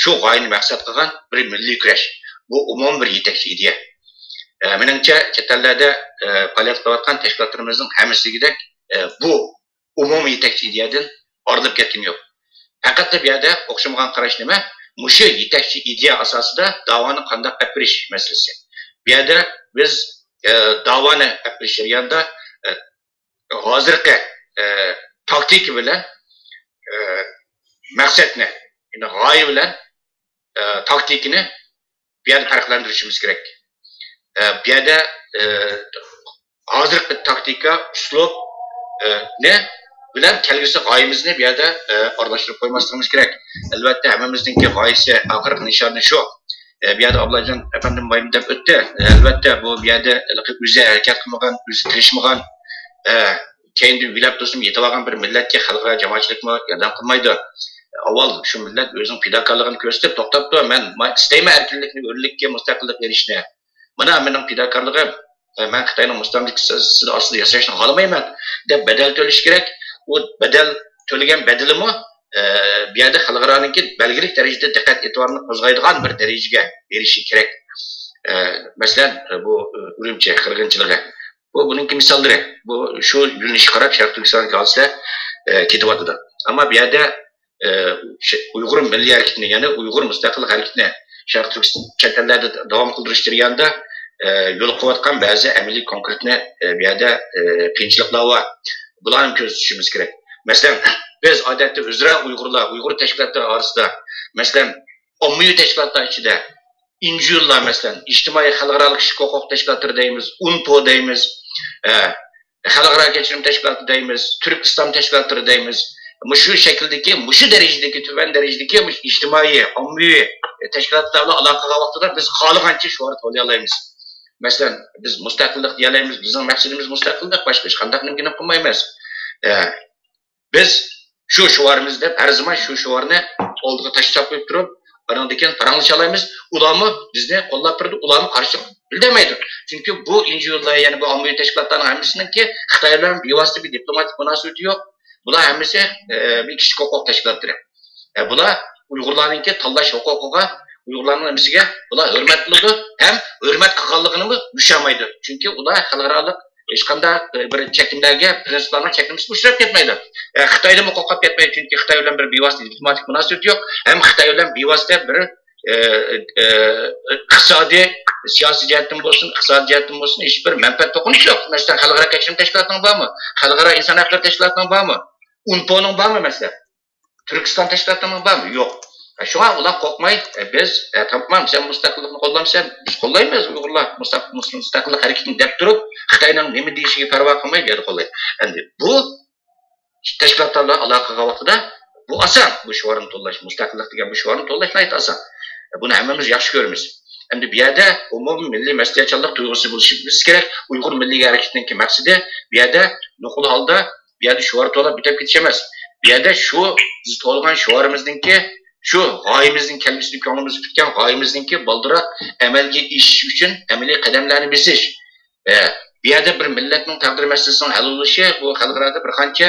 shu g'oyani maqsad qilgan bir milliy kurash. Bu umum bir yetakchi ideya. Menimcha chet ellarda faoliyat qilayotgan tashkilotlarimizning hammasigidek bu umum yetakchi ideyadan orilib ketgani yo'q. Faqat bu yerda o'xshamagan qarash nima? Mushu yetakchi ideya asosida davoni qanday olib berish masalasi. Bu yerda biz davoni olib berish jarayonida hozirgi taktik bilan maqsadni, ya'ni g'oya bilan taktikini bu yerda farqlantirishimiz kerak. Bu yerda hozirgi taktika, uslub ne bilan kelgusi g'oyamizni bu yerda aralashtirib qo'ymasligimiz kerak. Albatta hammamizninki g'oyasi, oxirgi nishoni shu. Bu yerda Abdullajon efendim boyim deb o'tdi. Albatta bu yerda o'zi harakat qilmagan, o'zi tirishmagan, keyin bilab do'stim yetib olgan bir millatga, xalqqa, jamoatchilikga yordam qilmaydi. Avval shu millat o'zining fidokorligini ko'rsatib, to'xtab men istayman erkinlikni, o'rlikka, mustaqillik berishni. Mana mening fidokorligim, men Xitoyning mustamlikasi ostida yashashni xohlamayman deb badal to'lash kerak. O bedel to'lagan bedilimi bu yerda xalqaroniki belgilik darajada diqqat e'tiborini qo'zg'aydigan bir darajaga berishi kerak. Masalan, bu Urumchi qirg'inchiligi. Bu buningki misollari. Bu shu yo'nalishga qarab Sharq Turkistonga olsa ketyapti. Ammo bu yerda Uyg'ur milliy harakatini, ya'ni Uyg'ur mustaqillik harakatini Sharq Turkiston chet ellarda davom qildirish jarayonida yo'l qo'yayotgan ba'zi amaliy konkretni bu yerda qiyinchiliklar bor. Bularni ko'z tutishimiz kerak. Masalan, biz odatda o'zra Uyg'urlar, Uyg'ur tashkilotlari orasida, masalan, ommaviy tashkilotlar ichida injurlar, masalan, ijtimoiy xalqaro kishilik huquq tashkilotlari deymiz, UNPO deymiz, xalqaro kechirim tashkiloti deymiz, Turk islom tashkilotlari deymiz. Shu shakldagi, shu darajadagi, tuban darajadagi ijtimoiy, ommaviy tashkilotlar bilan aloqaga vaqtida biz xohlagancha shuhrat ola olamiz. Masalan, biz mustaqillik deyalaymiz, bizning maqsadimiz mustaqillik, boshqa hech qanday nimgina qilmaymiz. Biz shu shuvarimiz deb har zaman shu shuvarni oldiga tashlab qo'yib turib, Arandakin paranglışalaymiz, ulamı bizni qo'llab turdi, ulamı qarshi bildirmaydi. Chunki bu injiyollar, ya'ni bu ommaviy tashkilotlarning hammasininki Xitoy bilan bevosita bir diplomatik munosabati yo'q. Bular hammasi bir kishilik huquq tashkilotlari. Bular Uyg'urlarningki tanlash huquqiga, Uyg'urlarning nimasiga bular hurmat qiladi, ham hurmat qilganligini ushamaydi. Chunki ular xalqaro hech qanday bir chekimlarga, prinsiplarga chekimsiz uchrab ketmaydi. Xitoyda muqoqqab ketmaydi, chunki Xitoy bilan bir bevosita diplomatik munosabat yo'q, ham Xitoy bilan bevosita bir iqtisodiy, siyosiy jihatdan bo'lsin, iqtisodiy jihatdan bo'lsin, hech bir manfaat to'qinish yo'q. Masalan, xalqaro kechirim tashkilotining bormi? Xalqaro inson huquqlari tashkilotining bormi? UNPO'ning bormi masalan? Turkiston tashkilotining bormi? Yo'q. Shunga ular qo'rqmay, biz tamom sen mustaqillikni qo'llamsan, biz qo'llaymiz, Uyg'urlar mustaqillik harakatini deb turib, Xitoyning nima deyishiga parvo qilmay berdi qo'llaydi. Endi bu tashkilotlarla aloqaga vaqtida bu oson, bu shuvarni to'llash, mustaqillik degan bu shuvarni to'llash nihoyat oson. Buni hammamiz yaxshi ko'ramiz. Endi bu yerda umumiy milliy mas'uliyatchanlik tuyg'usi bo'lishimiz kerak. Uyg'ur milliy harakatining maqsadi bu yerda nuqul holda bu yerda shuvar to'lab bitib ketish emas. Bu yerda shu biz to'lgan shuvarimizningki shu g'oyimizning kelgusi ko'nglimiz tutgan g'oyimizningki baldiroq amalga ishish uchun amaliy qadamlarni bosish. Bu yerda bir millatning taqdir masalasining hal bo'lishi bu xalqaro bir qancha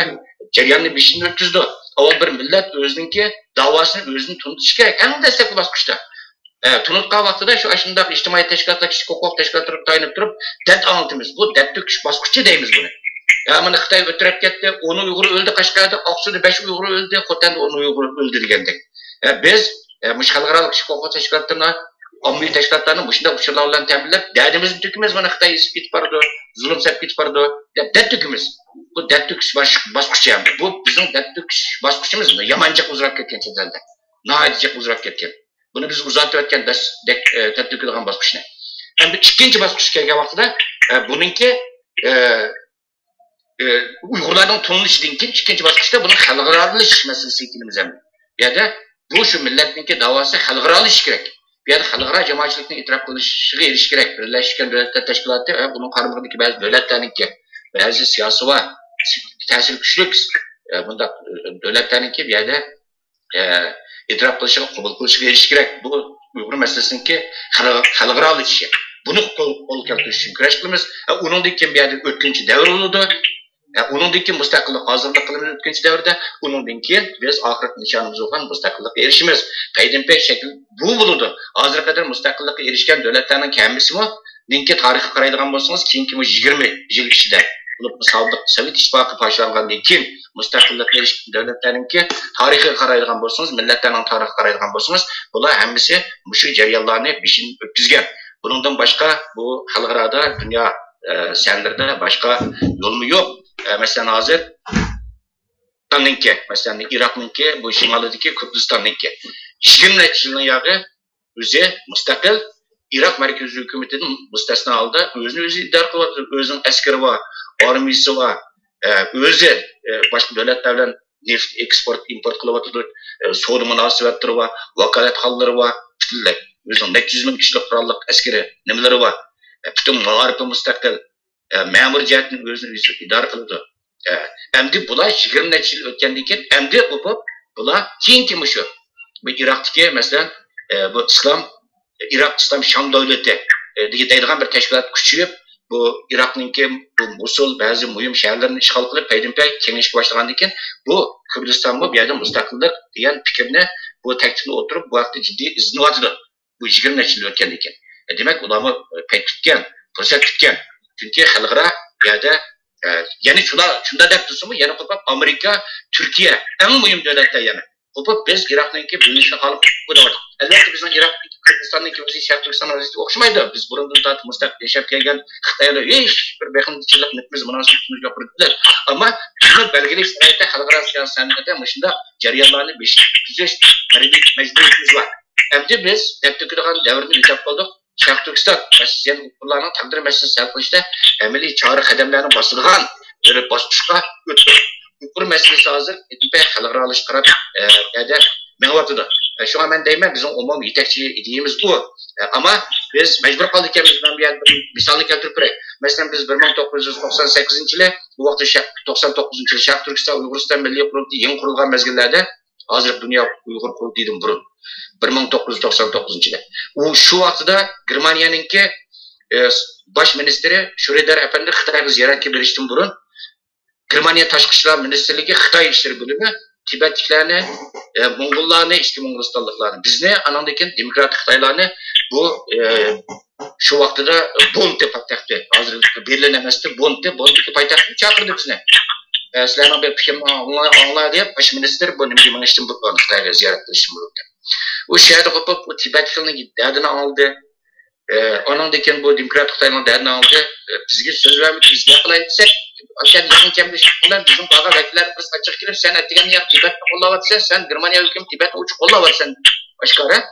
jarayonni beshini o'tkazdi. Avval bir millat o'zininki davosini o'zini tunutish kerak. Eng dastlabki bosqichda. Tunutgan vaqtida shu shunday ijtimoiy tashkilotlar, kishilik huquq tashkilotlari tayinib turib, dad anlatamiz. Bu dad to'kish bosqichi deymiz buni. Mana Xitoy o'tirib ketdi, 10 Uyg'ur o'ldi, Qashqarda, Oqsuda 5 Uyg'ur o'ldi, Xotanda 10 Uyg'ur o'ldi degandek. Biz xalqaro kishilik huquq tashkilotlarini, ommaviy tashkilotlarni shunday uchurlar bilan ta'minlab, dadimizni to'kimiz, mana Xitoy isib ketib bordi, zulm sab ketib bordi, deb dad to'kimiz. Bu dad to'kish bosqichi ham. Bu bizning dad to'kish bosqichimiz, yamanchiq uzrab ketgan chetlarda. Nohayatchiq uzrab ketgan. Buni biz uzatib o'tgan dad to'kilgan bosqichni. Endi ikkinchi bosqichga kelgan vaqtida buningki Uyg'urlarning to'nilishidan keyin ikkinchi bosqichda buni xalqarolash masalasiga kelamiz ham. Bu yerda bu shu millatningki da'vosi xalqarolash kerak. Bu yerda xalqaro jamoatchilikning e'tirof qilishiga erishish kerak. Birlashgan Davlatlar Tashkiloti va buning qaramog'idagi ba'zi davlatlarningki, ba'zi siyosiy va ta'sir kuchli bunda davlatlarningki bu yerda e'tirof qilishiga, qabul qilishiga erishish kerak. Bu Uyg'ur masalasiningki xalqarolashi. Buni qo'l keltirish uchun kurash qilamiz. Uningdan keyin bu yerda o'tkinchi davr bo'ldi. Uningdan keyin mustaqillik hozirlik qilamiz o'tkinchi davrda. Uningdan keyin biz oxirat nishonimiz bo'lgan mustaqillikka erishimiz. Paydinpay shakl bu bo'ladi. Hozir qadar mustaqillikka erishgan davlatlarning kammisimi, ninki tarixga qaraydigan bo'lsangiz, keyingi 20 yil ichida Sovet ittifoqi boshlangandan keyin mustaqillikka erishgan davlatlarningki tarixiga qaraydigan bo'lsangiz, millatlarning tarixiga qaraydigan bo'lsangiz, bular hammasi shu jarayonlarni beshin o'tkazgan. Bundan boshqa bu xalqarada dunyo sanlarida boshqa yo'lmi yo'q. Masalan hozir Xitoyninki, masalan Iroqninki, bu shimolidagi Kurdistonninki 20 yilning yog'i o'zi mustaqil Iroq markaziy hukumatining mustasno holda o'zini o'zi idora qilyapti, o'zining askari bor, armiyasi bor, o'zi boshqa davlatlar bilan neft eksport import qilyapti, savdo munosabatlari bor, vakolatxonalari bor, butunlay o'zining 200 ming kishilik qurolli askari nimalari bor, butun ma'rifi mustaqil ma'mur jihatdan o'zini o'zi idora qiladi. Endi bular 20 yil o'tgandan keyin endi bular keyingi shu bu Iroqdagi masalan bu Iroq Islom Sham davlati deydigan bir tashkilot kuchayib, bu Iroqninki bu Mosul ba'zi muhim shaharlarni ishg'ol qilib, paydinpay kengashga boshlagandan keyin bu Kurdiston bu yerda mustaqillik degan fikrni bu taklifni o'tirib, bu vaqtda jiddiy izlanayotdi. Bu 20 yil o'tgandan keyin. Demak, ularni payt tutgan, fursat tutgan. Chunki xalqaro bu yerda ya'ni shunda deb tursinmi, yana qo'pib Amerika, Turkiya eng muhim davlatlar yana. Qo'pib biz Iroqninki bo'lishni qolib qo'ydik. Albatta bizning Iroqninki Kurdistonninki o'zi Sharq Turkiston o'ziga o'xshamaydi. Biz burundan tortib mustaqil yashab kelgan Xitoylar hech bir beqinchilik nitmiz munosabatimiz yo'q dedilar. Ammo shuni belgili sharoitda xalqaro siyosatda shunda jarayonlarni o'tkazish majburiyatimiz bor. Endi biz debtukidan davrni o'tib qoldik. Sharq Turkiston Rossiyaning ularning taqdir masalasini hal qilishda amaliy chora qadamlarni bosilgan bir bosqichga o'tdi. Uyghur masalasi hozir xalqaralashib qarab yerda mengayotidir. Shunga men deyman, bizning umumiy yetakchi ideyamiz bu. Ama biz mecbur kaldık ekanmiz. Ben bir misalni keltirib beray. Mesela biz 1998-yili bu vaqtda 99-yili Sharq Turkiston Uyg'uriston Milliy Qurultiyi yangi qurilgan mezgillarda hozir Dunyo Uyg'ur Qurultiyidan burun 1999-yili. U shu vaqtda Germaniyaningki bosh ministri Schröder efendi Xitoyga ziyoratga berishdan burun Germaniya tashqi ishlar ministrligi Xitoy ishlar bo'limi Tibetliklarni, Mongollarni, eski Mo'g'ulistonliklarni, bizni, anandan keyin demokratik Xitoylarni bu shu vaqtida Bonn deb aytdi. Hozir Berlin emasdi, Bonnga poytaxtga chaqirdi bizni. Sizlarning bir fikrimni anglar deb, bosh ministr bu nimaga minishdan bo'lgan Xitoyga ziyorat qilishdan bo'ldi. U shaharda qo'yib, bu Tibetliklarning dardini oldi. Anandan keyin bu demokratik Xitoyning dardini oldi. Bizga so'z vermadi, biz gapilaytsak Aşağıda yakınken bizim bağa vekiller biz açık girip sen ettiğin yer Tibet'te kollavatsan, sen Germaniya hüküm Tibet'te uç kollavatsan başkara.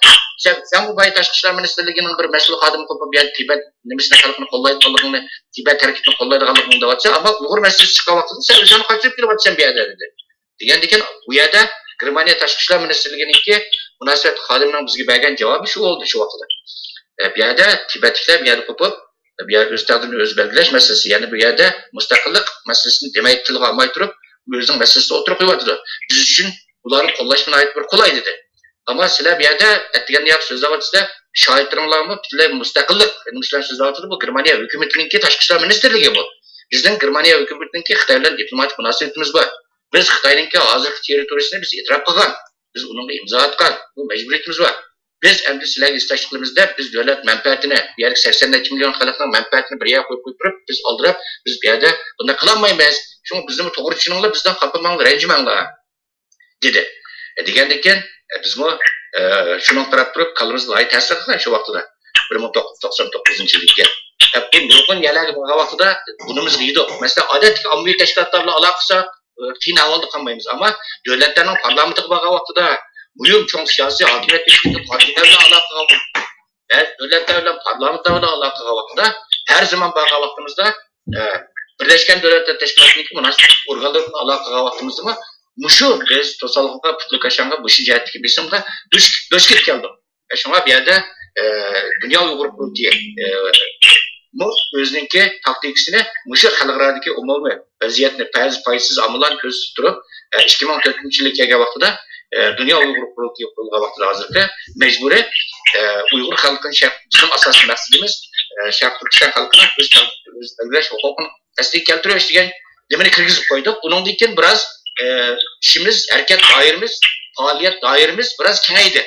Sen bu Bayı Taşkışlar Ministerliğinin bir mesul kadımı kopup yani Tibet nemisine kalıpını kollaydıqalıqını, Tibet hareketini kollaydıqalıqını da vatsan ama Uğur meselesi çıkan vaxtında sen özünü kaçırıp girip vatsan bir yerde dedi. Degen bu yerde Germaniya Taşkışlar Ministerliğinin ki münasebet kadımının bizge bergen cevabı şu oldu şu vaxtda. Bir yerde Tibetlikler bir yerde kopup bir yer öz taqdirini öz belgilash meselesi. Yani bu yerde müstakillik meselesini demeyi tilga almay turib, özünün meselesini oturup koyuyordu. Biz için bunların qo'llashga ait bir qulay dedi. Ama sizler bir yerde ettiğin yer sözlavatsizlar, şahitlerimlarımı bitle müstakillik, Müslüman sözlavatıdır bu Germaniya hükümetininki tashqi ishlar ministerligi bu. Bizden Germaniya hükümetininki Xitoy bilan diplomatik munosabatimiz bor. Biz Xitoyninki hozirgi territoriyasini biz e'tirof qilgan, biz unga imzo atgan, bu majburiyatimiz bor. Biz endi sizlarga istaşlıklarımızda biz devlet menfaatini, bir yerde 82 milyon xalqning menfaatini bir yere koyup turib, biz aldırıp, biz bir yerde bunda kılanmayız. Çünkü bizim to'g'ri tushuninglar, bizden qapamanglar, ranjimanglar dedi. Degandeken biz bu şunun qarab turib, qalbimiz loy ta'sir qilgan shu vaqtida 1999-yilga. Bu nurg'un yalarga bo'lgan vaqtida bunimiz qiydi. Mesela odatdagi ommaviy tashkilotlar bilan aloqasi qiyin ahvolda qolmaymiz, ammo davlatlarning parlamentiga bo'lgan vaqtida Buyum çok siyasi hakimiyet güçlü partilerle alakalı devletlerle parlamenterle alakalı vaxtda her zaman bağa vaxtımızda Birleşken Devletler Teşkilatı'ndaki münasebet organlarla alakalı vaxtımızda mı muşu biz tosallıqqa putluq aşanga bu şicaetdeki bisimde döşkit geldi. Şuna bir yerde Dünya Uyghur Qurultiyi özününki taktikisini muşu xalqaradagi umumiy vaziyatni paysiz amallar ko'z tutib 2004-yilga kelgan vaqtida Dünya Uyghur Qurultiyi qurilgan vaqtida hozirda mecburi Uyghur xalqining bizim asosiy maqsadimiz Sharq Turkiston xalqining o'z belgilash huquqini tasdiq keltirish degan nimani kirgizib qo'ydik. Undan keyin biroz ishimiz, harakat doiramiz, faoliyat doiramiz biroz kengaydi.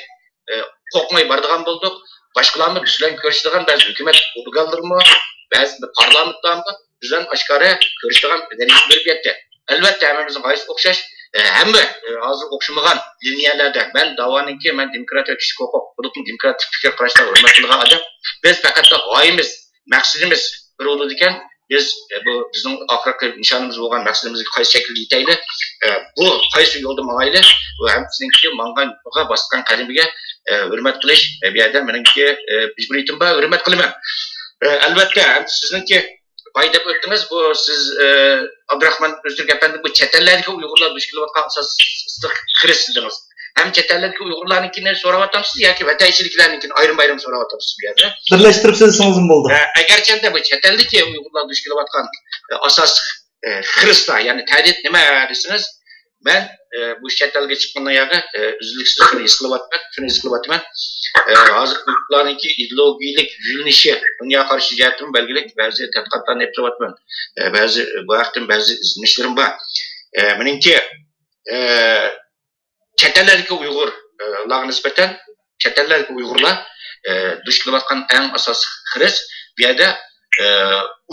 Qo'rqmay boradigan bo'ldik. Boshqalarni biz bilan ko'rishadigan ba'zi hukumat organlarimi, ba'zi parlamentlarmi bizdan oshkora ko'rishadigan darajaga berib ketdi. Albatta hammamizning g'oyasi o'xshash. Hamma hozir o'xshamagan liniyalarda men da'voninki men demokratik kishi huquq, hududning demokratik fikr qarashlar hurmat qilgan odam. Biz faqat g'oyamiz, maqsadimiz bir bo'ladi ekan, biz bu bizning oxirgi nishonimiz bo'lgan maqsadimizga qaysi shaklda yetayli, bu qaysi yo'lda mangayli va hamsizningki manganga bosgan qadamiga hurmat qilish bu yerda meningki majburiyatim bor, hurmat qilaman. Albatta sizningki Bay deb o'tdingiz, bu siz Abdurahmon O'ztürk efendi bu chet ellardagi Uyg'urlar duch kelayotgan asosli xris dedingiz. Ham chet ellardagi Uyg'urlarnikini so'rayapsiz yoki vataychiliklarnikini ayrim-ayrim so'rayapsiz bu yerda? Birlashtirib so'zsangiz bo'ldi. Agarchanda bu chet eldagi Uyg'urlar duch kelayotgan asosli xrislar, ya'ni ta'did nima desiniz? Men bu chet elga chiqqandan yoqi uzluksiz shuni his qilyapman. Hozir Uyg'urlarningki ideologiyalik yo'linishi, dunyo qarshi jihatim belgilik ba'zi tadqiqotlarni yapyapman. Ba'zi bu vaqtim ba'zi izlanishlarim bor. Meningki chet eldagi Uyg'urlarga nisbatan chet eldagi Uyg'urlar duch kelayotgan eng asosiy xris bu yerda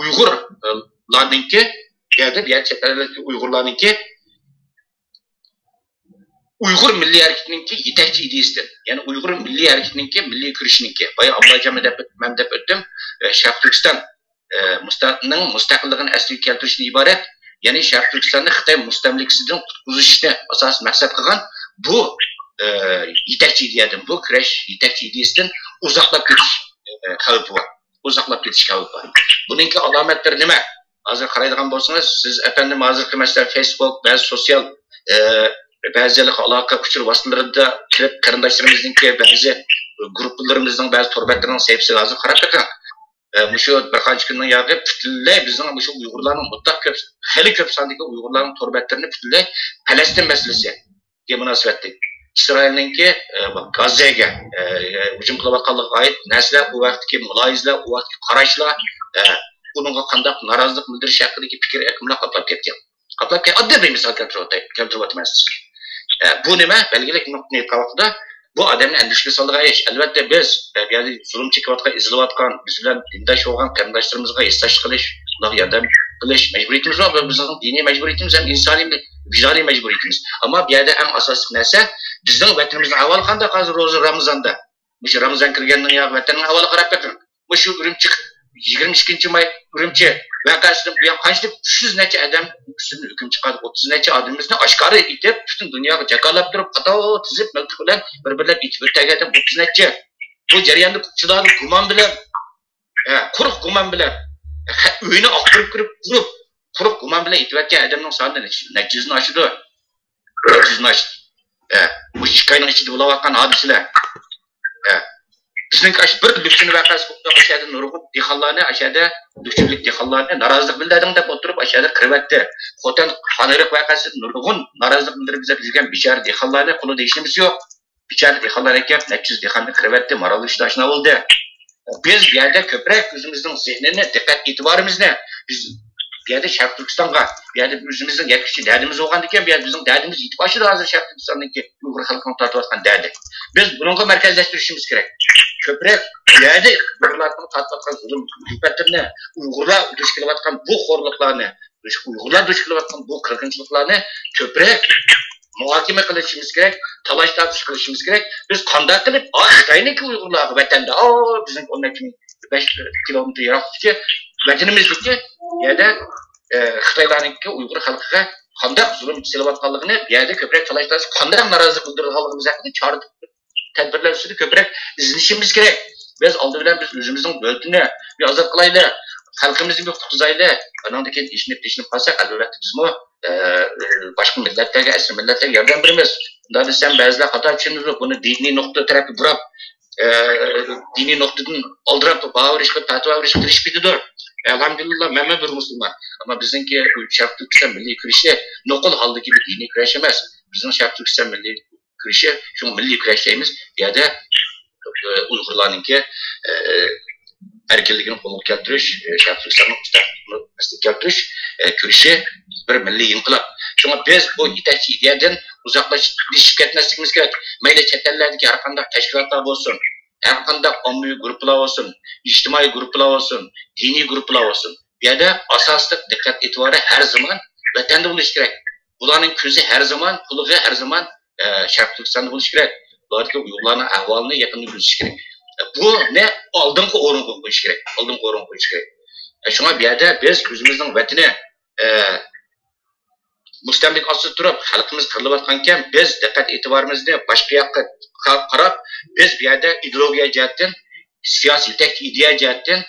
Uyg'urlarningki chet eldagi Uyg'urlarningki Uyghur Milli Hareketi'ninki yetakchi ideyasidir. Yani Uyghur Milli Hareketi'ninki milli kurushininki. Bayı Ablaycam men deb o'tdim. Sharq Turkiston mustaqilligini asliga keltirishdan iborat. Ya'ni Sharq Turkistonni Xitoy mustamlikasidan qutqizishni asos maqsad qilgan bu yetakchi ideyadir. Bu kurash yetakchi ideyasidan uzoqlab ketish xavfi bor. Buninki alomatlari nima? hozir qaraydigan bo'lsangiz, siz efendim hozirgi masalan Facebook, ba'zi sosyal ba'zilik aloqa uchur vositalarida kirib qarindoshlarimizninki ba'zi grupplarimizning ba'zi to'rbatlarning sayfisiga hozir qarab baqing. Mushu bir qancha kundan yo'q butunlay bizning mushu Uyg'urlarning mutlaq ko'p, xili ko'p sondagi Uyg'urlarning to'rbatlarini butunlay Falastin masalasiga munosabatli İsrailninki Gazze'ga hücum qilayotganligiga oid narsalar, u vaqtdagi muloyizalar, u vaqtdagi qarashlar, buningga qanday norozilik bildirish haqidagi fikr aklımlar qaplab ketgan. Oddiy bir misol keltiryapman sizga. Bu nima? Belgilik nuqtani aytganda bu odamni andishga solgan ish. Albatta biz ya'ni zulm chekayotgan, izilayotgan, biz bilan dindosh bo'lgan qarindoshlarimizga eslash qilish, ularga yordam qilish majburiyatimiz bor. Bizning diniy majburiyatimiz ham insoniy vicdaniy majburiyatimiz. Ammo bu yerda eng asosiy narsa bizning vatanimizning avval qanday hozir ro'za Ramazonda. Mushu Ramazon kirgandan yo'q vatanning avval qarab baqing. Mushu Urumchi 22-may Urumchi vaqasida bu qancha 300 necha odam ustidan hukm chiqadi, 30 necha odamimizni oshkora etib, butun dunyoga jakolab turib, qato tizib miltiq bilan bir-birlab etib o'tagadi 30 necha. Bu jarayonda kuchlarning gumon bilan, quruq gumon bilan uyini oqtirib kirib, quruq gumon bilan etayotgan odamning soni nechasini oshdi. Bu hikoyaning ichida bo'layotgan hodisalar. Bizning bir lüksünü vaqasi bo'ldi, aşağıda nurg'un dehqonlarni, aşağıda lükçülük dehqonlarni norozilik bildirding deb o'tirib, aşağıda qirvatdi. Xotin xonariq vaqasi nurg'un norozilik bildirib bizga bechora dehqonlarni qo'lida ishimiz yo'q. Bechora dehqonlar ekan, 400 dehqonni qirvatdi, moralishda oshna bo'ldi. Biz bu yerda ko'proq o'zimizning zehnini, diqqat e'tiborimizni biz bu yerda Sharq Turkistonga, bu yerda o'zimizning yakchi dardimiz bo'lgan ekan, bu yerda bizning dardimiz yetib oshdi hozir Sharq Turkistondagi Uyg'ur xalqining tortayotgan dardi. Biz bunga markazlashtirishimiz kerak. Ko'proq yerde Uyg'urlarning tortayotgan zulm hikmatlarini, Uyg'urlar duch kelayotgan bu xo'rliklarni, Uyg'urlar duch kelayotgan bu qirg'inchiliklarni ko'proq muhokama qilishimiz kerak, talash tartish qilishimiz kerak. Biz qanday qilib Xitoyniki Uyg'urlarga vatanda, bizning 5 kilometr yiroqdagi vatanimizdagi yerda Xitoylarningki Uyg'ur xalqiga qanday zulm qilayotganligini, bu yerda ko'proq talash tartish, qanday norozilik bildirganligimiz haqida chora tadbirlar ustida ko'proq izlashimiz kerak. Biz oldi bilan biz o'zimizning davlatini ozod qilaylik, xalqimizni qutqizaylik. Andan keyin ishnib qolsak, albatta bizmi boshqa millatlarga, asl millatlarga yordam beramiz. Unda desam ba'zilar xato tushunadi, buni diniy nuqta tarafi burab, diniy nuqtadan oldirib, bavrish qilib, fatvo verish qilishmaydidir. Elhamdülillah men bir musulmon. Ama bizimki Sharq Turkiston milliy kurashi nuqul holdagi bir diniy kurash emas. Bizning Sharq Turkiston milliy kurashi, shu milliy kurashlaymiz. Bu yerda Uyg'urlarningki erkinligini qo'lga keltirish, Sharq Turkistonning mustaqilligini keltirish kurashi bir milliy inqilob. Shunga biz bu yetakchi ideyadan uzoqlashib ketmasligimiz kerak. Mayli chet ellardagi har qanday tashkilotlar bo'lsin, har qanday ommaviy guruhlar bo'lsin, ijtimoiy guruhlar bo'lsin, diniy guruhlar bo'lsin. Bu yerda asosli diqqat e'tibori har zaman vatanda bo'lishi kerak. Bularning ko'zi har zaman, quloqi har zaman Sharq Turkistonda bo'lishi kerak. Ularga Uyg'urlarning ahvolini yaqindan ko'rish kerak. Bu ne oldingi o'ringa qo'yish kerak. Oldingi o'ringa qo'yish kerak. Shunga bu yerda biz o'zimizning vatani mustamlik ostida turib, xalqimiz qirilayotgankan, biz diqqat e'tiborimizni boshqa yoqqa qarab, biz bu yerda ideologiya jihatdan, siyosiy yetakchi ideya jihatdan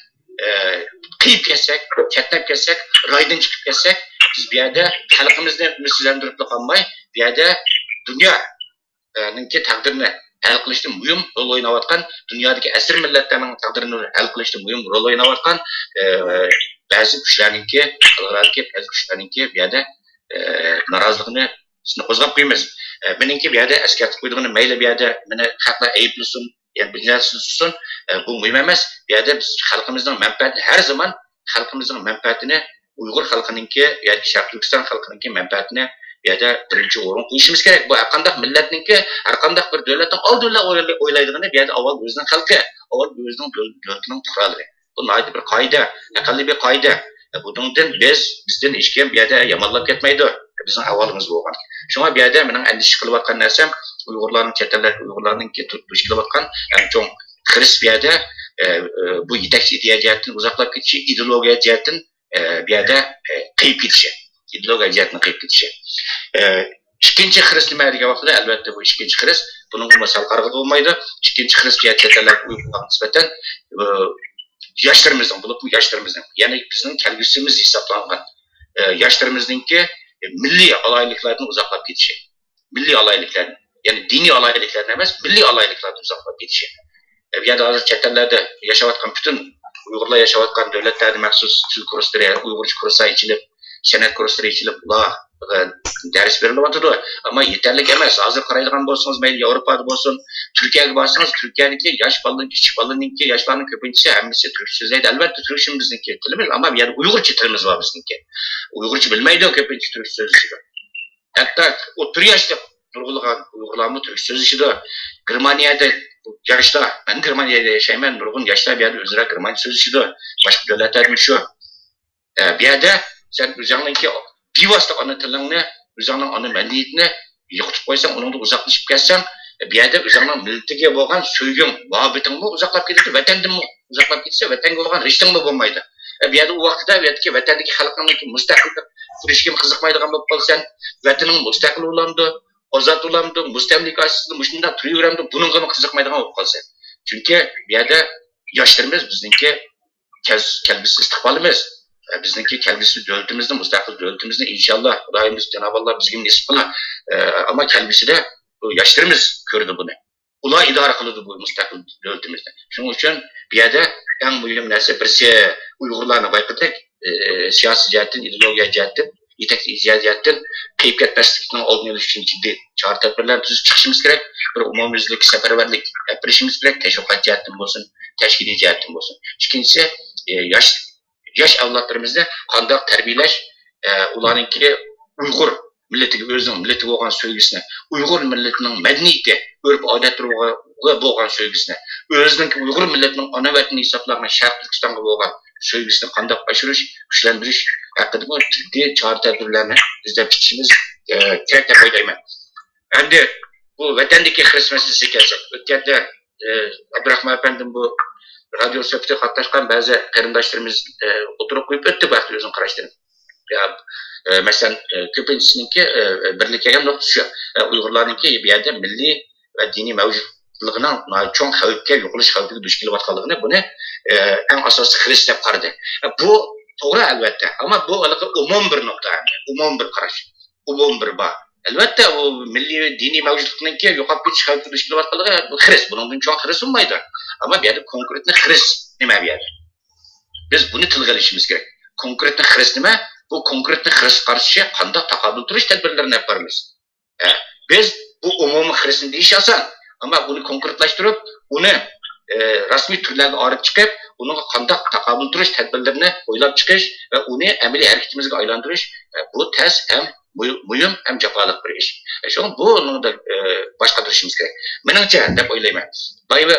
qiyib ketsak, chetnab ketsak, raydan chiqib ketsak, biz bu yerda xalqimizni umidlantirib qolmay, bu yerda dunyoning taqdirini hal qilishda muhim rol o'ynayotgan, dunyodagi asr millatlarning taqdirini hal qilishda muhim rol o'ynayotgan ba'zi kuchlarningki, xalqlardagi ba'zi kuchlarningki bu yerda noroziligini sizni qo'zg'ab qo'yamiz. Meningki bu yerda askarlik qo'ydig'ini mayli bu yerda meni haqlar ayblasin, yani bilmasin, bu muhim emas. Bu yerda biz xalqimizning manfaati har zaman xalqimizning manfaatini Uyg'ur xalqiningki yoki Sharq Turkiston xalqiningki manfaatini bu yerda birinchi o'rin qo'yishimiz kerak. Bu har qanday millatningki, har qanday bir davlatning oldinlar o'ylaydig'ini bu yerda avval o'zining xalqi, avval o'zining davlatining fuqarolari. Bu noyat bir qoida, aqlli bir qoida. Bundan bizden hech kim bu yerda yomonlab ketmaydi. Bizning ahvolimiz bo'lgan. Shunga bu yerda mening andish qilayotgan narsam Uyg'urlarning chet ellar Uyg'urlarningki duch kelayotgan eng chong xiris bu yerda bu yetakchi ideya jihatdan uzoqlab ketishi, ideologiya jihatdan bu yerda qiyib ketishi, ideologiya jihatdan qiyib ketishi. Ikkinchi xiris nima degan vaqtda albatta bu ikkinchi xiris buning masal qarg'ib bo'lmaydi. Ikkinchi xiris chet ellar Uyg'urlarga nisbatan yaşlarımızın, bulup yaşlarımızın, yani bizim kelgüsümüz hesaplangan yaşlarımızdaki milli alaylıklardan uzaklap gidişi. Milli alaylıklardan, yani dini alaylıklardan emez, milli alaylıklardan uzaklap gidişi. Yani hazır çetelerde yaşavatkan bütün Uygurlar yaşavatkan devletlerde mahsus Türk kursları, Uygurcu kursları içilip, senet kursları içilip, ders verilir ama yeterlik emez. Hazır karayılgan bolsanız, Avrupa'da bolsun, Türkiye'ye bassanız, Türkiye'deki yaş balının, küçük balının yaşlarının köpüncüsü hemmisi Türk sözleydi. Elbette Türkçe bizimki dilimiz ama yani Uygurca dilimiz var bizimki. Uygurca bilmeydi o köpüncü Türk sözlüğü. Hatta o tür yaşta nurgulgan Uygurlarımı Türk sözlüğü Germaniyada yaşta, ben Germaniyada yaşayayım, nurgun yaşta bir yerde özüre Germaniya sözlüğü başka devletlermiş şu. Bir yerde sen üzerindeki bir vasıta ana tilini, üzerinin ana medeniyetini yokutup koysan, onunla uzaklaşıp gelsen, bir yerde üzerinin milletiga bo'lgan söygün, muhabbetin mi uzaklap gitti, vatandın mı uzaklap gitse, vatanga bo'lgan rishting mi bo'lmaydi. Bir yerde o vaqtda, bu yerdeki vatandaki xalqning mustaqillik kurishga qiziqmaydigan bo'lib qolsan, vatanning mustaqil ulandı, ozod ulandı, mustamlikasini mushunda turaveramdi, buningga qiziqmaydigan bo'lib qolsan. Chunki bu yerda yoshlarimiz bizningki kelgusi istiqbolimiz. Bizdeki kelgisi devletimizde, müstakil devletimizde inşallah Rabbimiz Cenab-ı Allah bizge nasip kılar. Ama kelgisi de yaşlarımız gördü bunu. Ular idare kıldı bu müstakil devletimizde. Şunun için bir yerde en mühim narsa birisi Uygurlarını bayqıdık, siyasi cihetten, ideolojiya cihetten, yetekli cihetten kayıp ketmeslikten olduğunu için ciddi çağrı tedbirler düzüp çıkışımız gerek. Bir umumizlik, seferberlik yapışımız gerek. Teşvikat cihetten olsun, teşkili cihetten olsun. İkincisi yaş avlatlarımızda kandak terbiyeleş, ularınki Uygur milletiga özünün milleti bo'lgan söygüsüne, Uygur milletinin medeniyeti, örp odatlarga bo'lgan söygüsüne, özününki Uygur milletinin ana vatani hisoblangan Sharq Turkistonga bo'lgan söygüsüne kandak aşırış, güçlendiriş hakkında bu ciddi çağrı tedbirlerini izlep çıkışımız gerek dep oylayman. Endi bu vatandagi Xris meselesiga kelsak, o'tganda Abdurahman efendim bu radyo söhbeti katlaşkan bazı qarindoshlarimiz oturup koyup öttü bu haqda o'zini qarashlarini. Mesela köpüncüsününki birlik kelgan nuqta shu. Uyg'urlarninki bu yerda milliy va diniy mavjudligining cho'ng xavfga, yo'qolish xavfiga duch kelayotganligini buni eng asosiy Xris deb qaradi. Bu to'g'ri albatta, ama bu umum bir nuqta, umum bir qarash, umum bir bor. Albatta o milliy diniy mavjudlikninki yo'qolib ketish xavfiga duch kelayotganligi bu Xris, bundan cho'ng Xris bo'lmaydi. Ama bir yerde konkretni Xris nima bu yerda? Biz buni tilga olishimiz kerak. Konkretni Xris nima? Bu konkretni Xris qarshi qanday taqobil turish tadbirlarini yaparmiz. Biz bu umumiy Xrisni deyish oson, ama bunu konkretlashtirib, uni rasmiy turlarga olib chiqib, uni qanday taqobil turish tadbirlarini o'ylab chiqish va uni amaliy harakatimizga aylantirish bu tez ham muhim ham jafoliq bir ish. Shu buni boshqa turishimiz kerak. Meningcha deb o'ylayman. Bayba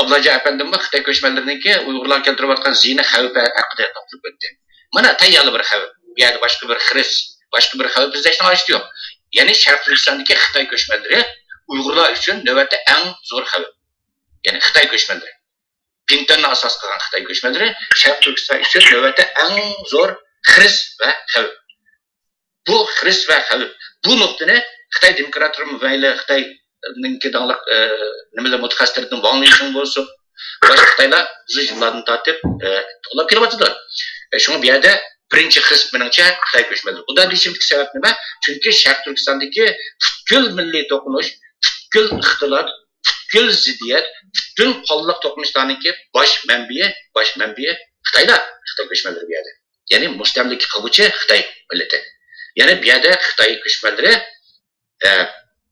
Ablaca efendim Xitoy ko'chmanlarininki Uyg'urlar keltirayotgan zina xavfi haqida to'xtalib o'tdi. Mana tayyorli bir xavf. Bu yerda boshqa bir Xris, boshqa bir xavf izlashdan oshdi yo'q. Ya'ni Sharq Turkistondagi Xitoy ko'chmanlari Uyg'urlar uchun navbatda eng zo'r xavf. Ya'ni Xitoy ko'chmanlari. Pintonni asos qilgan Xitoy ko'chmanlari Sharq Turkiston uchun navbatda eng zo'r Xris va xavf. Bu Xris va xavf. Bu nuqtani Xitoy demokratlar mayli Xitoy ninki dağlık nimeler mutaxassislerden bağımlıyışın olsun. Başka Xitaylar uzun yıllardan tatip to'lab kelyaptilar. Şunu bir yerde birinchi Xris menimcha Xitoy ko'chmanlari. Bundan deyishimdagi sabab nima? Chunki Sharq Turkistondagi butkul milliy to'qinish, butkul ixtilof, butkul ziddiyat, butun qonliq to'qinishlarningki bosh manbai Xitoylar, Xitoy ko'chmanlari bu yerda. Ya'ni mustamlik qiluvchi Xitoy millati. Ya'ni bu yerda Xitoy ko'chmanlari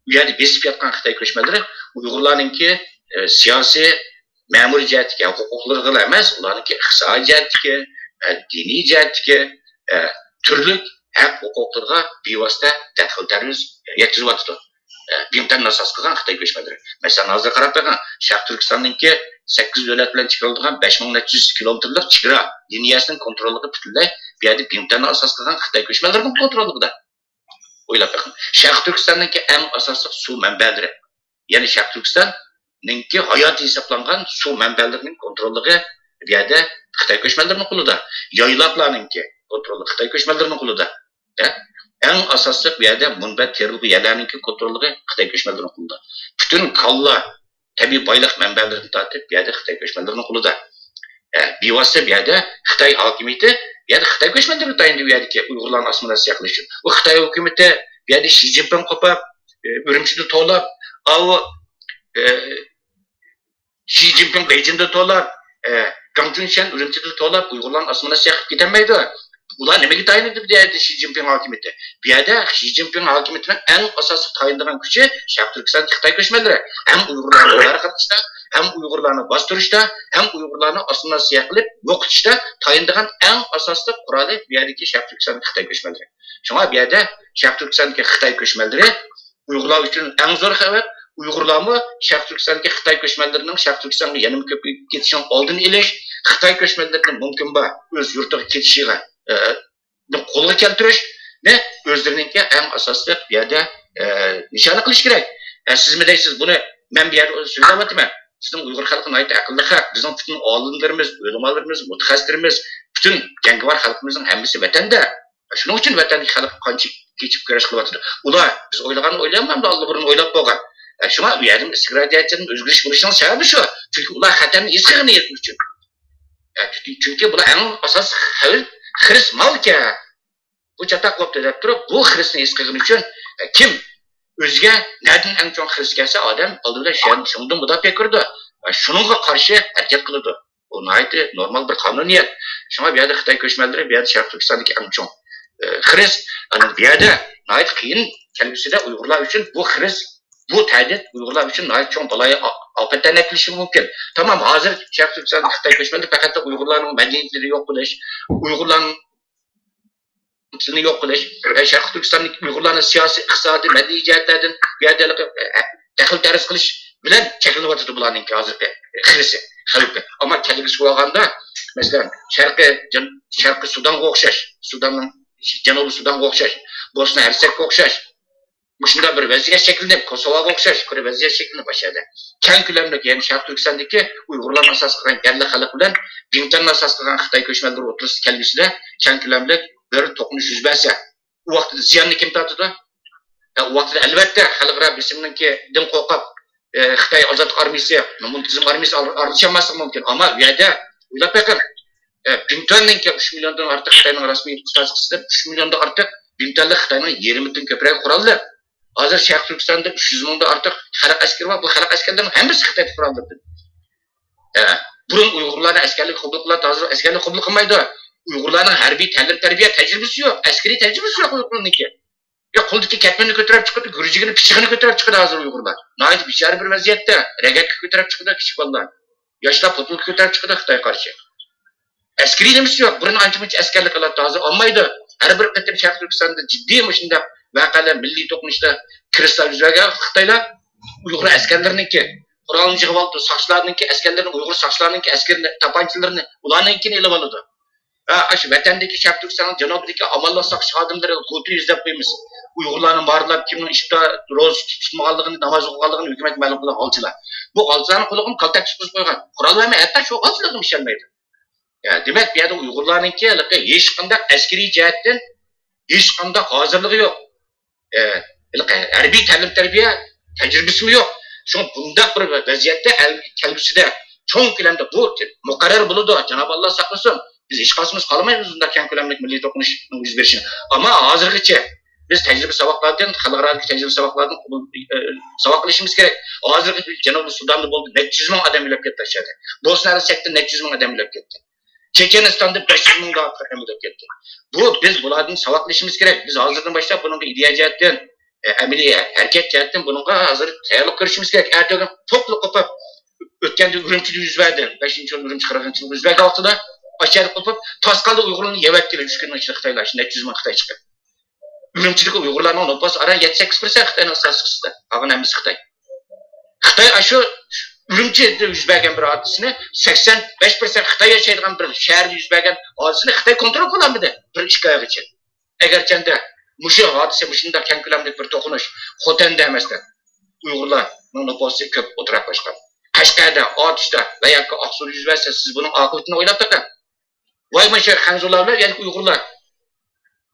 bu yerda besib yotgan Xitoy ko'chmanlari Uyg'urlarninki siyosiy, ma'muriy jihatga, huquqlariga emas, ularninki iqtisodiy jihatga, diniy jihatga, turli haq huquqlarga bevosita ta'sir yetkazib Bimtan asos qilgan Xitoy ko'chmanlari. Masalan, hozir qarab turgan Sharq Turkistonninki 8 davlat bilan chegaralangan 5400 kilometrlik chegara liniyasining kontrolligi butunlay bu yerda Bimtan asos qilgan Xitoy ko'chmanlarining kontrolligida. O'ylab bakın. Sharq Turkistonninki eng asosiy suv manbalari. Ya'ni Sharq Turkistonninki hayot hisoblangan suv manbalarining kontrolligi bu yerda Xitoy ko'chmanlarining qo'lida. Yoylaqlarninki kontrolli Xitoy ko'chmanlarining qo'lida. Eng asosiy bu yerda munbat terilg'i yerlarninki kontrolligi Xitoy ko'chmanlarining qo'lida. Butun kalla tabiiy boylik manbalaridan tortib bu yerda Xitoy ko'chmanlarining qo'lida. Bevosita bu yerda Xitoy hokimiyati bu yerda Xitoy ko'chmanlari tayinli bu yerdagi Uyg'urlarni osmonasiga saqlash uchun. Bu Xitoy hukumatı bu yerda Xi Jinping qopab, Urumchida to'lab, Xi Jinping Beijingda to'lab, Gang Junshan Urumchida to'lab Uyg'urlarni osmonasiga saqlab ketolmaydi. Ular nimaga tayinladi bu yerda Xi Jinping hokimiyati? Bu yerda Xi Jinping hokimiyatining eng asosiy tayinlagan kuchi Sharq Turkiston Xitoy ko'chmanlari. Ham Uyg'urlarni tarqatishda, ham Uyg'urlarni bostirishda, ham Uyg'urlarni osmonasiga qilib o'qitishda tayinlagan eng asosiy quroli bu yerdagi Sharq Turkiston Xitoy ko'chmanlari. Shunga bu yerda Sharq Turkistondagi Xitoy ko'chmanlari Uyg'urlar uchun eng zo'r xabar. Uyg'urlarmi Sharq Turkistondagi Xitoy ko'chmanlarining Sharq Turkistonga yana ko'p ketishining oldini olish, Xitoy ko'chmanlarining mumkin ba o'z yurtiga ketishiga qo'lga keltirish va o'zlarininki eng asosli bu yerda nishona qilish kerak. Siz nima deysiz? Buni men bu yerda so'zlayapman. Sizning Uyg'ur xalqining aytdi aqlli xalq, bizning butun olimlarimiz, ulamolarimiz, mutaxassislarimiz, butun jangovar xalqimizning hammasi vatanda. Shuning uchun vatandagi xalq qancha kechib kurash qilyapti. Ular biz o'ylaganni o'ylamayapti, Allohning o'ylab qo'ygan. Shunga bu yerda istiqroriyatning o'zgarish bo'lishining sababi shu. Chunki ular xatarni esqig'ini yetmoq uchun. Chunki bular eng asosiy xavf xiris malka. Bu chatoq bo'lib deb turib, bu xirisni esqig'ini uchun kim o'ziga nadin eng chong xiris kelsa, odam oldida shundan mudofaa qiladi. Shuningga qarshi harakat qiladi. Bu normal bir qonuniyat. Shunga bu yerda Xitoy ko'chmanlari bu yerda Sharq Turkistondagi eng chong xiris, bu yerda qiyin kelgusida Uyg'urlar uchun bu xiris, bu tahdid Uyg'urlar uchun cho'ng baloyi ofatdan akilishi mumkin. Tamam, hozir Sharq Turkistonda Xitoy ko'chmanlari faqat Uyg'urlarning madaniyatini yo'q qilish, Uyg'urlarning tilini yo'q qilish, Sharq Turkistonning Uyg'urlarning siyosiy, iqtisodiy, madaniy jihatlardan bu yerda daxl tarz qilish bilan cheklanyapti bularning hozirgi xirisi, xalqi. Ammo kelgisi bo'lganda, masalan, Sharqi Sudanga o'xshash, Sudanning Janubiy Sudanga o'xshash, Bosna Hersekga o'xshash shunda bir vaziyat shaklinib, Kosovoga o'xshash bir vaziyat shaklinib boshladi. Keng ko'lamli, ya'ni Sharq Turkistondagi Uyg'urlarni asos qilgan yerli xalq bilan Bingtanni asos qilgan Xitoy ko'chmanlari o'rtasida kelgusida keng ko'lamli bir to'qinish yuz bersa, u vaqtda ziyonni kim tortadi? U vaqtda albatta xalqaro bismninki din qo'rqib Xitoy ozod armiyasi, muntazam armiyasi artishamasi mumkin. Ammo bu yerda o'ylab bakın, Bingtanninki 3 milliondan ortiq Xitoyning rasmiy statistikasida 3 milliondan ortiq Bingtanlik Xitoyning 20 dan ko'proq qurolli. Hozir Sharq Turkistonda 300 mingdan ortiq xalq askari bor. Bu xalq askarlarining hammasi Xitoy qurollanadi. Burun Uyg'urlarning askarlik qabul qiladi, hozir askarlik qabul qilmaydi. Uyg'urlarning harbiy ta'lim-tarbiya tajribasi yo'q, askariy tajribasi yo'q Uyg'urlarniki. Qo'ldagi katmanni ko'tarib chiqadi, gurjigini, pichig'ini ko'tarib chiqadi hozir Uyg'urlar. Noyat bechara bir vaziyatda ragatga ko'tarib chiqadi kichik bolalar. Yoshlar futbolga ko'tarib chiqadi Xitoy qarshi. Askariy nimasi yo'q, burun ancha-muncha askarlik qiladi hozir olmaydi. Har bir qator Sharq Turkistonda jiddiy shunday vaqalar milliy to'qnashda kristal yuzlagan Xitoylar Uyg'ur askarlariniki qurolni yig'ib oldi, soqchilarniki askarlarini, Uyg'ur soqchilarniki askarni tapanchilarini ularninkini ilib oldi. Shu vatandagi Sharq Turkistonning janubidagi amallar soqchi xodimlari qo'ti izlab qo'ymiz. Uyg'urlarni borlab kimning ishda ro'z tutmaganligini, namoz o'qiganligini hukumat ma'lum qilgan olchilar. Bu olchilarni qo'liga qaltak tutib qo'ygan. Qurollarni hatto shu olchilarga ishlolmaydi. Demak, bu yerda Uyg'urlarningki hech qanday askariy jihatdan hech qanday hozirligi yo'q. Harbiy ta'lim-tarbiya tajribasi yo'q. Shunga bunday bir vaziyatda kelgusida cho'ng ko'lamda bu muqarrar bo'ladi. Janob Alloh saqlasin. Biz hech qasimiz qolmaymiz bunday keng ko'lamli milliy to'qnashning yuz berishini. Ammo hozirgacha biz tajriba saboqlardan, xalqaro tajriba saboqlardan saboq qilishimiz kerak. Hozirgi Janubiy Sudanda bo'ldi, 400 ming odam o'lib ketdi aşağıda. Bosna Hersekda 400 ming odam o'lib ketdi. Chechenistonda 500 ming odam o'lib ketdi. Bu biz bulardan saboq qilishimiz kerak. Biz hozirdan boshlab bunga ideya jihatdan, amaliy harakat jihatdan bunga hozir tayyorlik ko'rishimiz kerak. Ertaga to'pli qopib o'tganda Urumchida yuz berdi. 5-yil Urumchi 40-yil yuz bergan vaqtida aşağıda qopib Tosqalda Uyg'urlarni yevatdilar 3 kundan ichida Xitoylar 400 ming Xitoy chiqdi. Urumchidagi Uyg'urlarning nopos ara 7-8% Xitoyning statistikasida. Qolgan hammasi Xitoy. Xitoy ashu Urumchida yuz bergan bir hodisani 85% Xitoy yashaydigan bir shaharda yuz bergan hodisani Xitoy kontrol qilolmadi bir 2 oygacha. Agarchanda mushu hodisa shunday keng ko'lamli bir to'qinish Xotanda emasdan Uyg'urlarning noposi ko'p o'tirib boshqa. Qashqarda, Otishda va yoki Oqsuv yuz bersa siz buning oqibatini o'ylab toping. Voy mana shu Xanzurlar, ya'ni Uyg'urlar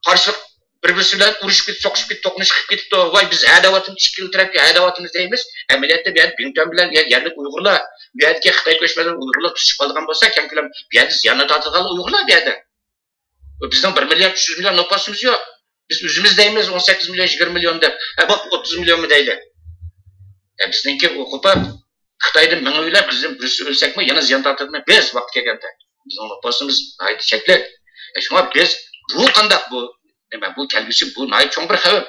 qarshilik bir-birisi bilan urushib ketib, so'qishib ketib, to'qnashib ketibdi. Voy biz adovatimiz ikki tarafga adovatimiz deymiz. Amaliyotda bu yerda Bington bilan yerlik Uyg'urlar, bu yerga Xitoy ko'chmalar Uyg'urlar tushib qolgan bo'lsa, kamkilam bu yerda ziyonat tortilgan Uyg'urlar bu yerda. Bizning 1 million 300 million nopasimiz yo'q. Biz o'zimiz deymiz 18 million 20 million deb. Bak 30 million mi deydi. Bizningki o'qib Xitoydan ming'oylab bizim birisi o'lsakmi yana ziyon tortadimi? Biz vaqt kelganda. Bizning nopasimiz ayt chekli. Shunga biz bu qandaq bu nima bu kelgusi bu nay cho'ng bir xavf.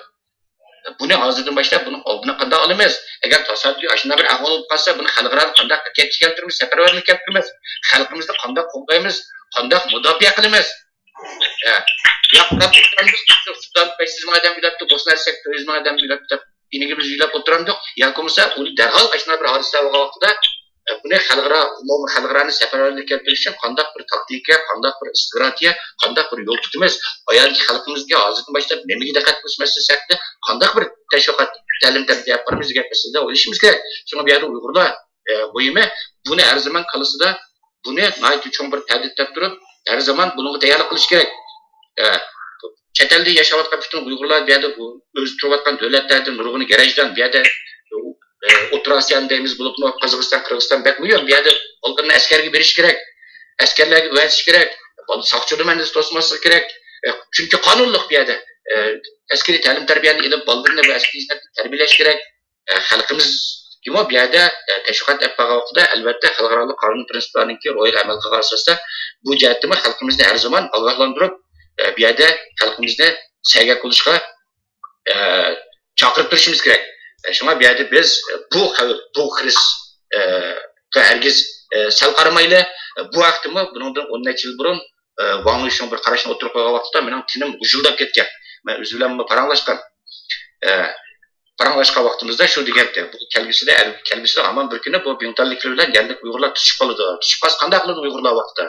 Buni hozirdan boshlab buni oldini qanday olamiz? Agar tasoddiy ashuna bir ahvol bo'lib qolsa, buni xalqaro qanday keltiramiz, safarbarlik keltiramiz, xalqimizni qanday qo'llaymiz, qanday mudofaa qilamiz? Sudan 500 ming odam bilibdi, Bosna Hersek 400 ming odam bilibdi. Inigimiz uylab o'tiramdik. Yo'qmasa uni darhol ashuna bir hodisa vaqtida buni xalqaro safarbarlik keltirish uchun qanday bir taktika, qanday bir strategiya, qanday bir yo'l tutamiz? Ayolki xalqimizga hozirdan boshlab nimaga diqqat qilishimiz haqida qanday bir tashviqot, ta'lim-tarbiya yaparmiz gapimizda o'ylashimiz kerak. Shunga bu yerda Uyg'urlar bo'yimi buni har zaman qalasida buni nayt uchun bir ta'didlab turib, har zaman bunga tayyorlik qilish kerak. Chet elda yashayotgan butun Uyg'urlar bu yerda o'z turayotgan davlatlardan nurg'uni garajdan bu yerda O'rta Osiyo deymiz bo'libmi, Qozog'iston, Qirg'iziston bakmiyor. Bu yerda olqinni askarga berish kerak. Askarlarga o'rgatish kerak. Soqchilarni to'smaslik kerak. Chunki qonunliq bu yerda askariy ta'lim tarbiyani ilib boldirni va askariy tarbiyalash kerak. Xalqimiz kim bu yerda tashviqot vaqtida albatta xalqaro qonun prinsiplariniki ro'yal amal qilgan asosda bu jihatni xalqimizni har zaman ogohlantirib bu yerda xalqimizni saga qilishga chaqirib turishimiz kerak. Shunga bu yerda biz bu kriz hargiz sal qaramayli. Bu vaqtimi bundan 10 necha yil burun Wang Yishun bir qarashni o'tirib qo'ygan vaqtda mening tinim g'ujuldab ketgan. Men o'z bilan paranglashgan vaqtimizda shu deganda bu kelgusida hamon bir kuni bu Bingtonliklar bilan yandik Uyg'urlar tushib qoladi. Tushib qolsa qanday qiladi Uyg'urlar vaqtida?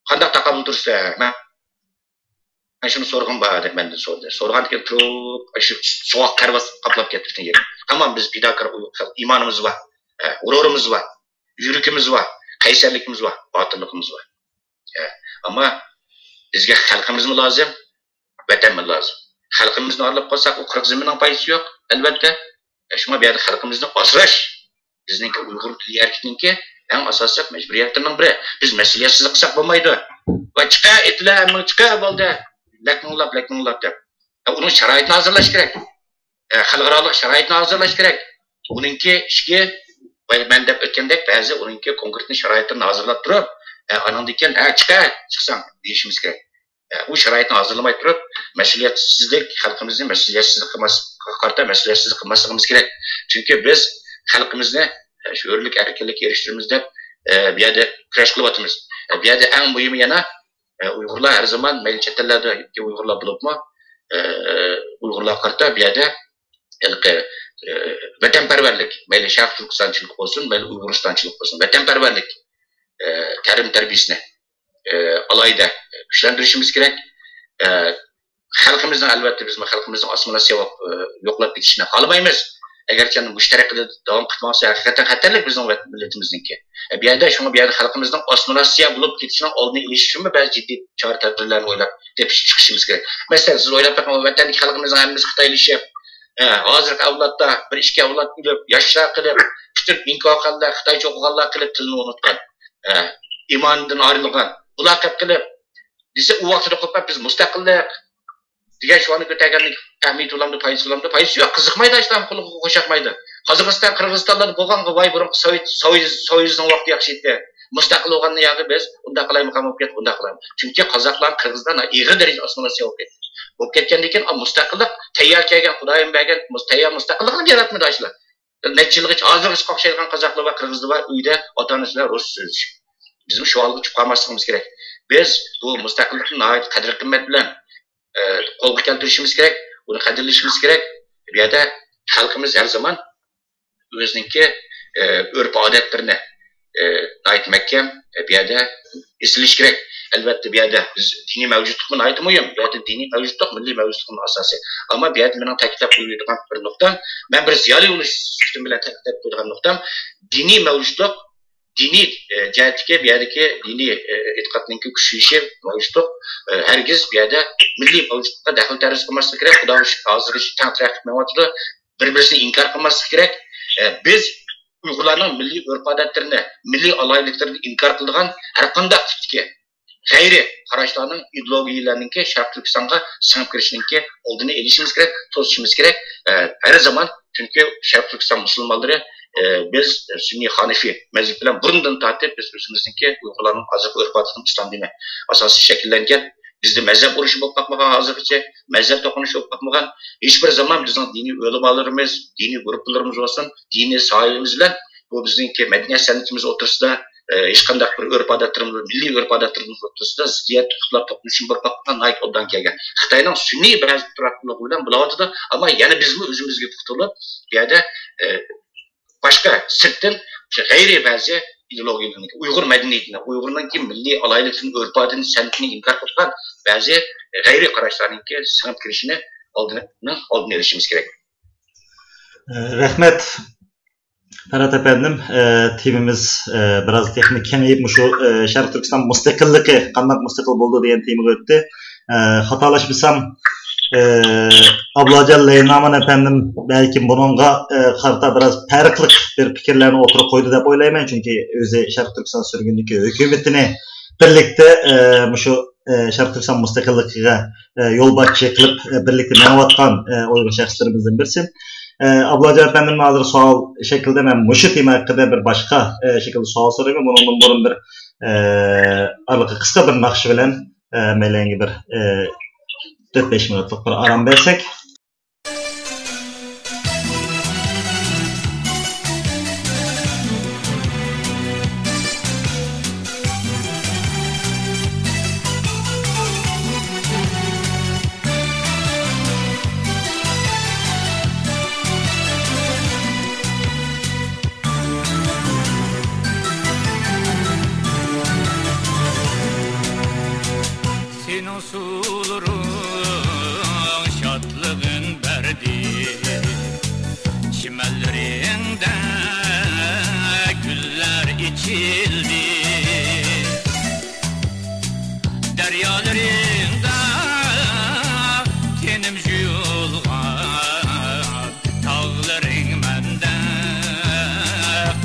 Qanday taqabul tursa? Men shuni so'rag'im bor deb mendan so'radi. So'rgandan turib, shu so'q qarvas qaplab ketdi yer. Tamam biz bidakar imonimiz bor, g'ururimiz bor, yuragimiz bor, qaysarligimiz bor, botinligimiz bor. Ammo bizga xalqimizmi lozim, vatanimiz lozim. Xalqimizni olib qolsak, u 40 zaminning foydasi yo'q, albatta. Shunga bu yerda xalqimizni asrash bizningki Uyg'ur tili erkinlikki eng asosiy majburiyatlarning biri. Biz mas'uliyatsiz qilsak bo'lmaydi. Va chiqa etlar, chiqa bo'ldi. Lakmunlab deb. Uning sharoitini hozirlash kerak. Xalqaro sharoitini hozirlash kerak. Uningki ishga men deb o'tgandek ba'zi uningki konkret sharoitini hozirlab turib, anandan keyin chiqsang deyishimiz kerak. U sharoitni hozirlamay turib, mas'uliyatsizlik xalqimizning mas'uliyatsizlik qilmasligimiz kerak. Chunki biz xalqimizni shu o'rlik erkinlik erishtiramiz deb bu yerda kurash qilyapmiz. Bu yerda eng muhimi yana Uyg'urlar har zaman mayli chet ellarda Uyg'urlar bo'libmi, Uyg'urlar qarta bu yerda vatanparvarlik, mayli Sharq Turkistonchilik bo'lsin, mayli Uyg'uristonchilik bo'lsin, vatanparvarlik ta'lim tarbiyasini alayda kuchlantirishimiz kerak. Xalqimizning albatta biz xalqimizning osmonasiga yo'qlab ketishini xohlamaymiz. Agarchi mushtarakida davom qilmasa haqiqatan xatarlik bizning millatimizniki. Bu yerda shunga bu yerda xalqimizning osmonasiga bo'lib ketishini oldini olish uchun ba'zi jiddiy chora-tadbirlarni o'ylab chiqishimiz kerak. Masalan, siz o'ylab taqam vatandagi xalqimizning hammasi xitoylashib, hozirgi avlodda bir ishga avlod bo'lib, yoshlar qilib, butun inkoqanlar, xitoycha o'qiganlar qilib tilni unutgan, imondan ayrilgan, buloqat qilib desa u vaqtda qo'pab biz mustaqillik degan shuni ko'targanlik tahmin ulamda foydasi yo'q, qiziqmaydi ishdan qo'shaqmaydi. Qozog'iston, Qirg'izistonda bo'lganga voy burun Soyuzning vaqti yaxshi edi. Mustaqil bo'lganni yog'i biz unda qilaymi qolib ketdi, unda qilaymiz. Chunki qozoqlar Qirg'iziston ig'ir darajada osmonasiga olib ketdi. Bo'lib ketgandan keyin mustaqillik tayyor kelgan, Xudoyim bergan tayyor mustaqillikni yaratmadi ashlar. Necha yilgacha hozir ish qo'shayotgan qozoqlar va qirg'izlar uyda ota-onalar rus so'zish. Bizim şu algı çıkarmasımız gerek. Biz bu müstakillikni qadr qimmat bilan qo'lga keltirishimiz kerak, uni qadrlashimiz kerak. Bu yerda xalqimiz har zaman o'zininki urf-odatlarini aytmakka, bu yerda esilish kerak. Albatta bu yerda biz diniy mavjudlikni aytmayman. Bu yerda diniy mavjudlik milliy mavjudlikning asosi. Ammo bu yerda mening ta'kidlab qo'yadigan bir nuqtam, men bir ziyoli bo'lish uchun bilan ta'kidlab qo'yadigan nuqtam, diniy mavjudlik diniy jihatga bu yerdagi diniy e'tiqodning kuchayishi mavjud. Hargiz bu yerda milliy mavjudlikqa daxl tarz qilmaslik kerak. Xudo hozirgacha tang taraqib qilyapti. Bir-birini inkor qilmaslik kerak. Biz Uyg'urlarning milliy urf-odatlarini, milliy alayliklarni inkor qilgan har qanday tipdagi g'ayri qarashlarning ideologiyalarningki Sharq Turkistonga singib kirishiningki oldini olishimiz kerak, to'sishimiz kerak. Har zaman chunki Sharq Turkiston musulmonlari biz Sunniy Hanifi mazhab bilan burundan tortib biz o'zimizningki Uyg'urlarning hozirgi urf-odatini islom dini asosiy shakllangan. Bizde mazhab urushi bo'lib qolmagan hozirgacha, mazhab to'qinishi bo'lib qolmagan. Hech bir zaman bizning diniy ulamolarimiz, diniy guruhlarimiz bo'lsin, diniy soyimiz bilan bu bizningki madaniyat san'atimiz o'rtasida hech qanday bir urf-odatlarimiz, milliy urf-odatlarimiz o'rtasida ziddiyat ixtilof to'qnashib bo'lib qolgan nayt oddan kelgan. Xitoyning sunniy ba'zi turaqligi bilan bo'layotdi, ammo yana bizmi o'zimizga puxtalab, bu yerda boshqa sirtdan g'ayri ba'zi ideologiyalarni, Uyg'ur madaniyatini, Uyg'urlarning milliy alaylikini, urf-odatini, san'atini inkor qilgan ba'zi g'ayri qarashlarningki singib kirishini oldini olishimiz kerak. Rahmat. Ferhat efendim, temimiz biraz texnik kengayib şu Sharq Turkiston mustaqilligi qanday mustaqil bo'ldi degan temaga o'tdi. Xatolashmasam Ablacan Leynaman efendim belki bununla karta biraz farklı bir fikirlerini oturup koydu dep oylayman. Çünkü özü Sharq Turkiston sürgündeki hükümetini birlikte şu Sharq Turkiston mustaqilligiga yol başçı kılıp birlikte menayotgan Uyghur şahslarımızdan birisi. Ablacan efendim hazır sual şekilde ben muşu tema hakkında bir başka şekilde sual sorayım. Bunun burun bir aralıkı kısa bir nakşı bilen meleğine bir 4-5 minutlik bir aram versek. Çimellerinde güller içildi, deryalarında tenim yulgan, tağların mende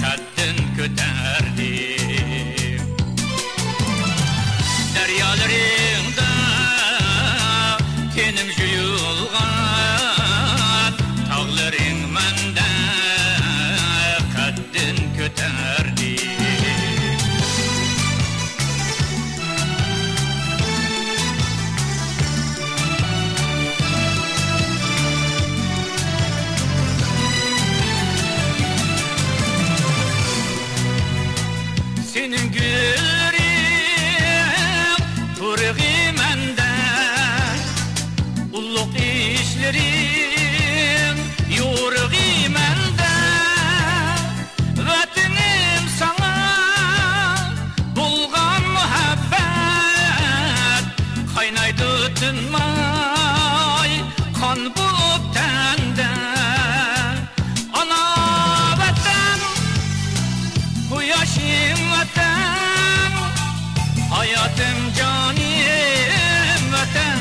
kaddin köterdi. Deryalarında tenim yulgan, tağların mende kaddin köterdi. Senin güllerin turği mende, ulluk işlerin yorği mende. Vatinim sana bulgan muhabbet, kaynaydı tınmay kan bulup tende. Ana vatan, bu yaşım vatan, hayatım canim vatan.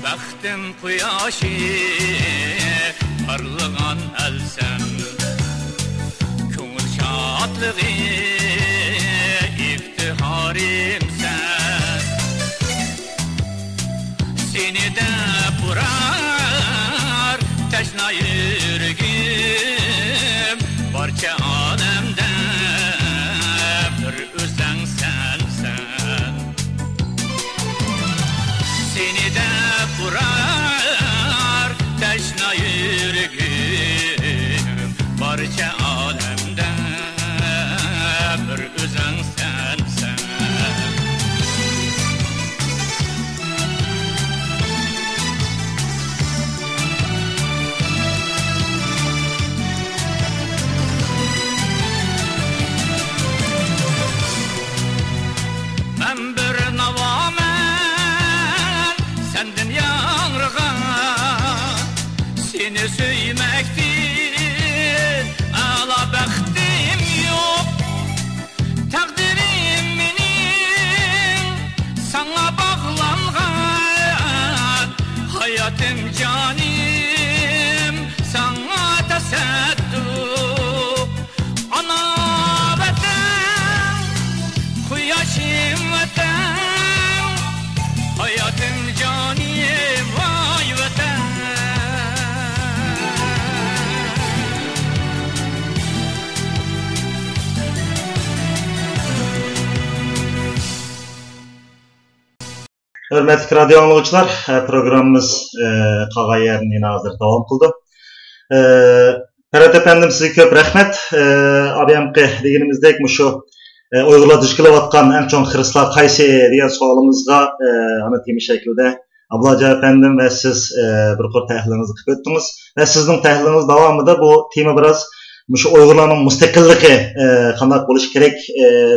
Baktım kuyaşı parlıgan elsen, köngül şadlığı iftiharim sen. Seni de burar teşna yüreğim, barça alemde bir özden sensen. Seni de burar teşna yüreğim, barça alemde bir özden sensen. Hörmətli radio anlıqçılar, programımız qağay yerini yine hazır devam qıldı. Ferhat efendim size köp rəhmət. ABMQ degenimizdek şu Uygurlar duş kılıvatkan en çok Hristiyan qaysi degan sualımızga ana temi şekilde Ablaca efendim ve siz bir qor təhlilinizni qilib o'tdingiz ve sizin təhliliniz davamida bu tema biraz şu Uygurlarning mustaqilligi qanday bo'lishi kerak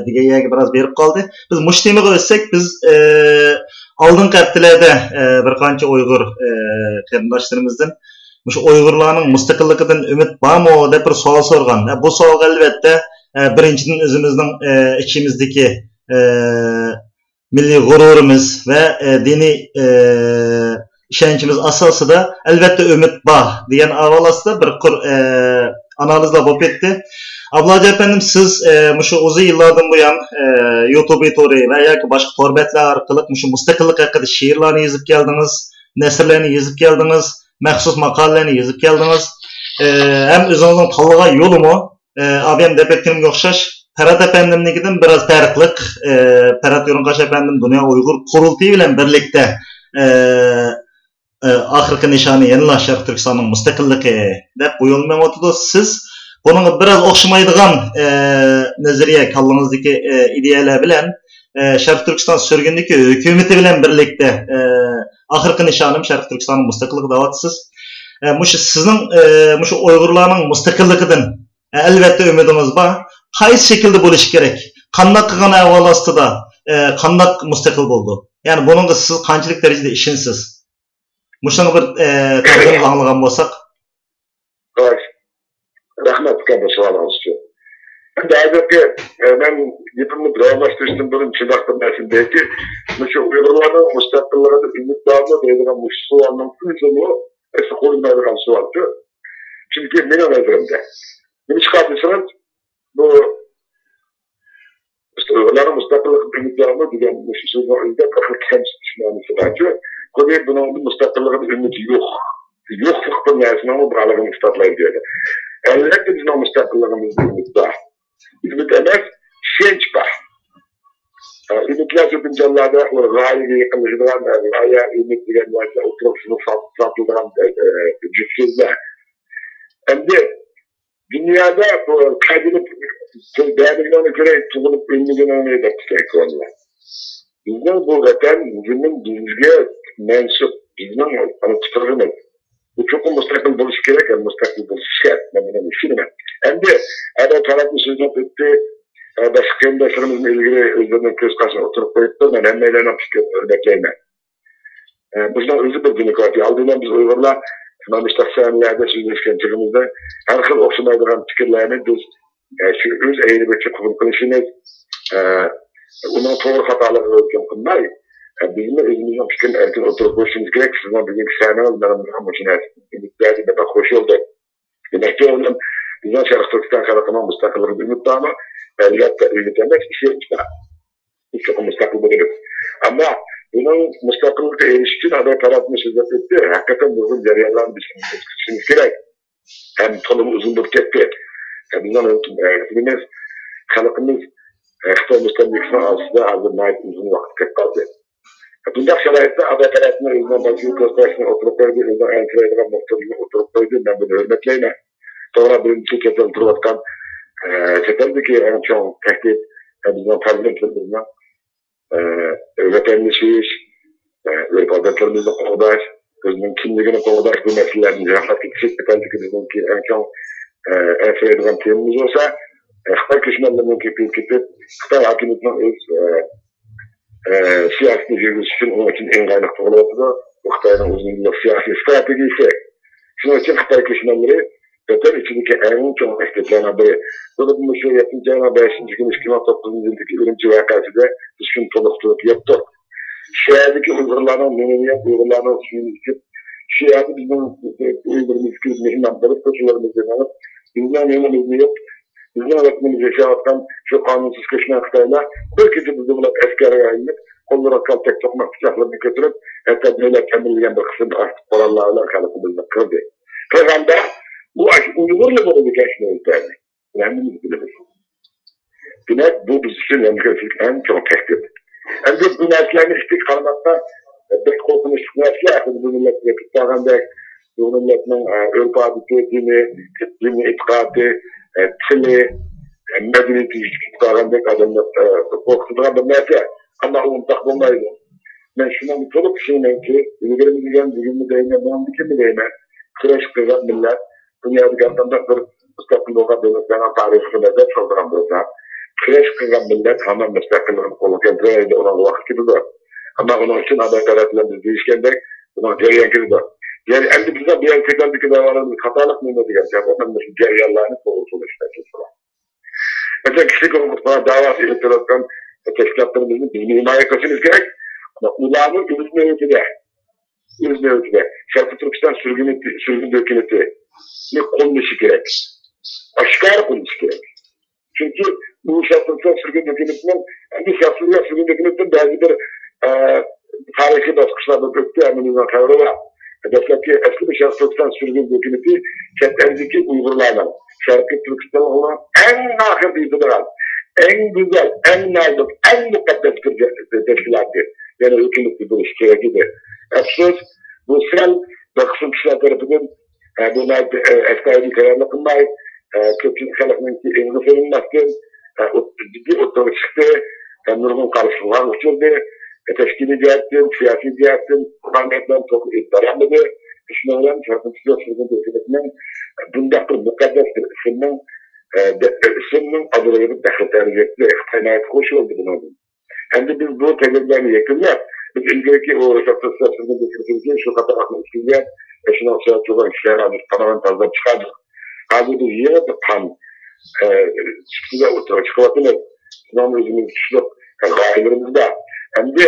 degan yerga biraz berib qoldi. Biz mush temaga o'tsak, biz oldingi haftalarda bir qancha Uyg'ur qarindoshlarimizdan şu Uygurlarning mustaqilligidan umid bormi deb bir savol so'rgan. Bu savolga albatta birinchidan o'zimizning ichimizdagi milliy g'ururimiz ve diniy ishonchimiz asosida albatta umid bor degan avval ostida bir analizlar bo'lib ketdi. Ablaca efendim siz şu uzun yıllardan bu yan YouTube tori ve yoki boshqa formatlar orqali şu mustaqillik haqida she'rlarni yozib keldiniz, nasrlarni yozib keldiniz, maxsus maqolalarni yozib keldiniz. Hem o'zingizning tanlagan yo'limi abim deb aytganimga o'xshash Ferhat efendimnikidan biraz farqli. Ferhat Yo'runqash efendim Dünya Uygur Qurultiyi bilan birlikda oxirgi nishoni yana Sharq Turkistonning mustaqilligi deb bu yo'l bilan o'tdi. Siz bunun biraz o'xshamaydigan nazariya kallangizdagi ideyalar bilan Sharq Turkiston sürgündeki hükümeti bilan birlikda oxirgi nishonim Sharq Turkistonning mustaqilligi deyapsiz. Mush sizning mush Uyg'urlarning mustaqilligidan albatta umidimiz bor. Qaysi şekilde bo'lishi kerak? Qanday qilgan ahvol ostida qanday mustaqil bo'ldi? Yani buningga siz qanchalik darajada ishonsiz? Mushuni bir tafsilotni anglagan bo'lsak. Rahmat kabi so'ralingiz uchun. Endi albatta men gapimni davomlashtirishdan burun shunday narsandaki, shu Uyg'urlarning mustaqilligida umidvormi deydigan bu savolning o'zini esa qo'yilmaydigan savolku. Chunki mening nazarimda nima chiqadi bu Uyg'urlarning mustaqilligida umidvormi degan shu so'zni o'zida bir kamchiliklarni sababchi, qo'yib buning mustaqilligida umid yo'q. Yo'qlik bir narsani borligini isbotlaydi. Elbette bizning mustaqilligimizda umid bor. Umid emas, ishonch bor. Umidlar ko'p joylarda g'oyaga yaqinlashadigan, g'oya umid degan narsa o'tirishni sotilgan juftliklar. Endi dunyoda bu qadimlik davlatlarga ko'ra tug'ilib o'lmaganini deb aytganlar. Bizning bu vatan bizga mansub, bizning fikrimiz. Bu çok mustaqil bo'lishi kerak, mustaqil bo'lishi shart. Men buni tushunaman. Endi ada talabni so'zlab o'tdi, boshqa qiyinchiliklarimizni ilgari o'zlarining ko'z qarshisiga o'tirib qo'yibdi. Men hammalarni fikrini o'rgatlayman. Bizning o'zi bir demokratiya. Oldindan biz Uyg'urlar mana shu taqsimlarda so'zlashganligimizda har xil o'xshamaydigan fikrlarni biz shu o'z ayri bo'yicha qabul qilishimiz, uning to'g'ri xatolarini o'rganib qilmay, bizim elimizden fikrin erken oturup boşumuz gerek sizden bugün sanal benim başına ümitlerdi de hoş oldu. Demek ki onun bizden Şarkı Türkistan karakterinin müstakilleri bir ümit ama elbette ümitlenmek işe çıkar. Hiç çok müstakil buluruz. Ama bunun müstakillikte erişkin aday tarafını şiddet etti. Hakikaten uzun cereyanlar düşünmemiz gerek. Hem tolum uzundur gitti. Bizden hepimiz halkımız Xitoy müstakillikten aslında azından uzun vakit kaldı. Bunday sharoitda adolatni o'zidan boshqa ko'rsatishni o'tirib qo'ydi, o'zidan antiraydigan muhtojni o'tirib qo'ydi. Men buni hurmatlayman. To'g'ri birinchi ketin turayotgan chetildagi eng chong tahdid bizning farzandlarimizni vatanni sevish, odatlarimizni qo'llash, o'zining kimligini qo'llash bu masalalarni ro'yxatga tushirib ketganligimizki eng chong antiraydigan temamiz bo'lsa, Xitoy ko'chmanlarining ketib, Xitoy hokimiyatining o'z siyasi yürüyüş için onun için en kaynaklı olacağı Xitoyning o'zining siyosiy stratejisi. Shuning uchun Xitoy ko'chmanlari vatan ichidagi eng chong harakatlardan biri. Buni shu 7-5 kun 2009-yildagi Urumchi voqeasida biz shuni to'liq yaptık. Shu yerdagi Uyg'urlarning medeniyat, Uyg'urlarning suyunchi, shu yerda bizning Uyg'urlarimizni mehnat qilib ko'chalarimizni olib, bizning medeniyat bizning vatanimizda yashayotgan shu qonunsuz ko'chman Xitoylar bir kecha bizni bilan askarga aylanib, qo'llarga kaltak to'qmoq pichoqlarni ko'tarib, hatto davlat ta'minlagan bir qism ortiq qurollar bilan xalqimizni qirdi. Qirganda bu Uyg'urlar bo'lib yashayotgan. Hammamiz bilamiz. Demak, bu biz uchun eng chong tahdid. Endi bu narsalarni ishga qarmoqda bu millet yapıp dağındak, bu milletin örf adeti, dini, itikadı, tili, medeniyeti yapıp dağındak adamlar korkutulan bir neyse. Ama onu takmamaydı. Ben şuna bir tolup şeyim ki, ülkelerimiz diyen bugün değme, ben bir kere değme. Kıraş kızan millet, dünyadaki adamda bir müstakil olan devletlerine tarifine de çaldıran burada. Kıraş kızan millet hemen müstakillerin kolu kendine olan vakit gibi de. Ama onun için aday taraflarımız değişkende, buna cereyan gibi de. Yani elde bize bir yer tekrar davalarımız hatalık mıydı diye cevap, ondan da cereyanlarını doğrultulu işte. Mesela kişilik olarak bana davası elektorattan teşkilatlarımızın dini himaye etmemiz gerek. Ama ulağının üzme ölçüde. Şarkı Türkistan sürgün dökületi ne konuşu gerek. Aşkar konuşu gerek. Çünkü bu Şarkı Türkistan sürgün dökületinden bir Şarkı sürgün dökületinden bazı bir tarihi baskışlarda döktü eminizden kavrı var. Mesela ki eski bir Şarkı Türkistan sürgün dökületi kentlerdeki Uygurlardan Şarkı Türkistan olan en ahir bilgiler en güzel, en nazik, en mukaddes bir teşkilatı. Yani hükümetli bir işçiye gibi. Öksüz, bu sen, bakışın kişiler tarafından buna eski kararını kılmayıp, kötü halkının ki en güzelin ciddi otoru çıktı, nurgun karşılığa uçurdu, teşkili cihetten, siyasi cihetten, kurbanlıktan çok iddialanmadı. Düşünüyorum, şarkıcılar sürgün hükümetinden bunda bir mukaddes bir isimden isimden adına verip dakikalarıyla ihtimayet hoş oldu buna. Hem de biz bu temellerini yakınlar. Biz ilgili o şarkıcılar sürgün hükümetinin şu kadar aklı üstünde eşin olsa çoğun işler alır, tamamen fazla çıkardır. Halbuki bu yere de tam çıkıvatılır. Sınav özümüz kişilik gayelerimizde. Hem de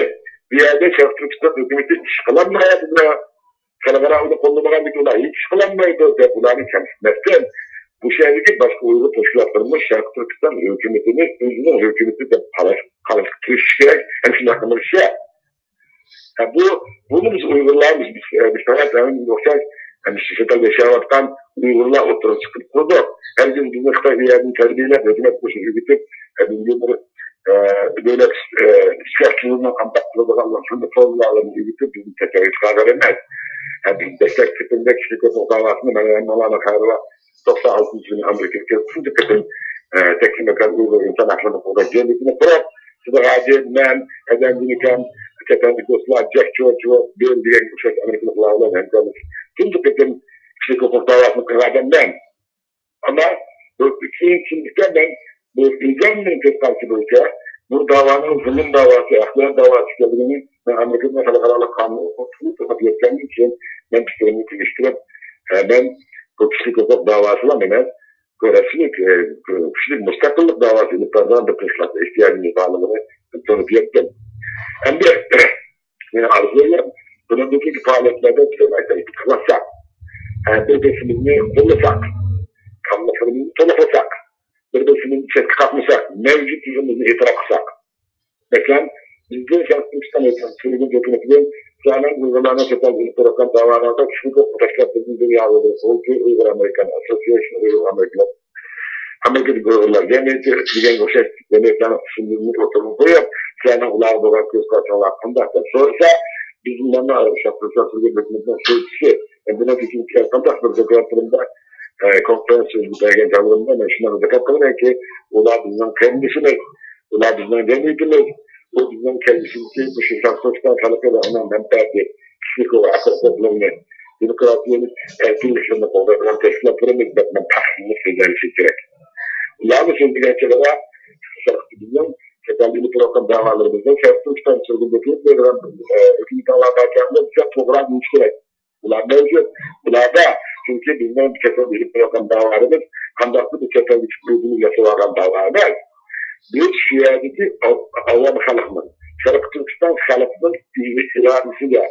bir yerde şarkıcılar hükümeti iş kılanmaydı da Kalagara onu kollamadan bir olay hiç kılanmaydı de bunları kendisinden bu şehirdeki başka Uygur teşkilatlarımız Şarkı Türkistan hükümetini özünün hükümeti de karıştırış gerek. Hem şimdi hakkında bir şey. Bunu biz Uygurlarımız biz tarafından yoksa şirketel yaşamaktan Uygurlar oturup çıkıp kurduk. Her gün bizim Xitay'ın terbiyeler hükümet kuşu gidip bilgileri böyle siyasetçiliğinden kampaklığı Allah'ın formlarını gidip bizim tekrar çıkar veremez. Destek tipinde kişilik davasını ben Mevlana Kayır'a 96 yılında Amerika'da tüm dikkatin teknik mekan Uygur insan haklarını burada geldiğini bırak. Size acil men, edendiniken, ketendik dostlar, Jack George, bir diyen kuşak Amerika'da kulağılan hemkarlık. Tüm dikkatin kişilik davasını kırardım ben. Ama bu ikincilikte ben bu ilgilenmeyin tekrar bulacağım. Bu davanın zulüm davası, ahlak davası geldiğini ben Amerika'da halkaralık kanunu oturup yetkendiği için ben psikolojimi geliştirip ben bu kişilik hukuk davasıyla ben kişilik müstakillik davası iliplerden de kışlatı ihtiyacını bağlamını tanıp yettim. Hem de yine arzuyla bunundaki faaliyetlerde tıklasak, birbirimizi bulasak, kamlaşımızı tolasak, birbirimizi ses katmasak, mevcut yüzümüzü itiraf kısak. Mesela bizde Şarkı Türkistan sürgün hükümetinin zaten Uygurlarına seçen ilk davalarda kişilik hukuk teşkilatlarının dünyada Uygur Amerikan Association Uygur Amerikan Amerika'da Uygurlar Cemiyeti diyen o şey Cemiyetler'in şimdilik oturumu koyup sana ular doğan göz karşılar hakkında sorsa bizimle Şarkı Türkistan sürgün hükümetinden sözcüsü buna için kontak bir zekatlarında konferans sözcü belgen tavırında ben şuna zekatlarım ki ular bizden kendisini ular bizden cemiyetimiz o bizden kendisini bu şey Şarkı Türkistan kalıkları ondan menfaati kişilik olarak akıllarını demokrasiyenin erkinliklerine kollayan teşkilatlarımız ben tahminli sözleri gerek. Ularla sözcü gerçekleri bizden Şekalliğini program davalarımızda Şarkı Türkistan sürgün hükümetlerden hükümet Allah'tan bize program yükselek. Ular mevcut. Ularda çünkü bizden bir şekilde program davalarımız handaklı bir şekilde uygun yaşayan davalar. Bir şiirdeki avam halkının, Şarkı Türkistan halkının iradesiyle,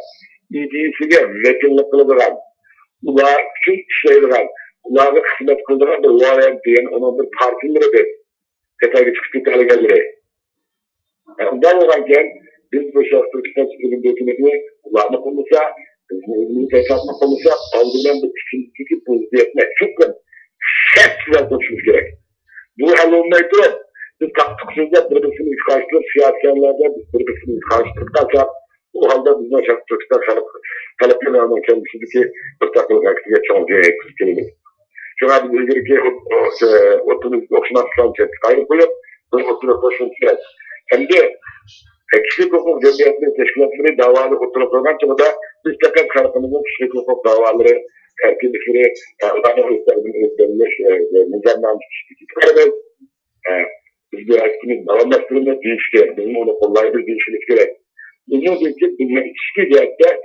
idiyesiyle vekillik kıldıran, ular küçük şeyler, uları hizmet kıldıran da ular diyen onun bir partileri tekrar çıktık hale geldi. Ondan olanken biz bu Şarkı Türkistan sürgün hükümetini ularını konuşsa, bizim tesisatını konuşsa, algılayan bir kişilik pozisyonuna çıkın. Hepsinden konuşmamız gerek. Bu hallolmaydı. Biz taktıksızca birbirimizi karşılayıp siyasetçilerde birbirimizi karşıladıkça O halde bizden Türkistan taleplerinin kendisindeki ortaklık hakkıya çoğunca etkilimiz. Şu an biz ilgili ki oturup okşamak için kayıp koyup oturup koşulacağız. Hem de kişilik hukuk cemiyetleri teşkilatları davalı oturup koymak için de biz fakat halkımızın kişilik hukuk davaları kendisleri ulanı üstlenmiş nizamdan çıkarız. Biz bir hakkımız davranışlarında değişti. Bizim onu kollaydır değişmemiz gerek. Bunun için hiçbir yerde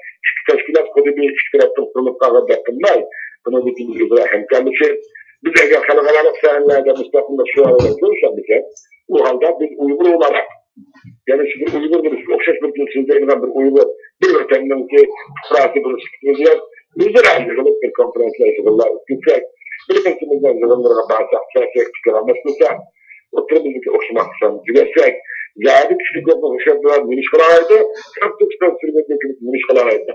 teşkilat kodu bir teşkilatın kurulup kalan bakımlar. Buna bütün İbrahim kendisi biz eğer halkalarlık sahanlarda müstakilde şu an olursa bize o halde biz Uygur olarak yani şimdi Uygur bir okşaş bir kültürde bir Uygur bir ötemden ki Fransız bir sıkıntı yok. Bizler ayrılık bir konferansla yapılırlar. Yüksek bir kısmımızdan zorunlara bağırsak çıkaramazsa oturumumuzdaki okşamak istiyoruz. Gülersek yani kişilik hukuk şartlar minişkalaraydı. Çok tutsal sürmedeki minişkalaraydı.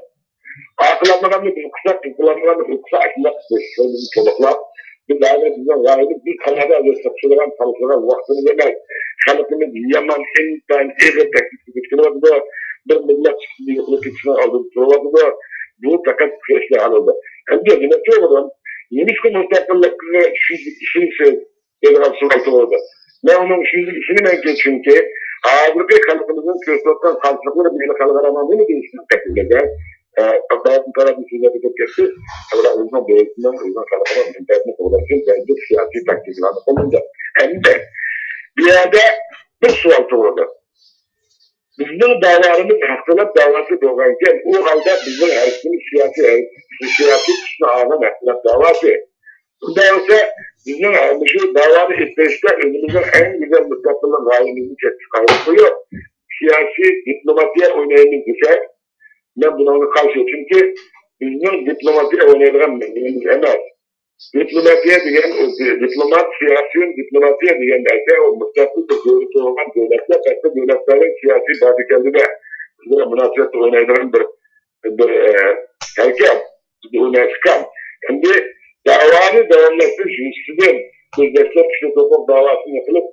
Akıllanmadan bir kısa açmak istiyoruz. Çoluklar. Biz aile bizden gayet bir kanada ve satışılan tanışılan vaktini demek. Halkımız yaman en iyi teknik var. Bir millet çıktığı için aldığı bu fakat kreşle alındı. Hem de yine çoğundan minişka müstakillik işini Federasyon oldu. Ne onun işini ben geçim ki Avrupa halkımızın köşkottan kalçakları bir kalgaramadığını değiştirmek bazı tarafsızlığı tepkisi Avrupa boyutundan uzun kalgaramadığını internette ulaşım bence siyasi taktiklerle olunca. Hem de bir yerde bir sual soruldu. Bizim davalarımız hastalık davası doğarken o halde bizim herkesin siyasi kısmı ağına hastalık davası. Bunda ise bizim davanı isteşte önümüzün en güzel müstakillik gayemizi çıkartıyor. Siyasi diplomatiye oynayımız düşer. Ben buna karşı çünkü bizim diplomatiye oynayan mevzumuz emez. Diplomatiye diyen, diplomat, siyasi diplomatiye diyen derse o müstakil bir görüntü olan devletler, başka devletlerin siyasi badikelerine münasebette oynayan bir herkes, bir UNESCO. Şimdi davanı devletler jürisinin sözleşme kişilik hukuk davasını yapılıp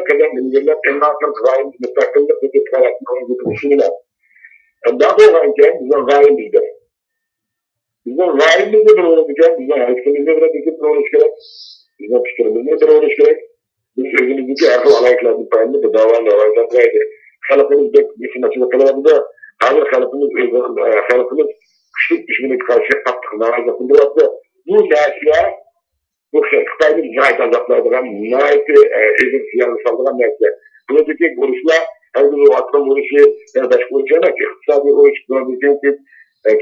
kadem bilgiler en azından gayet müstakillik ve deklarasyonu düşünüler. Daha doğruken bizim gayemizde. Bizim gayemizde bir olacak, bizim hakkımızda bir olacak gerek, bizim fikrimizde bir olacak gerek. Biz özümüzdeki akıl alaylıklarının payında bu davalardan gaydi. Halkımızda bir sınavçılık kalıbında, halkımız kışlık düşmanı karşı yaptık, narazlıkında yaptı. Bu nesler, bu Kıtay'ın nihayet azaplardan, nihayet yanlış aldığından nesler. Buradaki görüşler, her gün o atma görüşü, başka görüşler ki, iktisadi görüş,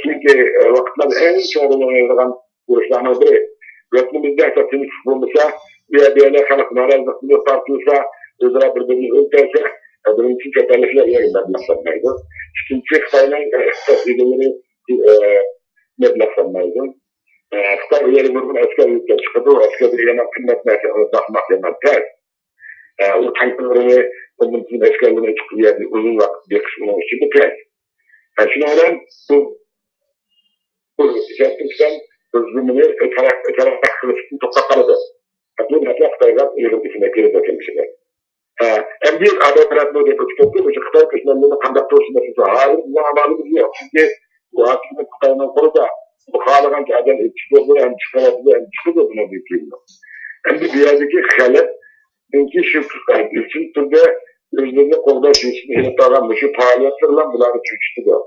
çünkü vakitler en çoğunluğuna yazılan görüşlerine biri. Yönetimimizde esasını bulmuşsa, bir yerler halk narazlıkını tartılsa, özel birbirini öldürse, birinci çeterlikler yerinden meblaklanmaydı. İkinci Kıtay'ın esas liderleri meblaklanmaydı. Kıtay ileri vurgun asker yükler çıkıdı, o asker bir yaman kıymetmesi, onu bakmak yaman ters. O tanklarını, onun için askerlerine çıkıp yerdi, uzun vakit bir kısmının içinde ters. Şimdi oradan bu Türkistan özgürlüğünü öterek kılıçını toplakardı. Bu netle Kıtay'dan yürütmesine geri dökülmüşler. En büyük adet tarafında da Türkistan bu Kıtay kısımlarını kandaktör sınıfısı. Hayır, bu amalımız yok. Çünkü bu hakimlik Kıtay'dan konuda bu halagan ki adam çıkıyor, hem çıkarabiliyor, hem çıkıyor buna büyüklüğünde. Hem de bir yerdeki halep, çünkü şu için türde özlerine konuda şeysini helip davranmışı faaliyetlerle bunları çöküştürüyor.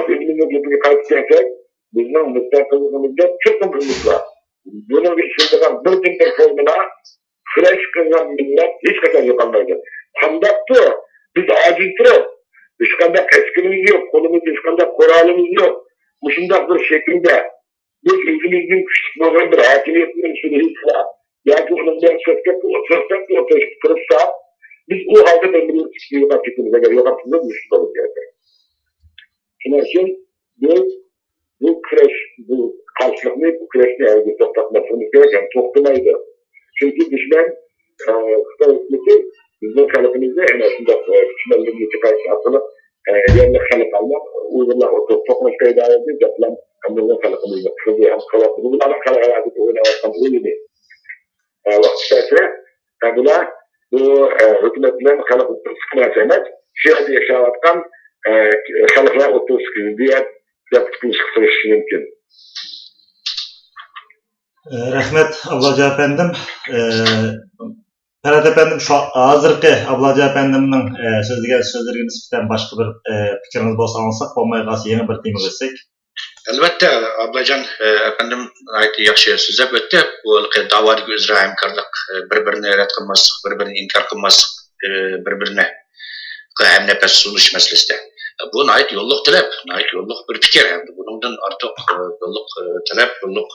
Elimizde gibi kaybedersek, bizim müstakilliğimizde çok ömrümüz var. Bunun içinde bir dinle formuna, fresh kızan millet hiç kadar yapamaydı. Kandaktı, biz aciltiriz. İskandar eskimiz yok, kolumuz iskandar koralımız yok. Bu şimdi bir şekilde biz ülkemizin küçük bir hakimiyetinin süreci var. Yani onun bir sözcük ortaya çıkarırsa biz o halde belirli çıkıyor vakitimize göre yaparsında müşkül olacak. Şunun için bu kreş, bu karşılıklı bu kreşli evde toplatmasını gereken toplamaydı. Çünkü düşman kısa hükümeti bizim halkımızda en azından düşmanlığını çıkarsa atılıp yerine halk almak, Uygurlar o toplumda idare edildi, yapılan kamyonlar halkımızda kızı hem kalıplı. Bunlarla halk hayatı oynamadan öyle değil. Vakti ise bunlar bu hükümetlerin halkı sıkıntı etmez. şu yerde yaşavatkan halklar 30 gün diye yapıtmış kısırışı mümkün. Rahmet Ablaca efendim. Ferhat efendim şu hazırki Ablaca efendimning sözlerine nisbeten başka bir fikriniz bolsa alsak bolmay qalsa yeni bir tema geçsek. Albatta Ablacan efendim aytdi yaxshi so'zlab o'tdi. Bu da'vodagi o'zaro hamkorlik, bir-birini rad qilmaslik, bir-birini inkor qilmaslik, bir-birini hamnafas sulush masalasida. Bu nayt yo'lliq talab, nayt yo'lliq bir fikr. Bundan ortiq yo'lliq talab, yo'lliq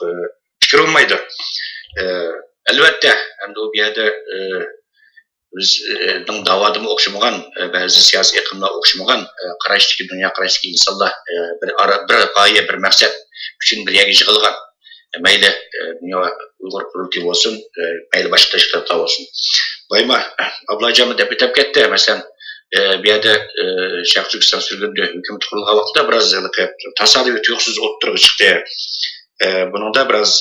fikr olmaydi. Albatta, endi u yerda bizning da'vodimga o'xshamagan, ba'zi siyosiy iqlimlar o'xshamagan qarashdagi dunyo qarashdagi insonlar bir g'oya, bir maqsad uchun bir yerga yig'ilgan. Mayli dunyo Uyg'ur qurultiyi bo'lsin, mayli boshqa tashkilotlar bo'lsin. Boyma Ablajon deb aytib ketdi. Masalan, bu yerda Sharq Turkiston surgunda hukumat qurilgan vaqtda biroz tasodifiy tuyuqsiz o'tirib chiqdi. Buningda biroz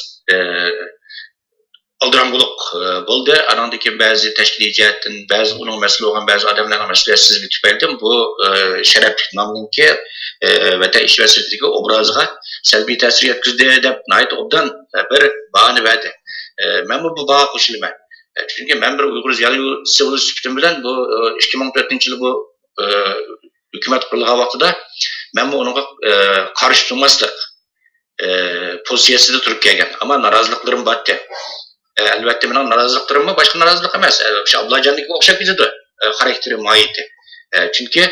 aldırangulik bo'ldi. Anandan keyin ba'zi tashkiliy jihatdan, ba'zi uning mas'ul bo'lgan ba'zi odamlarning mas'uliyatsizligi tufayli bu sharafli nomninki vatan ish vazirligi obraziga salbiy ta'sir yetkazdi deb nayt obdan bir bahona berdi. Men bu baho qo'shilaman. Chunki men bir Uyg'ur ziyoli sivil sifatim bilan bu 2004-yil bu hukumat qurilgan vaqtida men bu unga qarshi turmaslik pozitsiyasida turib kelgan. Ammo noroziliklarim botdi. Albatta mening noroziliklarim boshqa norozilik emas. O'sha Ablajonga o'xshab ketadi xarakteri, mohiyati. Chunki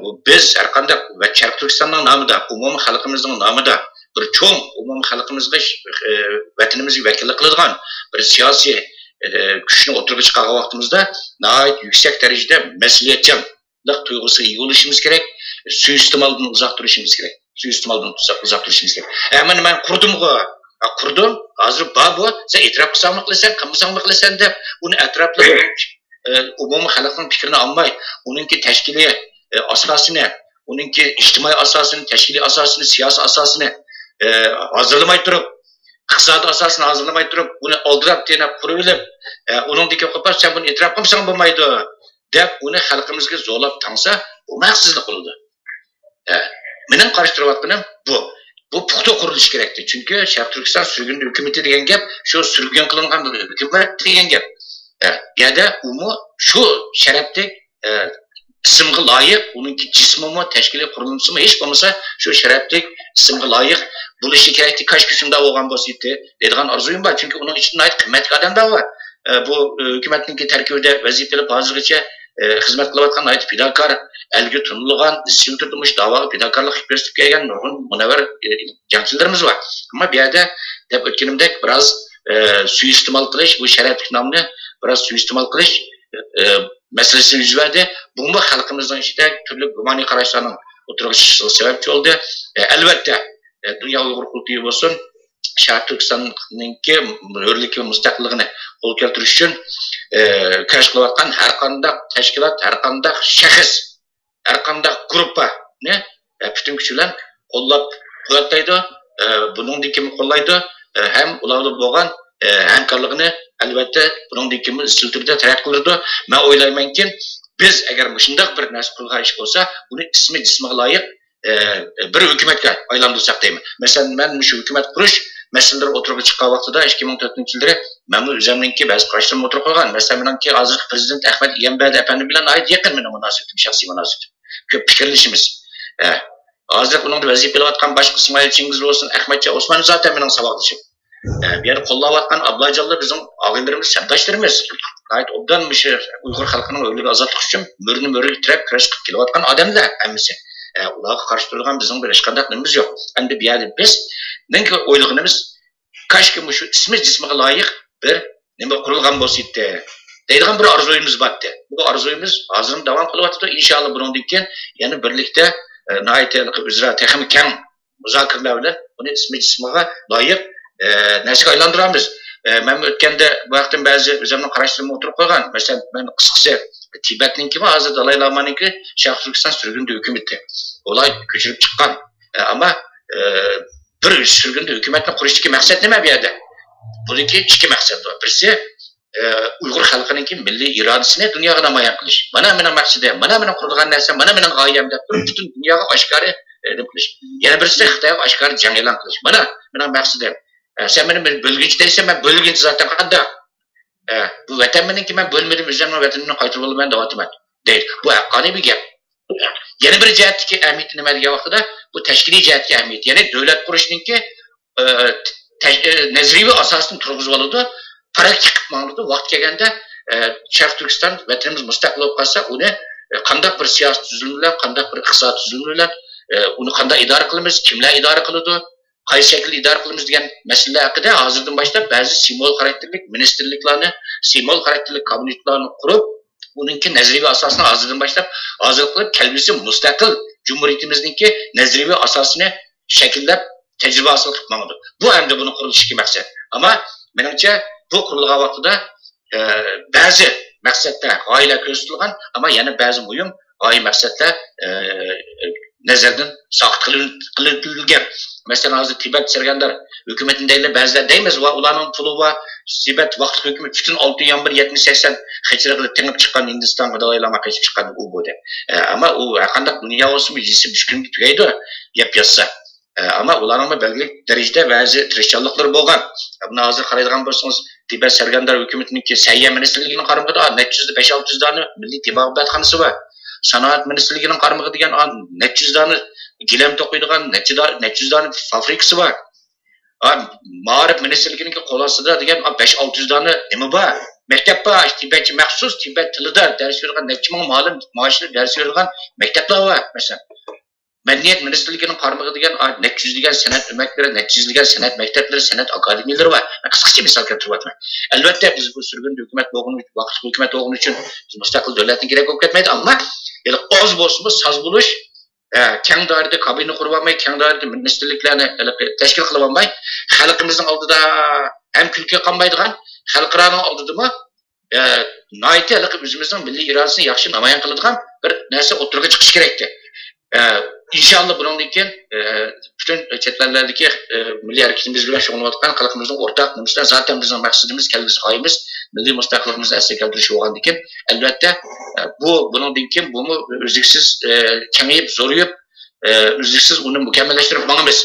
bu biz har qanday va Sharq Turkistonning nomida, umumiy xalqimizning nomida bir cho'ng umumiy xalqimizga vatanimizga vakillik qiladigan bir siyosiy kuchni o'tirib chiqqan vaqtimizda nihoyat yuksak darajada mas'uliyatchanlik tuyg'usiga yo'lishimiz kerak, suiiste'moldan uzoq turishimiz kerak. Suiiste'moldan uzoq turishimiz kerak. Men qurdim, hozir bu sen e'tirof qilsanmi qilasan deb uni atrofli umumiy xalqning fikrini olmay, uningki tashkiliy asosini, uningki ijtimoiy asosini, tashkiliy asosini, siyosiy asosini hozirlamay turib, iqtisodiy asosini hozirlamay turib, uni oldirab tenab qurib olib, uningdagi qo'par sen buni e'tirof qilsang bo'lmaydi deb uni xalqimizga zo'rlab tangsa, bu maqsizlik bo'ladi. Mening qarshi turayotganim bu. Bu puxta qurilish kerakdi. Chunki Sharq Turkiston surgun hukumati degan gap, shu surgun qilingan hukumat degan gap. Ya'da umi shu sharafli ismga loyiq, uning jismimi, tashkiliy qurilmasi hech bo'lmasa shu sharafli ismga loyiq bo'lishi kerakdi. Kashki shunda bo'lgan bo'lsa edi, deydigan orzuyim bor. Chunki uning ichida ayt qimmatli odamlar bor. Bu hukumatning tarkibida vazifali hozirgacha xizmat qilayotgan ayt fidokor, elga tunilgan, izchil turmush da'voga fidokorlik ko'rsatib kelgan nurg'un munavvar jangchilarimiz bor. Ammo bu yerda deb o'tganimdek biroz suiiste'mol qilish, bu sharafli nomni biroz suiiste'mol qilish masalasi yuz berdi. Bunga xalqimizning ichida turli gumoniy qarashlarning o'tirib chiqishiga sababchi bo'ldi. Albatta, dunyo Uyg'ur qurultiyi bo'lsin, Sharq Turkistonninki hurligi va mustaqilligini qo'l keltirish uchun kurash qilayotgan har qanday tashkilot, har qanday shaxs, har qanday guruhni butun kuch bilan qo'llab-quvvatlaydi. Buningdan kim qo'llaydi? Ham ularga bo'lgan hamkorligini albatta buningdan kim izchil turda taraqqi qiladi. Men o'ylaymanki, biz agar shunday bir narsa qilgan ish bo'lsa, uni ismi jismiga loyiq bir hukumatga aylantirsak deyman. Masalan, men shu hukumat qurish masalalar o'tirib chiqqan vaqtida 2004-yilda men o'zimninki ba'zi qarashlarni o'tirib qo'ygan. Masalan, menimki hozirgi prezident Ahmad Iyambadi afandi bilan yaqin meni munosabatim, shaxsiy munosabatim. Ko'p fikrlashimiz. Hozir uning vazifa qilayotgan boshqa Ismoil Chingiz bo'lsin, Ahmadcha Osmon zaten mening saboqlashim. Bu yerda qo'llayotgan Ablajonlar bizning og'aylarimiz, sabdoshlarimiz. Ayt obdan shu Uyg'ur xalqining o'rniga ozodlik uchun mo'rni tirab kurash qilib kelayotgan odamlar hammasi. Ularga qarshi turgan bizning bir hech qanday nimamiz yo'q. Endi bu yerda biz nega o'ylaganimiz, kashki shu ismi jismiga loyiq bir nima qurilgan bo'lsa edi deydigan bir orzuyimiz bor. Bu orzuyimiz hozir davom qilyapti. Inshaalloh bundan keyin yana birlikda nihoyatda o'zaro texnik keng muzokaralar bilan uni ismi jismiga loyiq narsaga aylantiramiz. Men o'tganda bu vaqtdan ba'zi o'zimning qarashlarimni o'tirib qo'ygan. Masalan, men qisqasi Tibetninki va hozir Dalay Lamaninki Sharq Turkiston surgunda hukumati. Ular ko'chirib chiqqan. Ammo bir surgunda hukumatni qurishdagi maqsad nima bu yerda? Buniki ikki maqsad bor. Birisi Uyg'ur xalqininki milliy irodasini dunyoga namoyon qilish. Mana mening maqsadim, mana mening qurgan narsam, mana mening g'oyam deb butun dunyoga oshkora deb qilish. Yana birisi Xitoyga oshkora jang e'lon qilish. Mana mening maqsadim. Sen meni bo'lginchi deysan, men bo'lginchi zaten qanday? Bu vatan meniki, men bo'lmadim, o'zimning vatanimni qaytarib olaman deb aytaman. Deydi. Bu haqqoniy bir gap. Yana bir jihatdagi ahamiyati nima degan vaqtida bu tashkiliy jihatga ahamiyat. Ya'ni davlat qurishninki nazariy asosini turg'izib oladi. Praktik ma'noda vaqt kelganda Sharq Turkiston vatanimiz mustaqil bo'lib qolsa, uni qanday bir siyosiy tuzilma bilan, qanday bir iqtisodiy tuzilma bilan uni qanday idora qilamiz, kimlar idora qiladi, qaysi shaklda idora qilamiz degan masala haqida hozirdan boshlab ba'zi simvol xarakterlik ministerliklarni, simvol xarakterlik kabinetlarni qurib, uningki nazariy asosini hozirdan boshlab hozir qilib, kelgusi mustaqil jumhuriyatimizningki nazariy asosini shakllab tajriba hosil qilmoqdi. Bu endi buni qurilishki maqsad. Ammo menimcha bu qurilgan vaqtida ba'zi maqsadlar g'oyalar ko'rsatilgan, ammo yana ba'zi muhim g'oya maqsadlar nazardan soqit qilingan. Masalan, hozir Tibet Sergandar hukumatidagi ba'zilar deymiz va ularning puli va Tibet vaqt hukumat butun 6-11-70-80 hijriga tengib chiqqan Hindistonga doilama qochib chiqqan u bo'ldi. Ammo u qanday dunyo o'simi yisi bushkunga tugaydi, yap yotsa. Ama ularning belgili darajada ba'zi tirishchanliklari bo'lgan. Buni hozir qaraydigan bo'lsangiz, Tibet Sergandar hukumatiningki Sayya ministrligining qaramida 500 dona milliy tibbiyot bor. Sanoat ministrligining qaramida degan 400 dona gilam to'qiydigan 400 dona fabrikasi bor. Ma'rif ministrligining qo'l ostida degan 500-600 dona nima bor? Maktab bor, Tibetcha maxsus Tibet tilida dars bergan 1000 ma'lum maoshli dars bergan maktablar bor. Masalan, Madaniyat ministrligining qaramida degan 400 degan san'at o'maklari, 400 degan san'at maktablari, san'at akademiyalari bor. Qisqacha misol keltirib o'taman. Albatta biz bu surgun hukumat bo'lgani uchun, vaqt hukumat bo'lgani uchun mustaqil davlatning kerak bo'lib ketmaydi, ammo oz bo'lsa soz bo'lish, keng doirada kabina qurib olmay, keng doirada ministerliklarni tashkil qilib olmay, xalqimizning oldida ham kulki qolmaydigan, xalqlarning oldida noyati o'zimizning milliy irodasini yaxshi namoyon qiladigan bir narsa o'tirga chiqish kerakdi. İnşallah bundan keyin bütün chetlarlardagi milliy harakatimiz bilan shug'ullanayotgan xalqimizning o'rtaq nimasidan zaten bizning maqsadimiz, kelgusi g'oyamiz milliy mustaqilligimizni asliga keltirish bo'lgandan keyin albatta bundan keyin buni uzluksiz kengayib, zo'rayib, uzluksiz uni mukammallashtirib boramiz.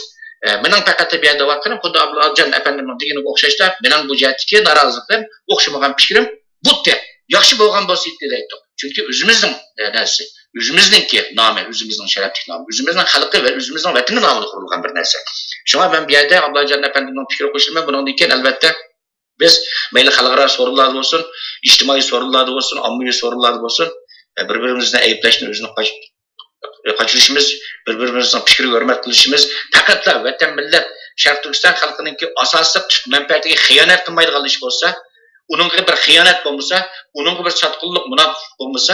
Mening faqat bu yerda vaqtim Xudo Abduljon apandining deganiga o'xshashda, mening bu jihatdagi noroziliklar o'xshamagan fikrim butti. Yaxshi bo'lgan bo'lsa deydi. Chunki o'zimizning narsa, o'zimizningki nomi, o'zimizning sharafli nomi, o'zimizning xalqi va o'zimizning vatani nomiga qurilgan bir narsa. Shunga men bu yerda Abduljon apandining fikri qo'shilaman. Bundan keyin albatta biz mayli xalqaro sorunlar bo'lsin, ijtimoiy sorunlar bo'lsin, ommaviy sorunlar bo'lsin, bir-birimizni ayblashni o'zini qochirishimiz, bir-birimizning fikriga hurmat qilishimiz, faqatla vatan millat Sharq Turkiston xalqiningki asosiy manfaatiga xiyonat qilmaydigan ish bo'lsa, uningga bir xiyonat bo'lmasa, uningga bir sotqinlik, munofiqlik bo'lmasa,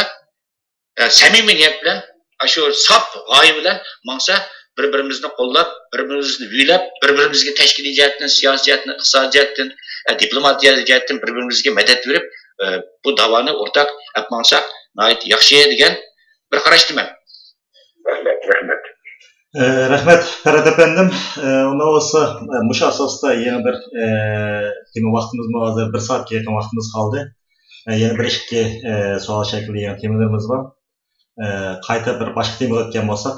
samimiy niyat bilan, shu sop g'oya bilan maqsa bir-birimizni qo'llab, bir-birimizni uylab, bir-birimizga tashkiliy jihatdan, siyosiy jihatdan, iqtisodiy jihatdan, diplomatiya jihatdan bir-birimizga madad berib, bu davoni o'rtaq yapmaqsa, nihoyat yaxshi degan bir qarashdiman. Rahmat. Rahmat Ferhat efendim. Ondan olsa bu asosda yeni bir tema vaqtimiz hozir 1 soatga yaqin vaqtimiz qoldi. Yeni bir ikki savol shaklida yeni temalarimiz bor. Qayta bir boshqa temaga o'tgan bo'lsak,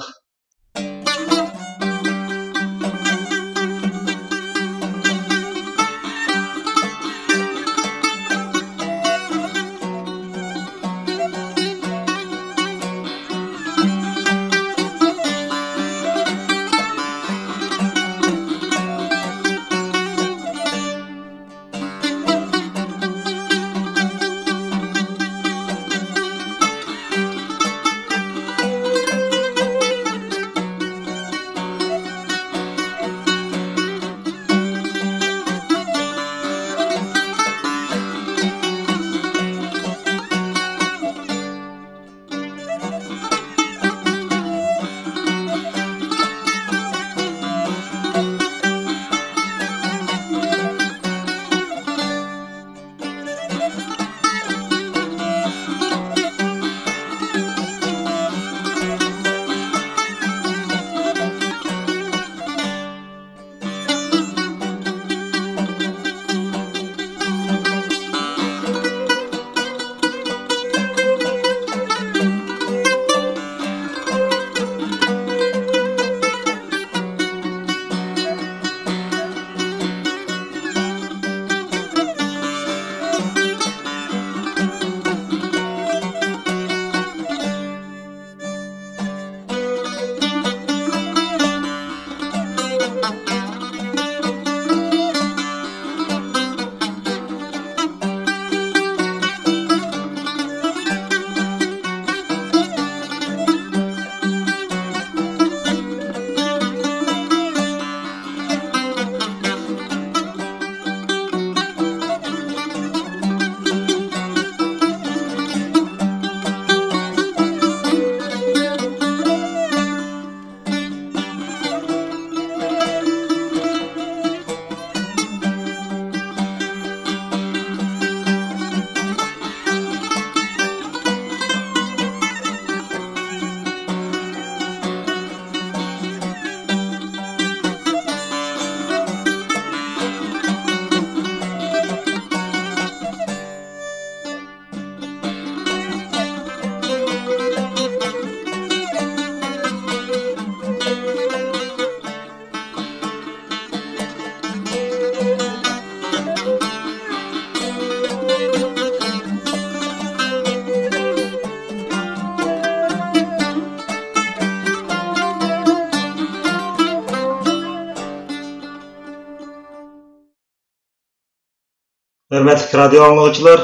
Hürmetli radyo anlıqçılar,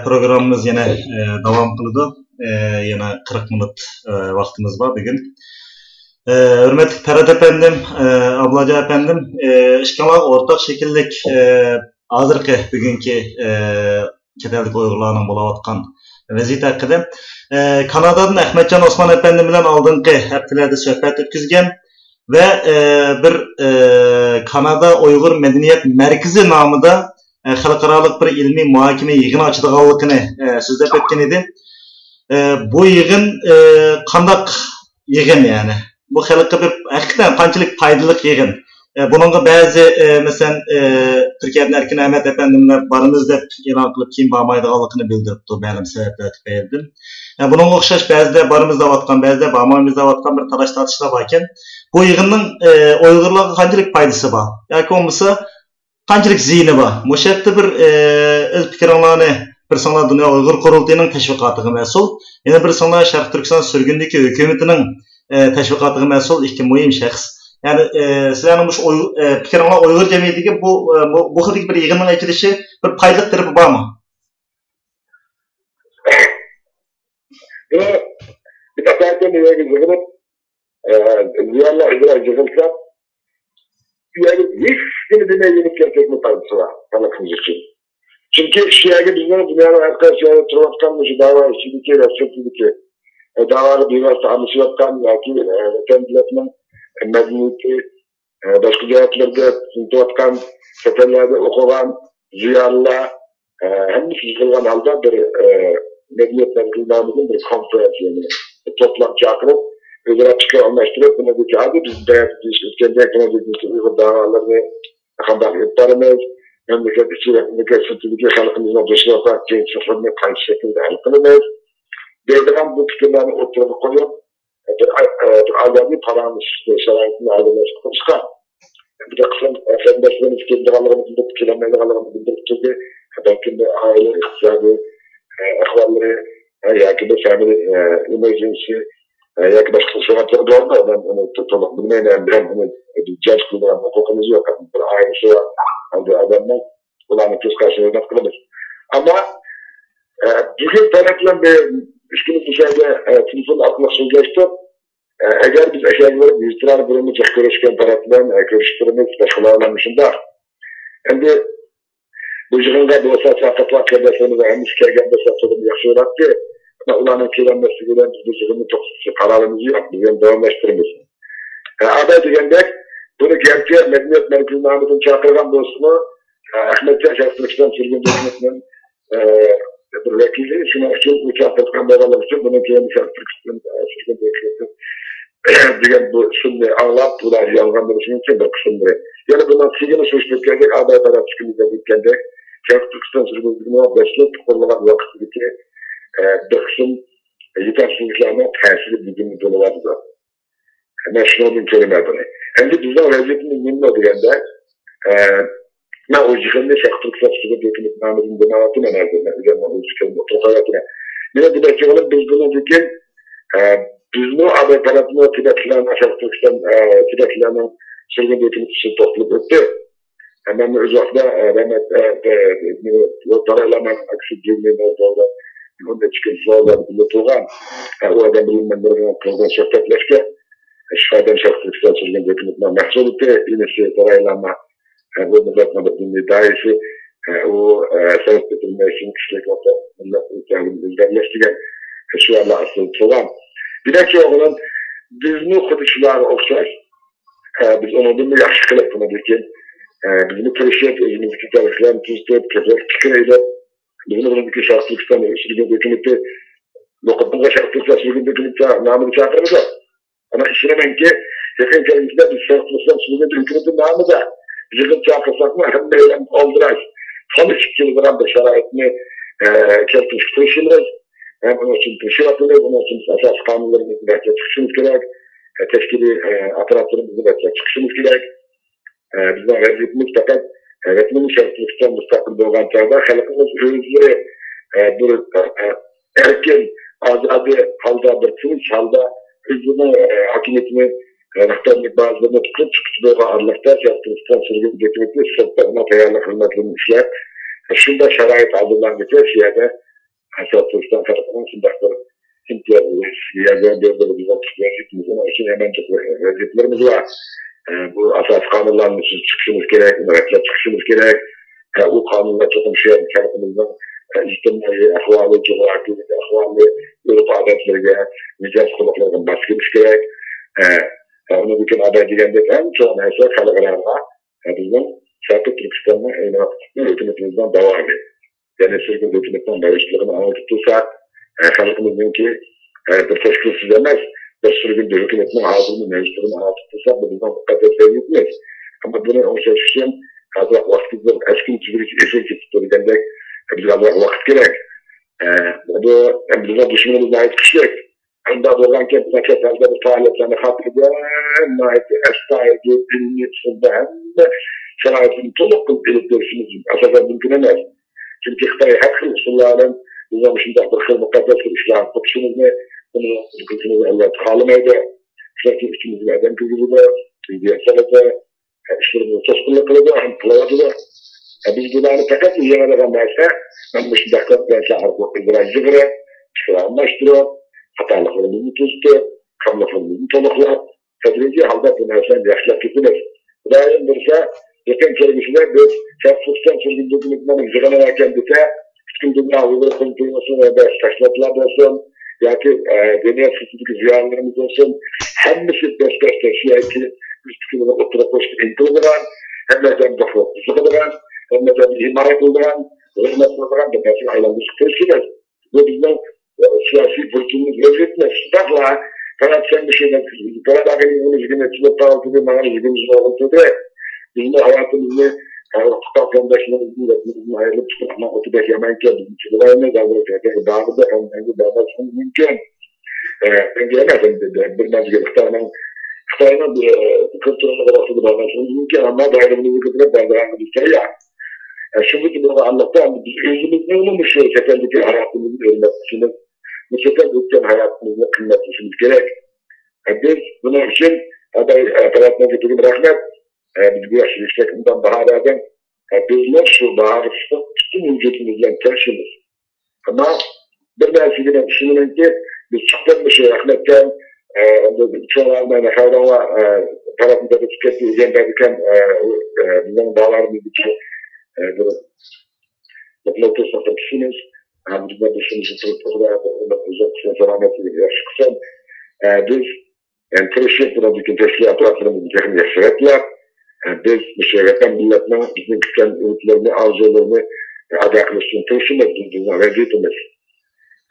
programımız yine devam kıldı. Yine 40 minut vaktimiz var bugün. Hürmetli Ferhat efendim, Ablaca efendim, işkala ortak şekillik hazırki bugünkü Çetellik Uygurlarının bulavatkan vaziyet hakkında. Kanada'dan Ahmetcan Osman efendim bilen aldığınki haftalarda söhbet ötküzgen ve bir Kanada Uygur Medeniyet Merkezi namıda xalqaralıq bir ilmi muhakeme yığını açıdığanlıqını sizlep etken edi. Bu yığın qandaq yığın yani. Bu xalqqa bir hakikaten qanchalik foydali yığın. Bununla bazı mesela Türkiye'den Erkin Ahmet efendimler barımız deb e'lon qilib keyin bormaydiganligini bildiribdi ma'lum sabablar tufayli. Bununla o'xshash ba'zida barımız davatgan, ba'zida bormaymiz davatgan bir talash tortishlar bor ekan. Bu yığının Uyg'urlarga qanchalik foydasi bor yoki bo'lmasa qanchalik ziyni bor? Bu yerda bir o'z fikringlarni bir sonlar Dunyo Uyg'ur qurultiyining tashviqotiga mas'ul, yana bir sonlar Sharq Turkiston surgundagi hukumatining tashviqotiga mas'ul ikki muhim shaxs. Yani sizlarning bu fikringlar Uyg'ur jamiyatiga bu xil bir yig'inning ochilishi bir foydali tarafi bormi? Bir takdirde neye gidiyorum? Ziyanlar yığılsa yani hiç kendine yenik gerçekten faydası var tanıtımız için. Çünkü şiyage bizden dünyanın arkadaşları turvatkan mışı dava işçilik reseptidiki davalı bir vasıta hamısı yapkan yaki kendilerinin medeniyeti başka cevaplarda turvatkan seferlerde okuyan ziyanlar hepsi yıkılgan halde bir medeniyet merkezlerimizin bir konferans yani toplam çağırıp özel açıkça anlaştırıp buna dedi ki hadi biz kendi ekonomik Uygur davalarını kandak yaparız. Memleket içinde memleket sürtülüğü halkımızın dışına olarak genç sıfırını kayıt şekilde halkımız. Devran bu fikirlerini ortaya koyup bir adami paramız şarayetini ayrılması çıkar. Bir de kısım efendimizin fikirde kalırını bildirip fikirlerini kalırını bildirip belki de aile iktisadi ahvalları belki de family emergency belki başka sıfatları da var da ben onu tutmak bilmeyen ben onu judge kılmam hukukumuz yok. Bir ailesi var. Adamlar ulanı kız karşılığında kılınır. Ama bugün tarafından bir üstünü dışarıda telefon atmak sözleşti. Eğer biz eşyaları bizler buranın çok görüşken tarafından görüştürümüz başkalarının dışında. Şimdi bu yığında bu esas sakatlar kendisini ve henüz kergen besatlarını yaşayarak ki ulanın kirlenmesi gelen bu yığını çok kararımızı yok. Bizim devamlaştırımız. Aday diyende bunu gerçeğe Medeniyet Merkezi Mahmut'un çağırgan dostunu Ahmet Şark Türkistan Sürgün Devleti'nin bir vekili şuna için uçaklardan bağlamak için bunun kendi Şark Türkistan Sürgün Devleti diyen bu şimdi anlat bunlar yalganları için bir kısımları. Yani bundan sigini suçluk gelecek aday taraf çıkımızda bitkenде Şark Türkistan Sürgün Devleti'ne beslik konulan vakitteki bir kısım yetersizliklerine tesiri bildiğini dolu vardı. Ben şunu bir kelime bunu. Hem de bizden vaziyetinin minna diyende ben o yığında Şark Türkistan Sürgün Devleti'nin namazın demanatı menazirine üzerine bu çıkımda otokaratına. Yine bir de çıkalım biz bunu dikin biz bu aday tarafına Tibetlilerine Şark Türkistan Tibetlilerinin Sürgün Devleti'nin toplup etti. Hemen özellikle Mehmet Yotaraylaman aksi cümlenin orada onda çıkan soruları bildirdiğim o adam bilimlerine kılgan şirketleşke Şifadem Şark Türkistan Sürgün Devleti'nin mahsulüte inisi Yotaraylaman bu milletine bir dairesi o sebep getirmeye için kişilik orta milletini izlenleştiren şu anda aslında tuğan. Bir de ki olan biz bu kuduşlar okşar. Biz onu bir yaxşı kılıp bunu dikin. Biz bu kırışıp özümüzdeki tariflerini tuzlayıp keser fikir eylep. Bizim buradaki Şark Türkistan Sürgün Devleti'ni Lokatımda Şark Türkistan Sürgün Devleti'ni namını çağırırız o. Ama işlemen ki yakın kendisinde biz Şark Türkistan Sürgün Devleti'nin namı da yığın çağırsak mı hem de oldurar. Son 3 yıldır da şarayetini keltmiş kırışırız. Hem onun için kırışı yapılır, onun için esas kanunlarımızı belki çıkışımız gerek. Teşkili aparatlarımızı belki çıkışımız gerek. Bizden vaziyetimiz fakat Resminin Şark Türkistan müstakil doğan çağda halkımız özleri bir erken azade halda bir kılıç halda özünün hakimiyetini rehberlik bazılarını tutup çıkıştığı Allah'ta Şark Türkistan Sürgün Devleti sırtlarına tayarlı hürmetlerini işler. Şunda şərait hazırlandıkça şiyədə əsaslıqdan tərəfindən şundaqdır. Şiyədə bir bizə çıxmışımızın için hemen çok vəziyyətlərimiz var. Bu asas kanunlarının çıkışımız gerek, mürekkep çıkışımız gerek. O kanunlar çok şiyədə tərəfimizden ictimai ahvalı, coğrafi ahvalı, Avrupa adetlerine, mizas kulaklarına baskılmış gerek. Onu bütün aday digəndə en çok neyse kalıqlarına bizim Şarkı Türkistan'ın aynı vakitinde hükümetimizden devam ediyor. Yani sürgün hükümetten barışlarını anlatırsak, halkımızın ki bir teşkilsiz demez, bir sürgün hükümetin hazırını mevcutlarını anlatırsak bu bizden bu kadar sevgitmez. Ama bunu o için hazır vakitler eski çizgilik eşit tutturduğunda biz hazır vakit gerek. Bu bize düşmanımızla ait kişilik. Anda olan kendine keserinde bu faaliyetlerini hatırlayan, ait estağidi, dinleyip sızdan, şeraitin toluk elektrişimiz asasen mümkün emez. Çünkü Xitay her usullarının bizim şimdi bir mukaddes bir işler tutuşumuzda bunu hükümetimiz elde kalmaydı. Çünkü içimizin eden kültürü siyasete işlerimizi toskunlukları hem kılavacı da. Biz bunları fakat yemelerden derse ben bu şimdi derse arka izracı göre çıkaranlaştırıyor. Hatalıklarımızı tüstü, kamlıklarımızı toluklar. Tedrici halde bu nereden yaşlar gitmez. Bu da birse yakın çevresinde biz çarpıştan çözüm dokunmaktan izgana kendisi bütün dünya uyguları konuşulmasın ve taşlatılar olsun ya ki deneyat fıstık ziyanlarımız olsun hemmisi beş şiyaki biz tükümüne oturup koştu inkıldıran hem de defoklusu kıldıran hem de imaret kıldıran hizmet kıldıran da mesela aylanmışı teşkiler ve bizden siyasi fırtınımız lezzetmez. Sıkakla kanat sen bir şeyden kanat ağabeyinin hizmetçide dağıltıda mağara hizmetçide oluntuda bizim hayatımızda Tutak yoldaşlarımızın ve bizim hayırlı çıkma otobüs yamanken bizim çıkılarına davranacak. Dağda hem de davranışımız mümkün. Ben gelemezdim dedi. Bir mezgil Xitay'ın kültürüne karşı davranışımız mümkün ama dairemimizi götürüp davranışımız ya. Şimdi ki bunu anlattım. Biz özümüzde olmamışız. Şekeldeki hayatımızın ölmesini, bu şekeldeki hayatımızın kıymetlisimiz gerek. Biz bunun için aday tarafına götürüp rahmet biz bu yaşlılıklarından baharlardan bizler şu baharısı bütün vücudumuzdan taşımız. Ama bir meseleyle düşünün ki biz çıktan bir şey rahmetten çoğalarına hayranla tarafında da tükettiği derken bizim bağlarımız için mutlu olursak düşünürüz. Biz de düşünürüz. Özellikle selametli yaşlıksan biz teşvik buradaki teşkilatlarımızı teknik yaşaraklar biz müşerreten milletine bizim küçük ümitlerini, arzularını adaklaştığını taşımayız, vaziyetimiz.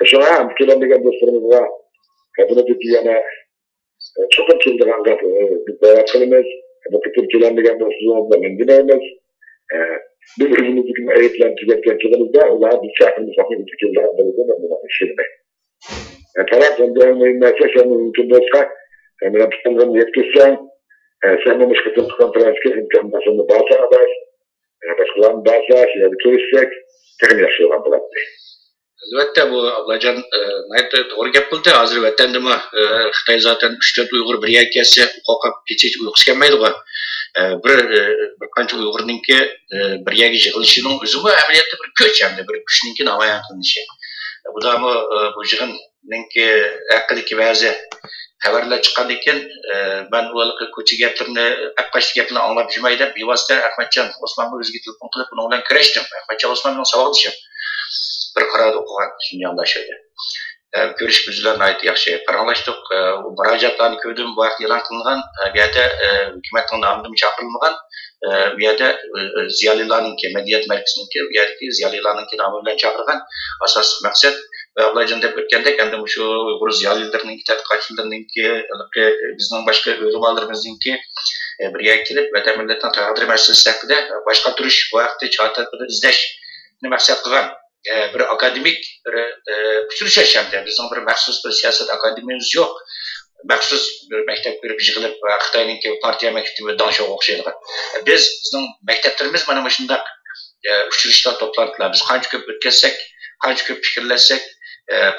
Şu an ülkelerindeki dostlarımız var. Bunu dediği yana çok açıldıran bayraklarımız, bu ülkelerindeki dostlarımızla mendilemiz. Biz özümüzdeki ayetlerini tüketkençilerimizde, onlar bir şarkımız vakit ülkelerinde buna işirme. Taraftan dönmeyin mesajlarını mümkün olsa, hemen tutanların yetkisinden, sen bu müşkütün konferanskı imkanlasını bazı aday, başkalarının bazı şeyleri görüşsek, teknik yaşıyorlar bu latte. Elbette bu ablacan doğru gap qildi. Hozir vatandimi Xitoy zaten 3-4 Uyg'ur bir yakasi qoqib kechib uyqusi kelmaydi. Bir qancha Uyg'urninki bir yaga yig'ilishining o'zi bu amaliyotda bir kuch hamda bir kuchninki namoyon qilinishi. Bu da bu yig'inninki haqidagi ba'zi xabarlar chiqqan ekan, men ularga ko'cha gaplarini, aqqash gaplarni anglab yurmay deb bevosita Ahmadjon Osmonga o'ziga telefon qilib buni bilan kurashdim. Ahmadjon Osmonning savolishim bir qarorda o'qigan Şinjan'da şöyle. Görüşüp üzülen ait yaxşı paranlaştık. O müracaatlarını gördüm. Bu vaqt e'lon qilingan. Bu yerda hukumatning nomidan chaqirilmagan. Bu yerda ziyolilarninki, madaniyat markazininki, bu yerdagi ziyolilarninki nomi bilan chaqirilgan. Asosiy maqsad Ablajon deb o'tgandek, endi shu Uyg'ur ziyolilarninki, tadqiqotchilarninki, bizning boshqa ulamolarimizningki bir yerga kelib vatan millatning taqdiri masalasi haqida boshqa turish vaqti chortadbir izlashni maqsad qilgan. Bir akademik bir uchrashish hamda bizning bir maxsus bir siyosat akademiyamiz yo'q. Maxsus bir maktab ko'rib yig'ilib Xitoyninki partiya maktabi danshoga o'xshaydigan. Bizning maktablarimiz mana mana shunday uchrashishlar to'plantilar. Biz qancha ko'p o'tkazsak, qancha ko'p fikrlasak,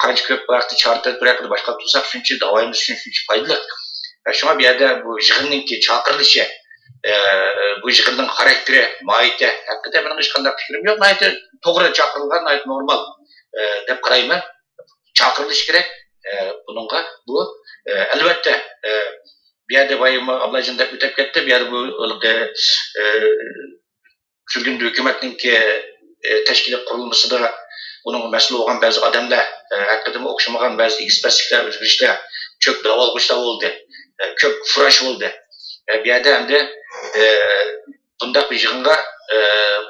qancha ko'p vaqtni chortadbir haqida boshqa tursak, shuncha davomiz shuncha foydali. Shunga bu yerda bu yig'inninki chaqirilishi bu yığınның xarakteri, mahiyeti, hakikaten benim hiç qanday fikrim yok. Nayeti to'g'ri chaqirilgan, nayeti normal deb qarayman. Chaqirilish kerak. Bununla bu albatta bir yerde bayım ablacığım deb o'tib ketdi. Bir yerde bu sürgün hükümetninki teşkilat kurulmasida bunun mas'ul bo'lgan ba'zi odamlar hakikaten o'xshamagan ba'zi ekspertliklar o'zgarishlar ko'p davolg'ishlar bo'ldi. Ko'p furash bo'ldi. Bir yerde hem de bundaq bir yığınga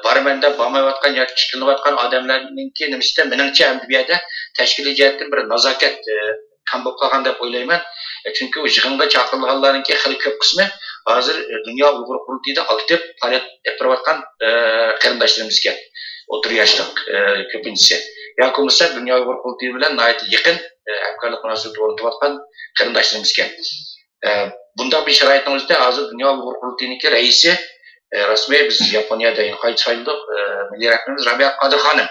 barman deb bormayotgan yoki chiqilayotgan odamlarninki nimasi meningcha ham bir yerde tashkiliy jihatdan bir nazokat kam bo'lib qolgan deb o'ylayman. Chunki u yig'inga chaqirilganlarninki xili ko'p qismi hozir Dunyo Uyg'ur qurultayida aktiv faoliyat qilayotgan qarindoshlarimiz o'tir yoshlik ko'pinchisi. Yoki bo'lmasa Dunyo Uyg'ur qurultayi bilan yaqin hamkorlik munosabat o'rnatayotgan qarindoshlarimiz. Bundan bir şaraitin özünde hazır Dünya Uyg'ur qurultayiniki reisi rasmiy biz Yaponiyada qayt sayıldık milli rahbarimiz Rabia Qadir Hanım.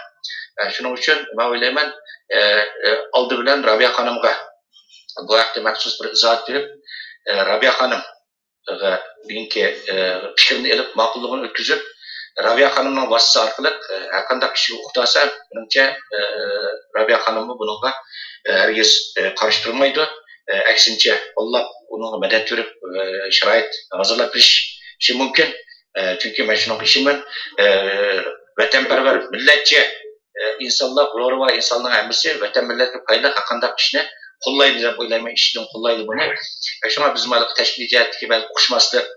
Şunun için ben o'ylayman aldı bilen Rabia Hanım'a bu haqda maxsus bir izoh berib Rabia Hanım bugünkü fikrini elib ma'qulligini o'tkazib Rabia Hanımның vasitasi orqali har qanday kishi o'qitasa menimcha Rabia Hanım'ı bununla herkes karıştırmaydı. Aksincha Allah onun medet verip şarait hazırlap işi mümkün. Çünkü ben şunun işimin vatanperver, milletçi insanlar, gururu var insanların hemisi vatan milletine payda hakkında işini kollaydı deb o'ylayman, işiden kollaydı bunu. Şuna bizim alık teşkil cihetdeki belki kuşmaslık,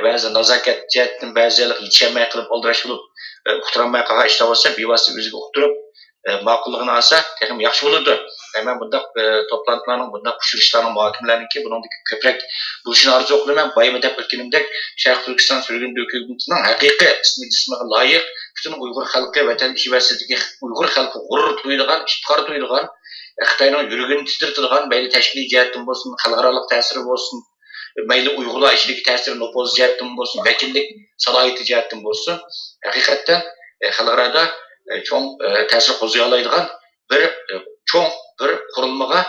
bazı nazaket cihettin bazıları yetişemeye kılıp oldıraş bulup uqtiranmay qolgan ishlar bo'lsa, bevosita o'ziga uqtirib ma'qulligini olsa, texim yaxshi bo'ladi. Hemen bundaq toplantılarning, bundaq uçurishlarning, muhokimalarninki buningdek ko'proq bo'lishini orzu qilaman. Boyama deb o'tganimdek, Sharq Turkiston sürgün hukumatining haqiqiy ismiga loyiq butun Uyg'ur xalqi vatan ichisidagi Uyg'ur xalqi g'urur tuyulgan, iftixor tuyulgan, Xitoyning yuragini titrtilgan, mayli tashkiliy jihatdan bo'lsin, xalqaro ta'siri bo'lsin, mayli Uyg'urlar ichidagi ta'siri nopoz jihatdan bo'lsin, vakillik salohiyati jihatdan bo'lsin, haqiqatdan xalqaro cho'ng ta'sir qo'zg'ay oladigan bir cho'ng bir qurilmaga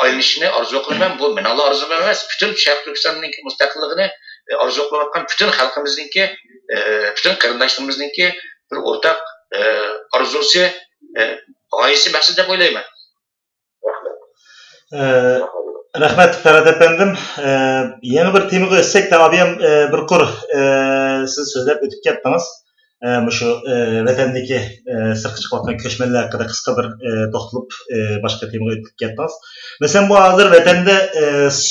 aylanishini orzu qilaman. Bu menala orzu emas, butun Sharq Turkistonning mustaqilligini orzu qilayotgan butun xalqimizningki, butun qarindoshlarimizningki bir o'rtaq orzusi, g'oyasi maqsad deb o'ylayman. Rahmat Ferhat efendim. Yeni bir temaga o'tsak, tabii bir qur siz so'zlab o'tib ketdingiz. Şu vatandagi sirtqa chiqayotgan ko'chmanlar haqida qisqa bir to'xtalib boshqa temaga o'tib ketdingiz. Masalan, bu hozir vatanda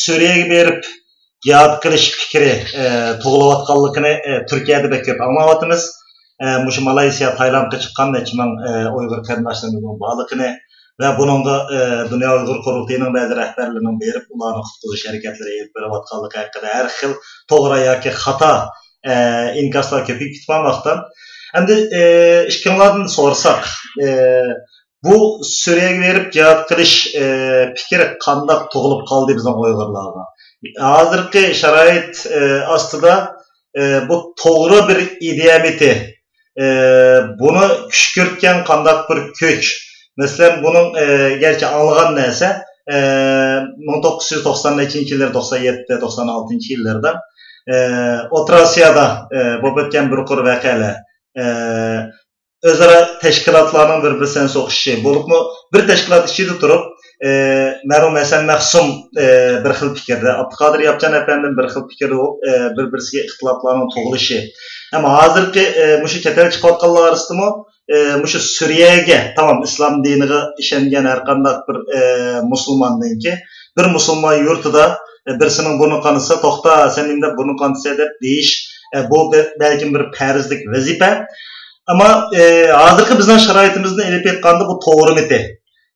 Suriyaga berib jihad qilish fikri tug'ilayotganligini Turkiyada da ko'p anglayapmiz. Şu Malayziya, Taylandga chiqqan necha ming Uyg'ur qarindoshlarimizning borligini va buningga Dunyo Uyg'ur qurultayining ba'zi rahbarlarining berib ularni qutqizish harakatlari olib borayotganligi haqida har xil to'g'ri yoki xato inkaslar ko'payib ketmoqda. Endi ishqimlardan so'rasak, bu Suriyaga berib jihad qilish fikri qanday tug'ilib qoldi bizning Uyg'urlarga? Hozirgi sharoit ostida bu to'g'ri bir ideyamiti, buni kuch ko'rgan qanday bir kuch. Masalan, bunun gerçi anlagan narsa 1990-yillar, 97-96-yillarda O'rta Osiyoda bo'lib o'tgan bir qur voqealar, o'zaro tashkilotlarning bir-biridan so'qishishi bo'libmi, bir tashkilot ichida turib, Mərhum Həsən Məxsum bir xil fikrdə, Abdülqadir Yapcan efendim bir xil fikrdə olub, bir-birisiga ixtilaflarning tug'ilishi. Ama hazırki muşu ketel çıqayotganlar arasında muşu Suriyaga, tamam İslam diniga ishongan har qanday bir musulmondinki, bir musulmon yurtida birisining buni qanisa, to'xta, sen endi buni qanisa deb deyish, bu balkim bir farzlik vazifa. Ama hozirgi bizning sharoitimizda elib aytganda bu to'g'rimidi?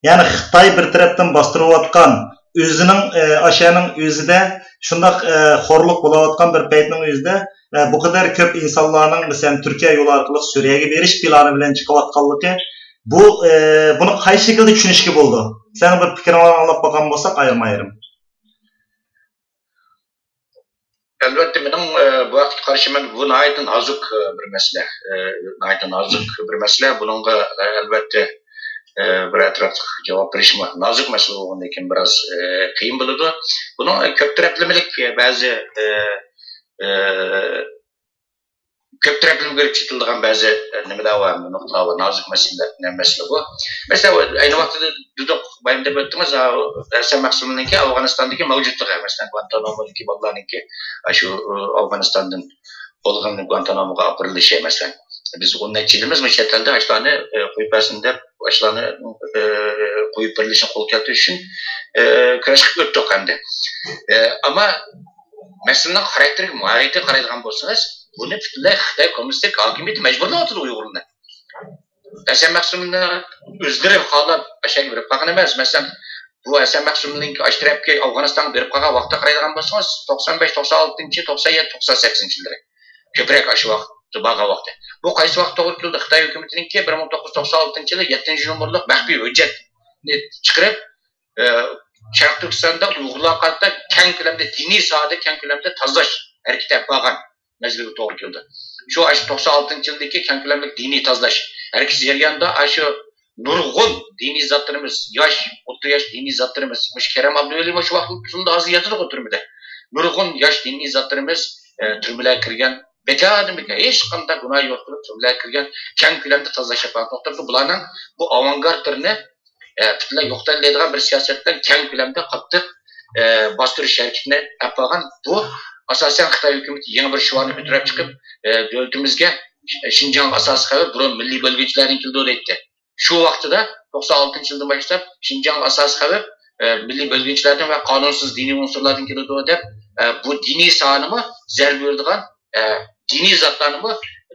Yani Xitoy bir tarafdan bastırayotgan o'zining ashaning o'zida shundoq xo'rlik bo'layotgan bir paytning o'zida bu kadar ko'p insonlarning masalan Turkiya yo'li orqali Suriyaga berish plani bilan chiqayotganligi, bu buni qay shaklda tushunishga bo'ldi? Sen bir fikrini anglab bo'lgan bo'lsak ayirmayrim. Elbette benim bu vakit karşıma bu nayetun azık bir mesele. Nayetun azık bir mesele. Bununla elbette bir etraflık cevap verişme nazik mesele olduğundan biraz kıyım buludu. Bunun kök taraflılık bazı köp taraflı görüp çıtıldıgan bazı nimeler var, noktalar var, nazik mesele bu. Mesela aynı vakti duduk bayımda öttünüz, Ersen Maksumun'unki Afganistan'daki mevcutluğu. Mesela Guantanamo'daki ballarınki şu Afganistan'dan olğan Guantanamo'ga apırıldı şey mesela. Biz onun neticilimiz mi çeteldi açlarını koyup versinler, açlarını koyup verilişin kol kelti için kreşik öttük hem de. Ama meselenin karakteri, muhariyeti karaydıgan bolsanız, bunu bütünlüğü Xitay Komünistik hakimiyeti mecburla oturdu Uygur'una. Ersen Maksumun'un özleri halap aşağı gibi bakın emez. Mesela bu Ersen Maksumun'un açtırıp Afganistan'a verip kalan vakti karaydıgan bolsanız 95, 96, 97, 98 yılları. Köprek aşı vakti, bağa vakti. Bu qaysı vaqt to'g'ri keldi Xitoy hukumatininki 1996-yili 7-nomerlik maxfiy hujjatni chiqarib Sharq Turkistonda Uyg'urlar qarata keng ko'lamda diniy sohada keng ko'lamda tozalash harakati qilgan mezgilga to'g'ri keldi. Shu 96-yildagi keng ko'lamli diniy tozalash harakati jarayonida shu nurg'un diniy zotlarimiz, yosh, o'rta yosh diniy zotlarimiz, Mushkaram Abduvaliyev shu vaqtda hozir yotib o'tirmidi. Nurg'un yosh diniy zotlarimiz turmalarga kirgan Bekadımlık hiç kanda günah yoktur. Türler kirgen keng ko'lamda tozalash yapan. To'xtab bularning bu avangardlarni butunlay yo'qotadigan bir siyosatdan keng ko'lamda qattiq bostirish harakatini yapgan. Bu asosan Xitoy hukumati yangi bir shuarni ko'tarib chiqib, davlatimizga Xinjiang asosi qilib, burun milliy bo'lguvchilarning kildi deydi. Shu vaqtida 96-yildan boshlab Xinjiang asosi qilib, milliy bo'lguvchilardan va qonunsiz diniy unsurlardan kildi deb bu diniy sohanimi zarb berdigan diniy zatlarni bu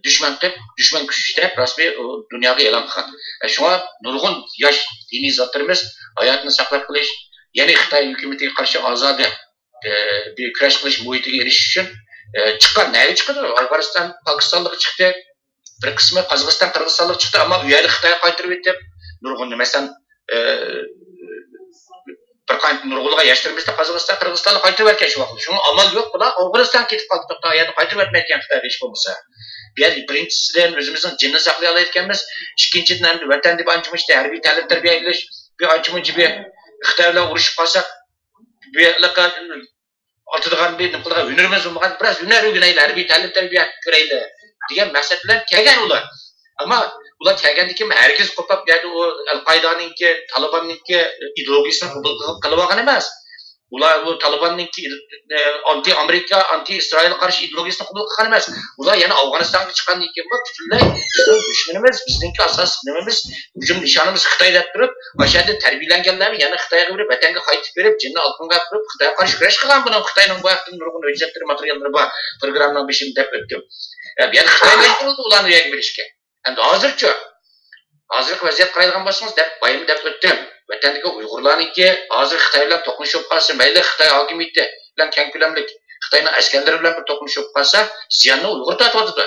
düşman kuchda rasmiy dunyoga e'lon qilgan. Shunga nurg'un yosh diniy zotlarimiz hayotini saqlab qolish, ya'ni Xitoy hukumatiga qarshi ozodi bir kurash qilish muhitiga erishish uchun chiqqan, nega chiqdi? Afg'oniston, Pokistonlik chiqdi, bir qismi Qozog'iston, Qirg'izistonlik chiqdi, ammo u yerda Xitoy qaytarib etib, nurg'un masalan bir qancha nurg'ulga yoshlarimizni Qozog'iston, Qirg'izistonga qaytarib etgan shu vaqtda. Shunga amal yo'q, bular Afg'onistonga ketib qoldi, to'xta, yana qaytarib etmayotgan Xitoy hech bo'lmasa. Birinchisidan o'zimizning jinni saqlay olmayotganmiz, ikkinchidan ham vatan deb anchimishda harbiy ta'lim tarbiya qilish, bir anchimchi bir Xitoy bilan urushib qolsak, bu yerlarga otadigan bir nima qilgan hunarimiz bo'lmagan, biroz hunar o'rganaylik, harbiy ta'lim tarbiya ko'raylik degan maqsad bilan kelgan ular. Ammo ular kelgandan keyin herkes qo'pab berdi, u Al-Qoidaninki, Talibanninki ideologiyasini qabul qilib olgan emas. Ular bu Talibanninki anti Amerika, anti İsrail qarshi ideologiyasini qabul qilgan emas. Ular yana Afg'onistonga chiqqandan keyin bu butunlay dushmanimiz, bizningki asos nimamiz, hujum nishonimiz Xitoy deb turib, o'shada tarbiyalanganlarni yana Xitoyga berib, vatanga qaytib berib, jinni olqinga turib, Xitoyga qarshi kurash qilgan. Buni Xitoyning bu vaqtda nurg'un hujjatlari, materiallari bor. Programmaning beshini deb o'tdim. Yani Xitoy majbur ularni yo'q berishga. Endi hozirchi hozirgi vaziyat qaraydigan bo'lsangiz, deb bayim deb o'tdim. Vatandagi Uyg'urlarniki hozir Xitoy bilan to'qnashib qolsa, mayli Xitoy hokimiyati bilan keng ko'lamli Xitoyning askarlari bilan bir to'qnashib qolsa, ziyonni Uyg'ur tortadi.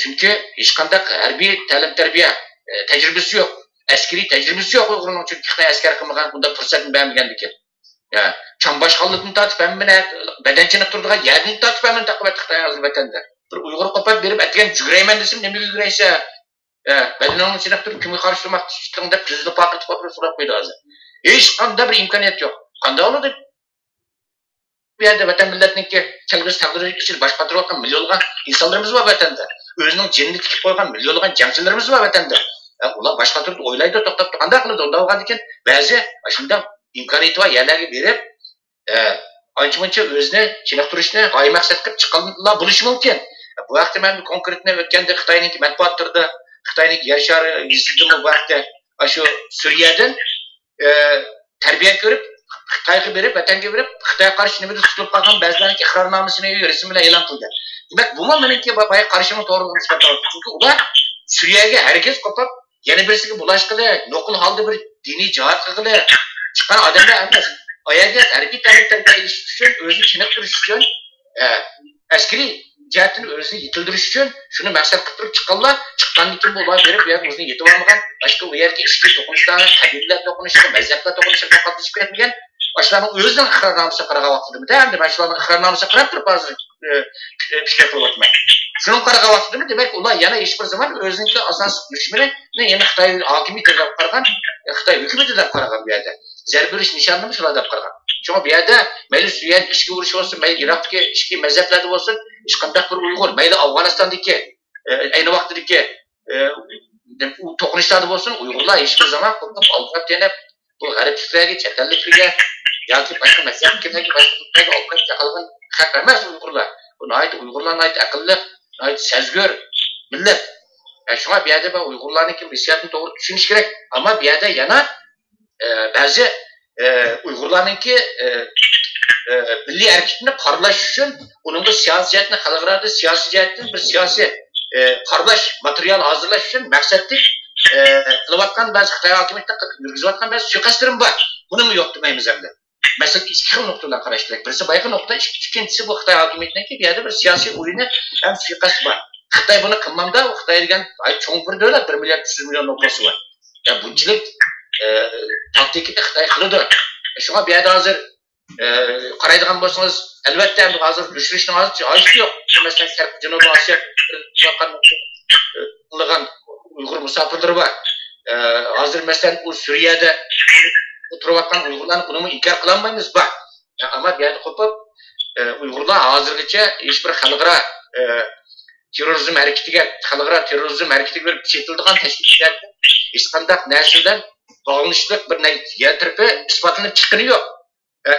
Chunki hech qanday harbiy ta'lim tarbiya tajribasi yo'q, askariy tajribasi yo'q Uyg'urning, chunki Xitoy askar qilmagan, bunda fursatni bermagandikan. Ya, chamboshqonlikni tortib hamma badanchilik turadigan yerni tortib hamma taqvat Xitoy hozir vatanda. Bir Uyg'ur qopab berib atgan jugrayman desam, nima jugraysa bedeninin içine tutup kimi karıştırmak çıktığında tüzlü paketi papır so'rab qo'ydi hozir. Hech qanday bir imkoniyat yo'q. Qanday bo'ladi? Bu yerda vatan millatniki kelgusi taqdiri uchun bosh qotirayotgan millionlab insonlarimiz bor vatanda. O'zining jinni tikib qo'ygan millionlab jangchilarimiz bor vatanda. Ular bosh qotirib o'ylaydi, to'xtab qanday qiladi? Unda bo'lgan ekan, ba'zi shunday imkoniyati bor yerlarga berib, ancha-muncha o'zini chiniqtirishni g'oya maqsad qilib chiqqanlar bo'lishi mumkin. Bu vaqtda men konkretni o'tganda Xitoyniki matbuot turdi. Xitoyning yer shari yuzida bu vaqtda shu Suriyadan tarbiya ko'rib, Xitoyga berib, vatanga berib, Xitoyga qarshi nimadir tutib qolgan ba'zilarning iqrornomasini rasm bilan e'lon qildi. Demak, bu meniki bay qarshimni to'g'ri isbotladi. Chunki ular Suriyaga hargiz qo'pib, yana birisiga bulashqili, noqul holda bir diniy jihad qilgili chiqqan odamlar emas. Oyagga harbiy ta'lim tarbiya ilish uchun, o'zini chiniqtirish uchun, askariy jihatini o'zini yetildirish uchun shuni maqsad qilib turib chiqqanlar, chiqqandan keyin bu ular berib, yani o'zini yetib olmagan, boshqa u yerga ishga to'qinishlar, qabillar to'qinishlar, mazhablar to'qinishlarga qatnashib ketmagan, shularning o'zining iqrornomasiga qaragan vaqtida, endi mana shularning iqrornomasiga qarab turib hozir fikr qilyapman. Shuning qaragan vaqtida demak ular yana hech bir zaman o'zining asos dushmanini yana Xitoy hokimiyati deb qaragan, Xitoy hukumati deb qaragan bu yerda. Zarb berish nishonini shular deb qaragan. Şuna bir yerde meyli Suriye'nin içki vuruşu olsun, meyli Irak'taki içki mezheplerde olsun, hiç kandak bir Uygur, meyli Afganistan'daki aynı vaktideki tokunuşlarda olsun, Uygurlar hiçbir zaman kullanıp avukat denip bu garipliklerge, çetelliklerge yoki başka mezhepliklerge, başka mezhepliklerge avukat yakalığın hak vermez Uygurlar. Bu ait Uygurlar'ın ait akıllı, ait sezgör millet. Yani şuna bir yerde Uygurlar'ın hissiyatını doğru düşünüş gerek. Ama bir yerde yana bazı Uygurlar'ınki milli erkekliğini parlaş için onun da siyasi cihetini, halklarda siyasi cihetini bir siyasi parlaş materyal hazırlaş için maksatlık kılıvatkan bazı Xitay hakimiyetine yürgüzüvatkan bazı suikastlarım var. Bunu mu yok demeyimiz hem de. Mesela iki xil noktadan karıştırdık. Birisi bayıkı nokta, ikincisi bu Xitay hakimiyetindeki bir yerde bir siyasi oyunu hem suikast var. Xitay bunu kılmamda, Xitay degen çoğun bir devlet, 1 milyar 300 milyon noktası var. Ya bunçilik taktikini Xitay kılıdır. Şuna bir yerde hazır qaraydigan bo'lsangiz, albatta endi hozir düşürüşning hojati yo'q. Masalan, Sharqiy Janubiy Osiyo qilgan Uyg'ur musofirlari bor. Hozir masalan u Suriyada o'tirayotgan Uyg'urlarni buni inkor qilolmaymiz bor. Ammo bu yerda qo'pib Uyg'urlar hozirgacha hech bir xalqaro terrorizm hareketiga bir chetildigan tashkilotlar hech qanday narsadan bog'lanishlik bir natija isbotlanib chiqqani yo'q.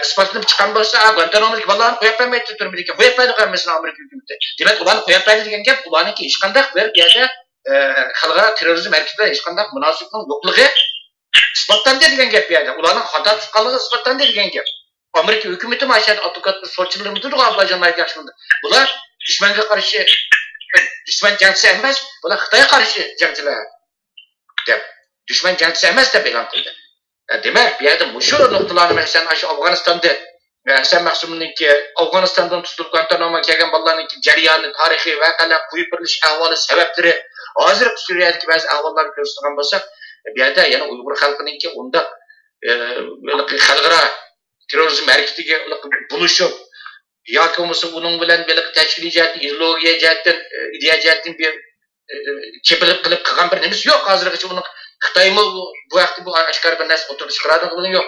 İspatlanıp çıkan bolsa, Guantanamo'daki vallahi koyapmaydı turmideki. Koyapmaydı kalmasına Amerika hükümeti. Demek ulanı koyapmaydı degen gap, ulanı ki hiç kandak bir yerde halkara terörizm hareketleri hiç kandak münasibinin yokluğu ispatlandı degen gap bir yerde. Ulanın hata tutkanlığı ispatlandı degen gap. Amerika hükümeti mi aşağıda atokat bir soçilleri mi durdu ablacanın ayet yaşlandı. Bunlar düşmana karşı düşman cangçısı emez, bunlar Xitay'a karşı cangçılar. Düşman cangçısı emez de beyan kıldı. Demek bir yerde şu noktalarını mesela şu Afganistan'da sen Mahsum'unki Afganistan'dan tutup Guantanamo'ya gelgen ballarınki jaryanı, tarihi vakalar, kuyup birliş ahvalı, sebepleri hazır Suriye'deki bazı ahvalları gösteren bolsak bir yerde yani Uygur halkınınki onda halkara terörizm hareketiga buluşup yoki bo'lmasa uning bilan tashkiliy jihatdan, ideologiya jihatdan, ideya jihatdan bir chepilib qilib qilgan bir nimasi yo'q hozirgacha uni Xitaymi bu vaqtda bu oshkor bir narsa o'tirib chiqaradigan bo'lgan yo'q.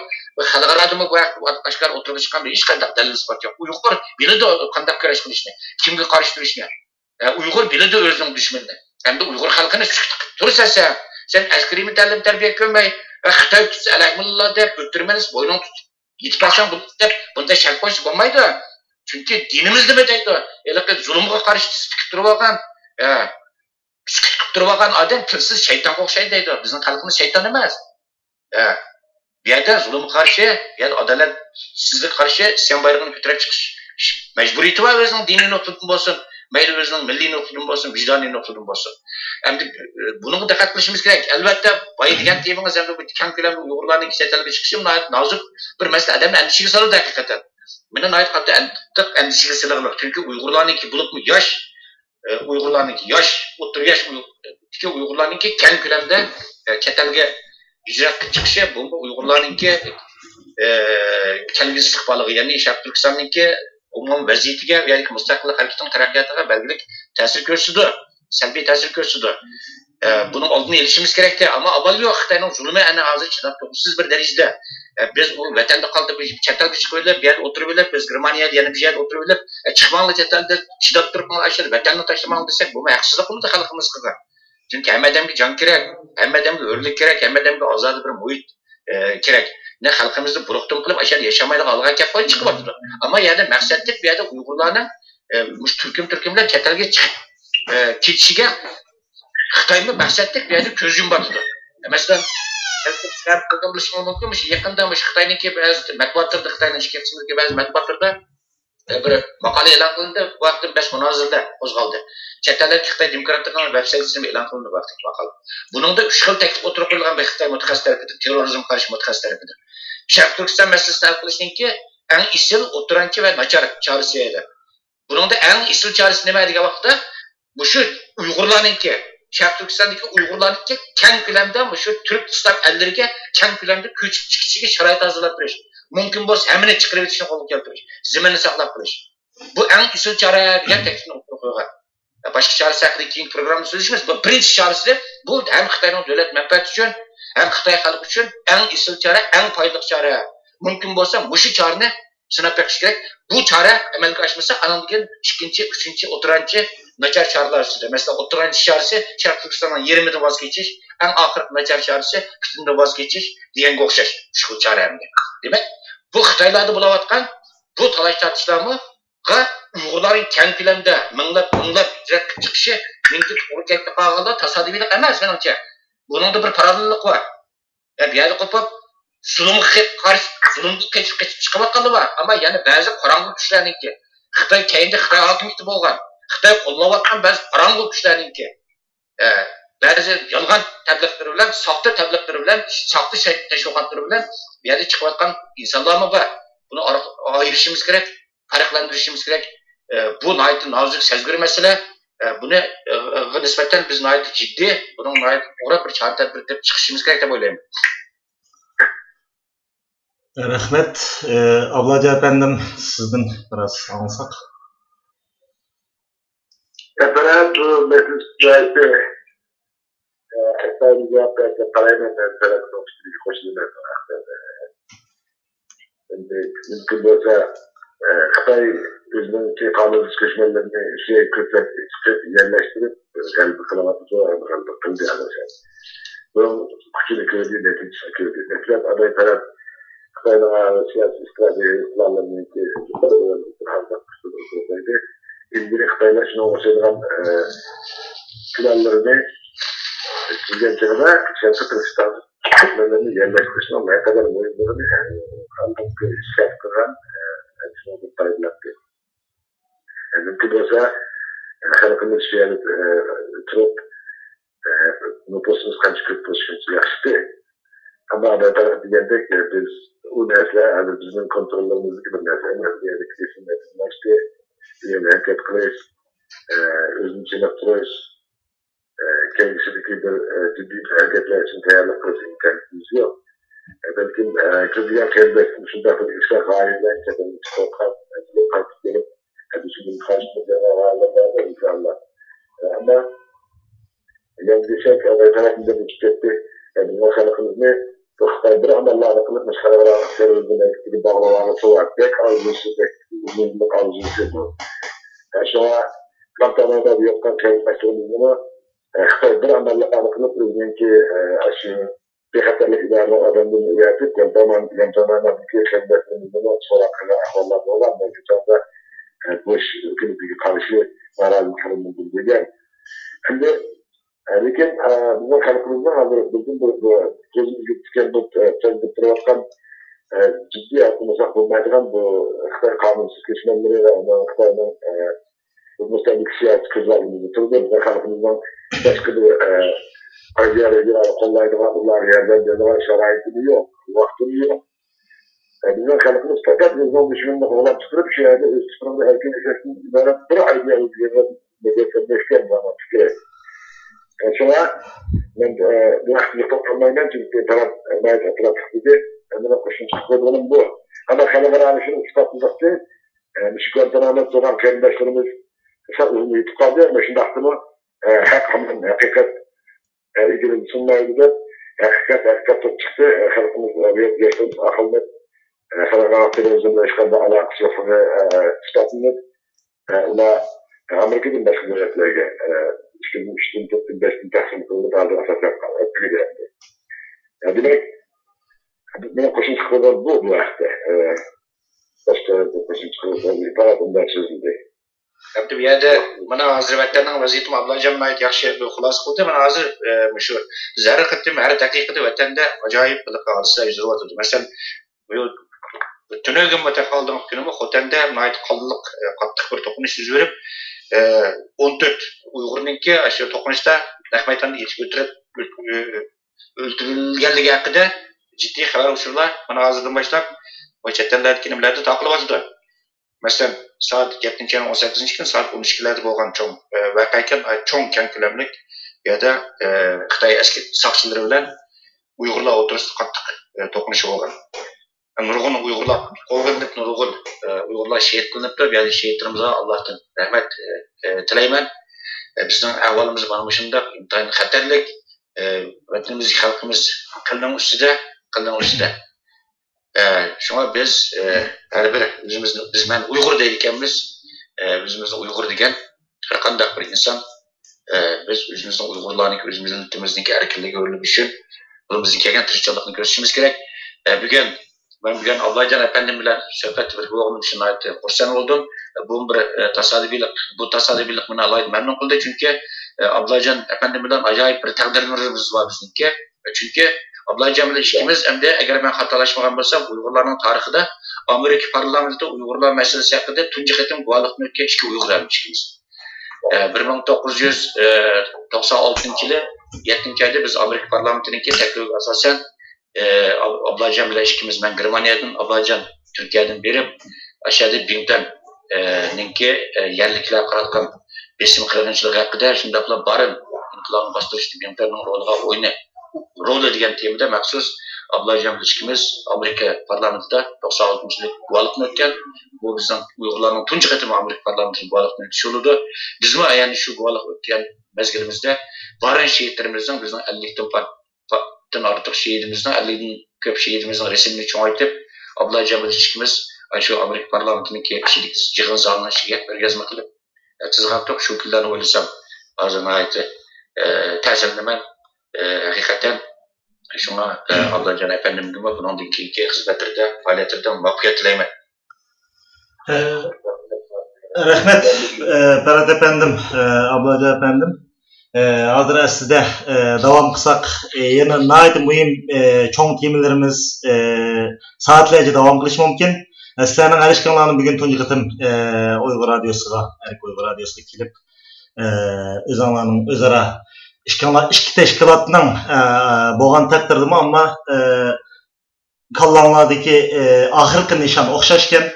Xalqaradimi bu vaqtda oshkor o'tirib chiqqan hech qanday dalil isbot yo'q. Uyg'ur biladi qanday kurash qilishni, kimga qarshi turishni. Uyg'ur biladi o'zining dushmanini. Hamda Uyg'ur xalqini tursa sen askariy ta'lim tarbiya ko'rmay Xitoy tutsa alhamdulillah deb o'tirmaniz bo'yning tut. Yetib qolsang bu deb bunda shak qo'yish bo'lmaydi. Chunki dinimiz nima deydi? Elaqi zulmga qarshi tikib turib olgan turib olgan odam tilsiz shaytonga o'xshaydi deydi. Bizning xalqimiz shayton emas. Bu yerda zulmga qarshi, ya'ni adolatsizlikka qarshi isyon bayrog'ini ko'tarib chiqish majburiyati bor o'zining diniy nuqtadan bo'lsin, mayli o'zining milliy nuqtadan bo'lsin, vijdoniy nuqtadan bo'lsin. Endi buniga diqqat qilishimiz kerak. Albatta, boy degan temangiz endi bu kang ko'lamli Uyg'urlarning chet-elga chiqishi nozik bir masala odamni andishiga soladi haqiqatan. Meni aytganda andishiga soladi. Chunki Uyg'urlarningki bo'libmi yosh o'tir yosh Uyg'urlarningki keng ko'lamda chet-elga hijrat chiqishi bu Uyg'urlarningki kelgusi istiqboliga, ya'ni Sharq Turkistonningki umumiy vaziyatiga yoki mustaqillik harakatining taraqqiyotiga belgilik ta'sir ko'rsatdi, salbiy ta'sir ko'rsatdi. Buning oldini olishimiz kerakda, ammo avval yo'q Xitoyning zulmi ana hozir chidab turibsiz bir darajada. Biz bu vatanda qolib chet-elga chiqib olib, bu yerda o'tirib olib, biz Germaniyada yana bir yerda o'tirib olib, chiqmanglar chet-elda chidab turib ashar vatanni tashlamang desak, bu haqsizlik bo'ladi xalqimizga. Chunki hamma odamga jon kerak, hamma odamga hurlik kerak, hamma odamga ozod bir muhit kerak. Ne xalqimizni buruqtum qilib ashar yashamaydigan alga kelib qo'yib chiqyapti. Ammo yana maqsadlik bu yerda Uyg'urlarning turkumlar chet-elga chiqib ketishiga Xitoyni maqsadlik bu yerda ko'z yumayapti. Masalan, Sharq qilishimiz mumkinmi? Yaqinda Xitoyniki ba'zi matbuotlarda, Xitoyning ichki qismidagi ba'zi matbuotlarda bir maqola e'lon qilindi, bu vaqtda bas munozirada qo'zg'aldi. Chet-eldagi Xitoy demokratik veb-saytida e'lon qilindi vaqtda maqola. Buningda 3 xil taklif o'tirib qo'yilgan bir Xitoy mutaxassislari, terrorizm qarshi mutaxassislari. Sharq Turkiston masalasini hal qilishningki eng isil o'tiranchi va nachar chorasi edi. Buningda eng isil chorasi nima degan vaqtda bu shu Uyg'urlarningki Sharq Turkistondagi Uyg'urlarningki keng ko'lamda shu turk islam ellariga keng ko'lamda ko'chib chiqishiga sharoit hozirlab berish. Mumkin bo'lsa hammani chiqarib o'tishni qo'lga keltirish, zaminni saqlab qolish. Bu eng isil chora degan taklifni o'tirib qo'ygan. Boshqa chora haqida keyin programma so'zlashimiz. Bu birinchi chorasi bu ham Xitoyning davlat manfaati uchun, ham Xitoy xalqi uchun eng isil chora, eng foydali chora. mümkün bo'lsa mushu chorani sinab beqish kerak. Bu chora amalga oshmasa, andan keyin 2-chi, 3-chi, o'tiranchi nachar choralar ustida. Masalan, o'tiranchi chorasi Sharq Turkistondan yerimidan voz kechish, eng oxirgi nachar chorasi butundan voz kechish deganga o'xshash shu choramga. Demak, bu Xitoylarda bo'layotgan bu talash tortishlarni Uyg'urlarning keng ko'lamda minglab ijrat chiqishi mumkin o'rgatib qolganda tasodifiylik emas menimcha. Buningda bir parallellik bor. Bu yerda qo'pib zulmga qarshi zulmga chiqib chiqayotgani bor, ammo yana ba'zi qorong'u kuchlarniki Xitoy keyinda Xitoy hokimiyati bo'lgan, Xitoy qo'llayotgan ba'zi qorong'u kuchlarniki ba'zi yolg'on tabliqlari bilan, soxta tabliqlari bilan, soxta tashviqotlar bilan bu yerda chiqayotgan insonlarmi bor. Buni ayirishimiz kerak, farqlantirishimiz kerak. Bu nayt nazik sezgir mesele. Buni nisbeten biz nayt ciddi, bunun nayt uğra bir çare tedbir edip çıkışımız gerek deb o'ylayman. Rahmet. Ablaca efendim sizden biraz alsak. Efendim bu mesele efendim cevap verse parayla telefon koşulur. Mümkün olsa Xitoy o'zining qonun tuzilmalarini ko'plab yerlashtirib, qalbi qilyapti, qalbi qildi asosan. Bu kuchli ko'rdi, natija ko'rdi. Ko'plab aday taraf Xitoyning siyosiy strategiyalarini qo'llaydi. Endi Xitoylar shuni o'xshagan planlarni tuzganchada Sharq Turkistonni yerlashtirishni ne kadar muhimligini albatta ishlab qilgan. Mümkün olsa halkımız şehirde tutup nüfusumuz kaç köp oluşunca yaşlı. Ama da taraf diyecek ki biz o nesle bizim kontrollerimizi gibi nesle yani kesin nesle yani hareket kılıyoruz, özün içine tutuyoruz, kendisindeki bir ciddi hareketler için tayarlı kılıyoruz imkanımız yok. Belki kızıyan kendisinin şunda bir işler halinden kendini çıkartıp gelip düşünün karşımıza varlıklarda inşallah. Ama yani bir şey tarafında bir tüketti. Yani bu halkımız ne? Bir amellerle kılıp meşgaleler serüzüne gibi bağlamaları var. Pek arzusu pek uzunluk arzusu bu. Şu an kantarlarda bir yoktan kelimesini bir amellerle kılıp özünki aşırı bir haberlik idareli adamın üretip yantaman bir kelimesini sonra kadar ahvallarda olan mevcutlarda boş ülkenin karşı narazı kalınmış diye. Şimdi lekin bizim halkımızdan hazır bizim bu gözümüzü tüken bu tezgahtan ciddi atılmasak bulmayacağım bu Xitoy kanunsuz geçmenleri ve Xitoy'un bu müstebik siyasi krizlerimizi turdu. Bizim halkımızdan başka bir ayrıca kollaydılar, bunlar yerden yerden şaraitini yok, vaktini yok. Bizim halkımız fakat bizden düşünümde olan çıkırıp bir şeyde çıkırımda herkes içerisinde ibaret bir ayrıca bir zaman fikir. Sonra ben bu hakkında toplamayla çünkü taraf gibi kendine koşun çıkmadığım bu. Ama kalımın alışını ispatlayacaktı. Müşkülen tamamen soran kendileşlerimiz kısa uzun yutup kaldı ama şimdi aklıma hakikat ilgili sunmaydı da hakikat çıktı. Halkımız yaşadığımız akıllı halkına televizyonda işgalde alakası yok ve ispatlanıp ona Amerika'nın başka devletlerine işin tuttum, beşin tahsil kılını aldı asas yapmalı. Öyle yaptı. Demek, benim koşun çıkmadan bu vakti. Başka bir koşun çıkmadan bir paratından sözüldü. Tabii bir yerde bana Hazretlerinin vaziyetim ablacığım ait yaxşı bir xulas kıldı. Bana hazır şu zerre kıttım her dakikada vatanda acayip bir hadisler yüzü vardı. Mesela tünegim vatan kaldığım günümü Xotan'da ait kaldılık kattık bir dokunuş yüz verip 14 Uyg'urningki shu to'qinishda rahmaytonni yetib o'tirib o'ldirilganligi haqida jiddiy xabar usullar mana hozirdan boshlab chet ellardagi nimalarda taqilyotir. Masalan, soat 7-18 kun soat 12larda bo'lgan cho'ng voqeaga cho'ng keng ko'lamli bu yerda Xitoy askar soqchilari bilan Uyg'urlar o'rtasida qattiq to'qinish bo'lgan. Nurg'un Uyg'urlar qo'lganib nurg'un Uyg'urlar shehid qilinibdi. Bu yerda shehidlarimizga Allohdan rahmat tilayman. Bizning ahvolimiz mana shunday intayin xatarlik vatanimiz xalqimiz qilning ustida Şuna biz her bir biz men Uygur deyilkenmiz, özümüzün Uygur degen her qanday bir insan biz özümüzün Uygurlarını, özümüzün dilimizdeki erkinliği görülüp için bunumuzun kelgen tirikçilikni görüşümüz gerek. Bugün Ablaycan efendim bilen söhbet bir boğulum için ait kursan oldum. Bu bir tasadifilik bana alaydı memnun kıldı çünkü Ablaycan efendim bilen acayip bir takdirimiz var bizimki. Çünkü Ablaycan bilen işimiz hem de eğer ben hatalaşmagan bolsam Uygurlarning tarixida Amerika parlamentida Uygurlar meselesi haqida tunji qatim guvohlikni o'tgan ikki Uyg'ur ishimiz. 1996 yılı 7. ayda biz Amerika parlamentininkki taklifiga asosan Ablaycan bilan ishimiz men Germaniyadan Ablaycan Türkiye'den berib aşağıda Bington ninki yerliklar qaratgan besim qilganchilik haqida shundaqla barin inqilobni bostirishda Bingtonning roli degan temada maxsus Ablaycan ilişkimiz Amerika parlamentida 96 yılı guvohlikni o'tgan. Bu bizning Uyg'urlarning tunji qatim Amerika parlamentida guvohlikni o'tishi bo'ldi. Bizmi ayani shu guvohlik o'tgan mezgilimizda barin şehitlerimizden bizning 50 artıq şehidimizden 50'den köp şehidimizden resimini çoğaltıp Ablaycan ilişkimiz şu Amerika parlamentindeki kişilik yığın zalına şirket vergezme kılıp tızgaptık şu küllerini oynasam ağzına ait təsirlemen hakikaten şuna Ablaycan efendim gibi bunun dinki hizmetlerde faaliyetlerde muvaffakiyet dileymen. Rahmet Ferhat efendim, Ablaycan efendim. Hazır aslında devam kısak yine naydı mühim çoğun temelerimiz saatlerce devam kılış mümkün. Sizlerin erişkinlerini bugün tuncu kıtım Uygur Radyosu'na, Erik Uygur Radyosu'na kilip özanlarının özara işki teşkilatının boğan takdirdim ama kallanlardaki ahırkı nişan okşaşken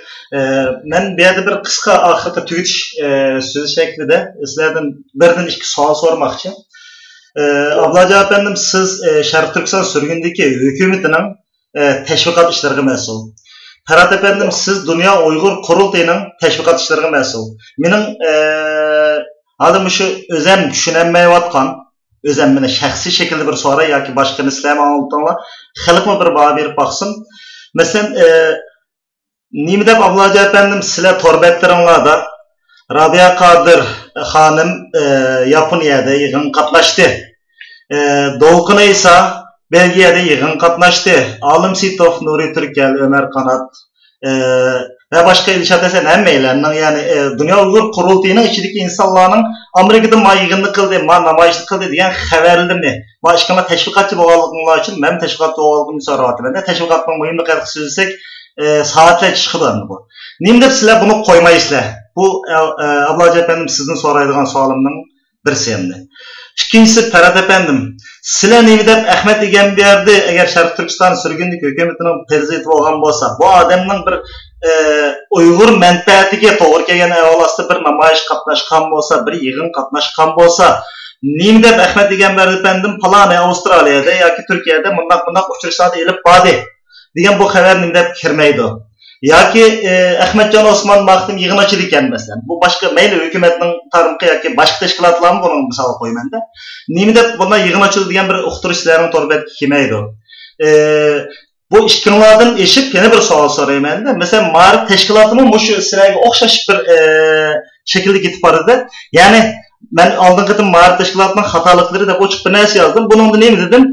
men bu yerda bir qisqa oxirgi tugutish so'zi shaklida sizlardan birdan ikki savol so'ramoqchi. Ablaycan efendim siz Sharq Turkiston surgundagi hukumatining tashviqot ishlariga mas'ul. Ferhat efendim siz Dünya Uygur Qurultayining tashviqot ishlariga mas'ul. Mening hozir shu o'zim tushunolmayotgan o'zim meni shaxsiy shaklda bir so'ray yoki boshqa sizlarga anlattinglar. Xalqma bir baho berib boqsin. Masalan nima deb Ablaycan efendim sizlar torbetlaringlarda Rabia Qadir xonim Yaponiyada yig'in qatnashdi. Dolqin esa Belgiyada yig'in qatnashdi. Olim Sitov, Nuri Turkal, Ömer Qanat ve başka ilişat esen hemmeylerinden yani Dünya Uygur Qurultayining içindeki insanların Amerika'da ma yig'inni qildi, ma namoyishni qildi degan xabarlarni ma ishkama tashviqotchi bo'lganligim uchun men tashviqotchi bo'lganligimni so'rayapman. Tashviqotning muhimligi haqida so'zlasak saatler çıkıdan bu. Nimde sizler bunu koymaysızlar. Bu Ablaycan efendim sizden soraydıgan sualımın bir sevimli. İkincisi Ferhat efendim. Sizler nimde Ahmet Egenberdi eğer Sharq Turkiston sürgünlük hükümetinin prezidenti olgan bolsa, bu adamның bir Uygur menfaatiga to'g'ri kelgan ahvolida bir namoyish qatnashgan bolsa, bir yig'in qatnashgan bolsa, nimde Ahmet Egenberdi efendim falan Avustraliyada yoki Turkiyada bunday uchrashuvlar elib bordi. degan bu xabar nimda kirmaydi. Yoki Ahmetjon Osmon Maxtum yig'in ochdi ekan masalan. Bu boshqa mayli hukumatning tarixi yoki boshqa tashkilotlarning buni misol qo'ymanda. Nima deb bunday yig'in ochildi degan bir uqtirishlarning to'rbatga kelmaydi. Bu ishtirlardan eshib yana bir savol so'rayman-da. Masalan, ma'rif tashkilotining shu sizlarga o'xshash bir shaklda ketib boradi. Ya'ni men oldingi qatim ma'rif tashkilotining xatoliklari deb ochiq bir narsa yozdim. Buningda nima dedim?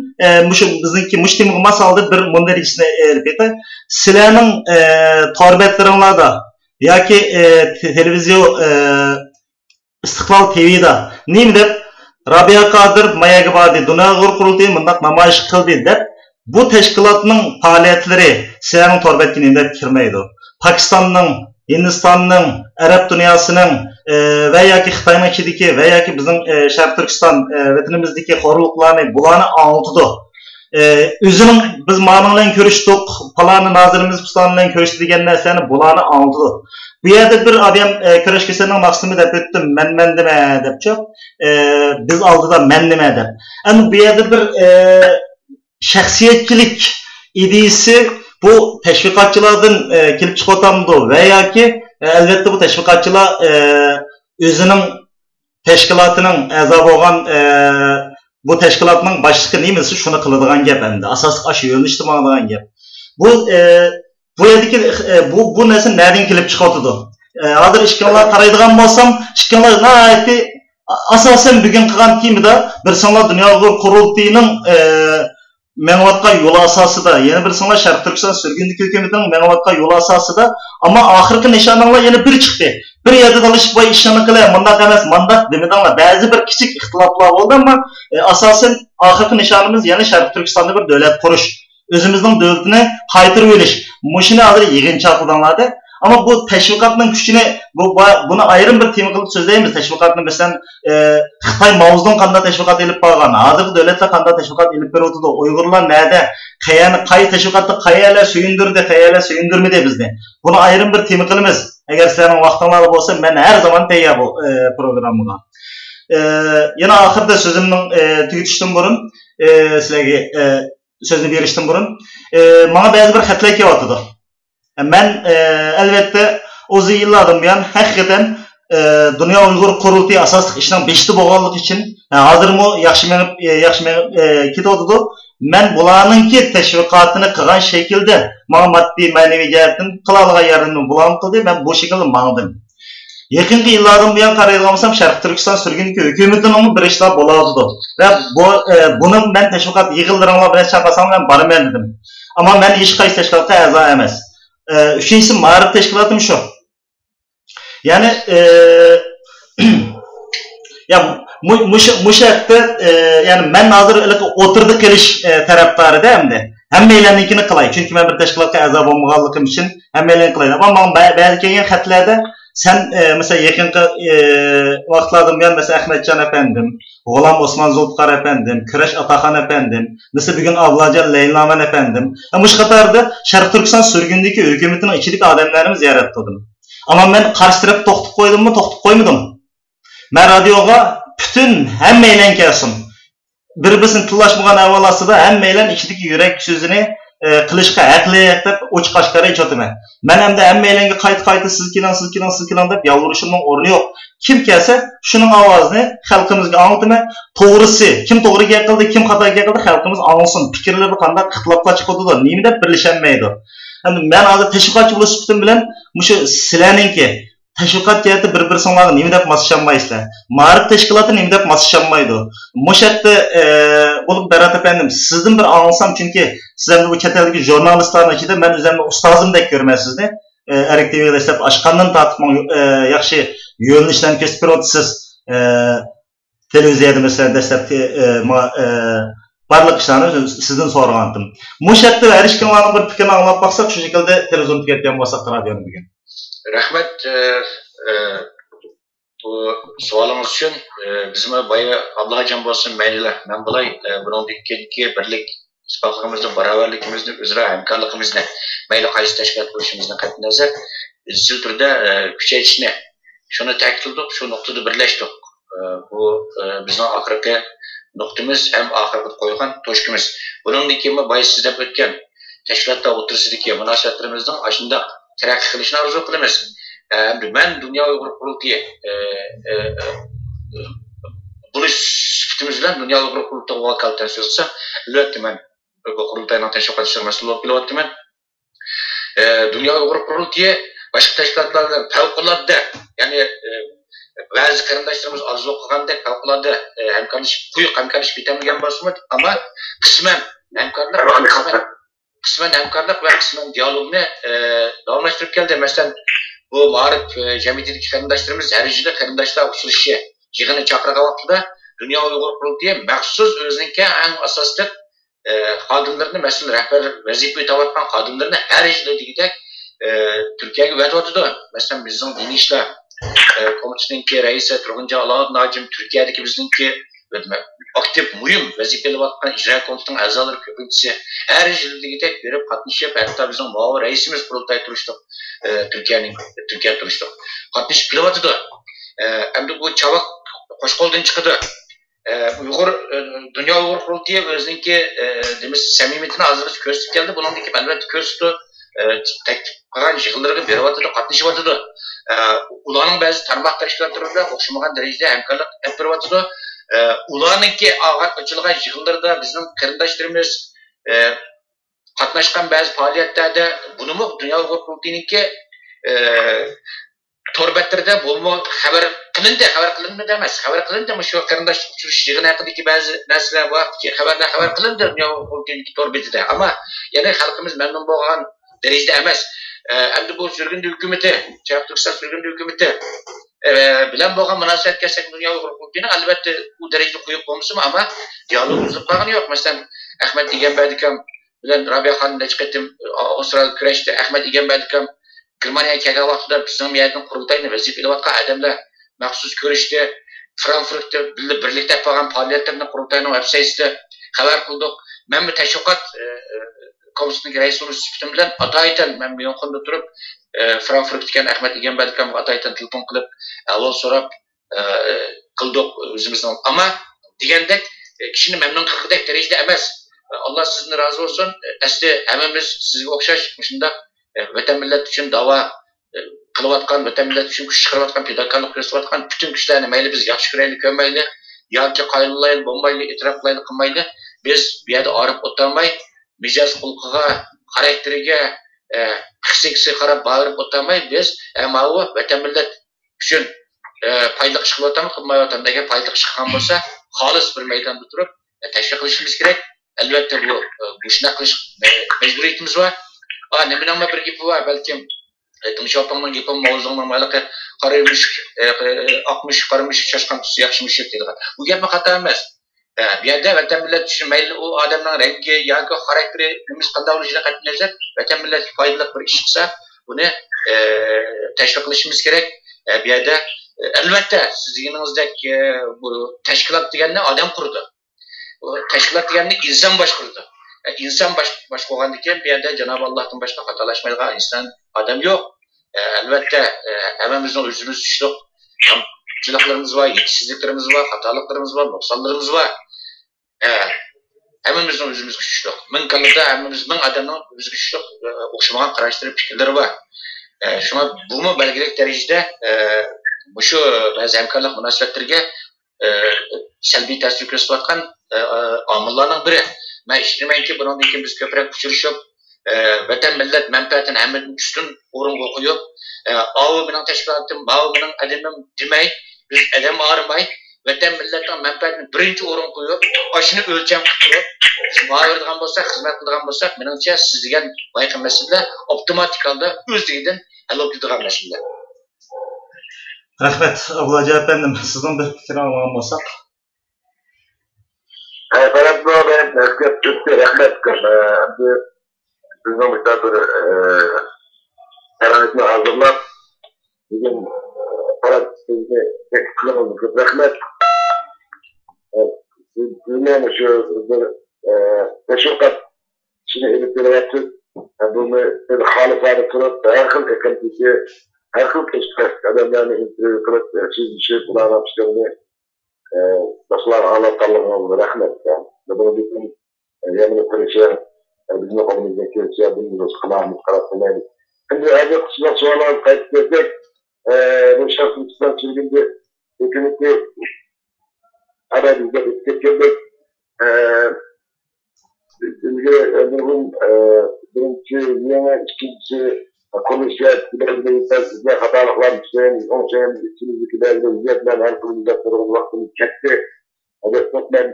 Bizniki mujtamiy masalda bir mundarijni elbette sizlarning torbetlaringlarda yoki televizion Istiqlol TV'da nima deb Rabia Qadir mayaga bordi, Dünya Uygur Qurultayi bunday namoyish qildi deb bu tashkilotning faoliyatlari sizlarning torbetga deb kirmaydi. Pokistonning, Hindistonning, Arab dunyosining ve yoki Xitoyning ichidagi ve yoki bizning Sharq Turkiston vatanimizdagi xo'rliqlarni bularni anlatıdı. O'zining biz mana bilan ko'rishdik, palani nozirimiz Puston bilan ko'rishdi degan narsani bularni anlatıdı. Bu yerda bir odam kurash kesaning maqsimi deb o'tdim, men nima debchi. Biz oldida men nima deb. Ana bu yerda bir shaxsiyatchilik ideyasi bu teşvikatçılardan kelib chiqotamdi ve yoki elbette bu teşvikatçılar özünün teşkilatının a'zo bo'lgan bu teşkilatning boshlig'i nimasi shuni qiladigan gap endi. Asosiy aşı yo'nalishda bo'ladigan gap. Bu yerdeki bu narsa nereden kelib chiqyapti? Hozir ishkanlar qaraydigan bo'lsam, ishkanlar nayati asosan bugun qilgan kimida bir sonlar Dunyo Uyg'ur qurultiyining menvatgan yo'l asosida, yana bir sonlar Sharq Turkiston sürgünlük hukumatining menvatgan yo'l asosida, ammo oxirgi nishonlar yana bir chiqdi. Bir yerda dalishib voy ishni qilay, mundaq emas, mundaq demidinglar. Ba'zi bir kichik ixtiloflar bo'ldi, ammo asosan oxirgi nishonimiz yana Sharq Turkistonda bir davlat qurish, o'zimizning davlatini qaytarib olish. Mushuni hozir yig'in chaqirganlarda. Ama bu teşvikatının gücünü, bunu ayrım bir tema kılıp sözleyemiz. Teşvikatını mesela Xitay Mao'dan kanda teşvikat edip bağlan. Hazır devletler kanda teşvikat edip veriyordu. Uygurlar nerede? Kay teşvikatı kayayla söyündürdü, kayayla söyündürmedi bizde. Bunu ayrım bir tema kılımız. Eğer sizlerin vaktınları olsa ben her zaman teyya bu programına. Yine ahırda sözümün tüyütüştüm burun. Sizlerge sözünü veriştim burun. Bana bazı bir xatlar kağıtıdır. Ben elbette o yıllardan buyon hakikaten Dunyo Uyg'ur qurultiyi asosli ishning beshti bo'lganligi uchun hozirmi yaxshi menib ketyapti. Men bularningki tashviqotini qilgan shaklda menga moddiy ma'naviy jihatdan qila olgan yerimni bularni qildi. Men bu shaklda mangdim. Yaqinqi yillardan buyon qaraydigan bo'lsam, Sharq Turkiston sürgünlük hukumatining bir ishlar bo'ladi. Va buni men tashviqot yig'ildiringlar bilan chaqasam men boraman dedim. Ammo men hech qaysi tashkilotga a'zo emas. Üçüncüsü ma'rif teşkilatım şu. Yani ya muşakta yani ben hazır oturduk geliş taraftarı değil mi? Hem meyleninkini kılay. Çünkü ben bir teşkilatka azab olmaganlığım için hem meyleninkini kılay. Ama belki yeni xatlerde sen mesela yakın vaxtlardan buyon mesela Ahmetcan efendim, G'ulam Osman Zulfiqar efendim, Kurash Ataxon efendim, mesela bugün Avlajon Leylaman efendim. Ama şu kadarda Sharq Turkiston sürgündeki hükümetinin içindeki adamlarımı ziyaret ettim. Ama ben karşı taraf to'xtab qo'ydim mi, to'xtab qo'ymadim. Ben radyoga bütün hemmeyle kelsin. Bir-birini tillashmagan avvalasida hemmeyle içindeki yürek sözünü qilishga haqliyat deb uch qashqari ichotaman. Men hamda hammalarga qayta siz keling deb yolvorishimning o'rni yo'q. Kim kelsa, shuning ovozini xalqimizga anglataman. To'g'risi, kim to'g'ri gap qildi, kim xato gap qildi, xalqimiz anglasin. Fikrlari qanday ixtiloflar chiqadi, nima deb birlashamaydi. Endi men hozir tashviqotchi bo'lish sifatim bilan mushu sizlarningki tashviqot jihati bir-biringizlarga nima deb maslashanmaysizlar. Ma'rif tashkiloti nima deb maslashanmaydi. Mushatda bo'lib Berat efendim, sizdan bir anglasam, chunki sizlarning bu chet eldagi jurnalistlarning ichida men o'zimni ustozimdek ko'raman sizni. Erik TV'ga dastlab ashqandan tortib yaxshi yo'nalishlarni ko'rsatib beryapsiz. Televiziyada masalan dastlabki barliq ishlarni sizdan so'ragandim. Mushatda erishganlarning bir fikrini anglab baqsak, shu shaklda televizor tugatgan bo'lsak radioni bugun. Rahmat bu savolingіз uchun bizmi boya Abdullajon bo'lsin mayli men bo'lay buningdagi birlik ittifoqimizni barobarligimizni o'zaro hamkorligimizni mayli qaysi tashkilot bo'lishimizni qat'iy nazar izchil turda kuchaytirishni shuni ta'kidladik, shu nuqtada birlashdik. Bu bizning oxirgi nuqtamiz ham oxirgi qo'ygan to'shkimiz. Buningdan keyin boya siz deb o'tgan tashkilotlar o'tirishidagi munosabatlarimizning ashunda taraqqiy qilishni orzu qilamiz. Ben Dunyo Uyg'ur qurultiyi bo'lish sifatimiz bilan Dunyo Uyg'ur qurultiyi vakolatdan so'z qilsam, albatta men bu qurultayning tashkilotchilari mas'ul bo'lib kelyapman. Dunyo Uyg'ur qurultiyi boshqa tashkilotlar bilan favqulodda, ya'ni ba'zi qarindoshlarimiz orzu qilgandek favqulodda hamkorlashib ketamagan bo'lsa-mu, ammo qisman hamkorlik va qisman dialogni davomlashtirib keldi. Masalan, bu ma'rif jamiyatidagi qarindoshlarimiz darajada qarindoshlar uchrashishi yig'ini chaqirgan vaqtida Dunyo Uyg'ur qurultiyi maxsus o'zining eng asosli xodimlarini, mas'ul rahbar vazifa o'tayotgan xodimlarini har yildagidek Turkiyaga vatotdi. Masalan, bizning diniy ishlar komitetining raisi Turg'unjon Alauddin hojim Turkiyadagi bizningki aktiv muhim vazifalar vatgan ijro komitetining a'zolari ko'pincha har yildagidek berib qatnashib, hatto bizning muavin raisimiz qurultay turishdi. Türkiye turishdi. Qatnashib kelyapti. Endi bu chavaq qo'shqo'ldan chiqdi. Dunyo Uyg'ur qurultiyi o'zininki demis samimiyatini hozircha ko'rsatib keldi. Buningdagi albatta ko'rsatdi. Taklif qilgan yig'inlarga beryapti, qatnashyapti. Ularning ba'zi tarmoq tashkilotlari bilan o'xshamagan darajada hamkorlik qilib beryapti. Ularningki og'at ochilgan yig'inlarda bizning qarindoshlarimiz qatnaşgan ba'zi faoliyatlarda bunimi Dünya Uyghur Kurultayınınki torbetlerdə bulma xəbər qılındı emas. Xəbər qılındı mı şu qarindaş uçuruş yığını haqidagi ba'zi narsalar bor ki, xəbərlər xəbər qılındı Dünya Uyghur Kurultayınınki torbetida. Amma yəni xalqimiz məmnun bo'lgan darajada emas. Endi bu sürgündü hükümeti, Şərq Türkistan sürgündü hükümeti bilen bo'lgan munosabat kelsak Dünya Uyghur Kurultayını albatta bu darajada qo'yib bo'lmasmi, amma dialog uzib qolgani yo'q. Masalan, Ahmet Egenberdikam bilen Rabia Xonimni necha qatim Avstraliya kurashdi. Ahmet Egenberdikam Germaniyaga kelgan vaqtida bizning yerdan qurultayni vazifalayotgan odamlar maxsus ko'rishdi. Frankfurtda birlikda qilgan faoliyatlarni qurultayning veb-saytida xabar qildik. Men bu tashviqot komissiyasining raisi sifatim bilan ataytan men bu yo'qinda turib Frankfurtga kelgan Ahmet Egenberdikamga ataytan telefon qilib avval so'rab qildik o'zimizdan. Ammo degandek kishini mamnun qilgudek darajada emas. Allah sizdan razı olsun. Asli hammamiz sizga o'xshash shunday vatan millat uchun da'vo qilayotgan, vatan millat uchun kuch chiqarayotgan, fidokorlik qilayotgan butun kuchlarni mayli biz yaxshi ko'raylik, ko'rmayli, yoki qayrillayli, bo'lmayli, e'tirof qilayli, qilmayli. Biz bu yerda orib o'tolmay, mijoz xulqiga, xarakteriga, hissigi qarab borib o'tolmay, biz amavu vatan millat uchun foydali ish qilayotgan, qilmayotgan degan foydali ish qilgan bo'lsa, xolis bir maydonda turib tashviq qilishimiz kerak. Albatta bu shunaqa qilish majburiyatimiz bor. Nimaning bir gapi bor, balkim Tumshopongning gapi mavzuning ma'laqi qaraymish, oqmish, qaramish, shoshqan tusi yaxshimish deydigan. Bu gapni xato emas. Bu yerda vatan millat uchun mayli u odamning rangi yoki xarakteri nimiz qanday bo'lishidan qat'iy nazar, vatan millatga foydali bir ish qilsa, buni tashviq qilishimiz kerak. Bu yerda albatta sizningizdek bu tashkilot deganni odam qurdi. Tashkilot deganni inson boshqurdi. İnsan baş qo'ygandan keyin bu yerda Janob Allohdan boshqa xatolashmaydigan inson odam yo'q. Albatta hammamizning o'zimiz tushliq kamchiliklarimiz bor, yetishsizliklarimiz bor, xatoliklarimiz bor, nuqsonlarimiz bor. Hammamizning o'zimizga tushliq. Ming kallada hammamizning odamning o'ziga tushliq o'xshamagan qarashlari, fikrlari bor. Shuna buni belgilik darajada shu ba'zi hamkorlik munosabatlariga salbiy ta'sir ko'rsatayotgan omillarning biri. Ben işlemeyin ki bunun için biz köprek uçuruşup vatan millet menfaatini hemen üstün orunga koyup ağı benim teşkilatım, ağı benim adamım demey, biz adam ağırmay vatan milletin menfaatini birinci orun koyup aşını ölçem tutup bağırdıgan bolsak, hizmet kıldıgan bolsak menimce siz degan bayqı mesele optimatik halda özlüğünden halop edilen mesele. Rahmet Abdullah efendim, sizden bir fikir almağın bolsak. Benim ben Türkçe rahmet bizim bir herhangi hazırlar. Bugün Paris'te tek kılımız rahmet. Dünyada şu bir teşvikat şimdi elektrikli bunu bir halifane kurup her kıl ekantisi her kıl teşkilat adamlarını kurup siz bir şey kullanmışlarını Başlar Allah Allah'ın rahmet. Bunu bütün yemin ettirişe bizim okulumuzda kirsiye bilmiyoruz. Kılamız karasındayız. Şimdi acı kısımda sorular kayıt etsek bu şartın üstünden çizginde hükümeti haberimizde etkileyecek. Birinci yeni ikincisi komisya belirli hatalıklar düşen, onun için içimizdeki belirli ücretler her türlü ücretlerin vaktini çekti. Destekler,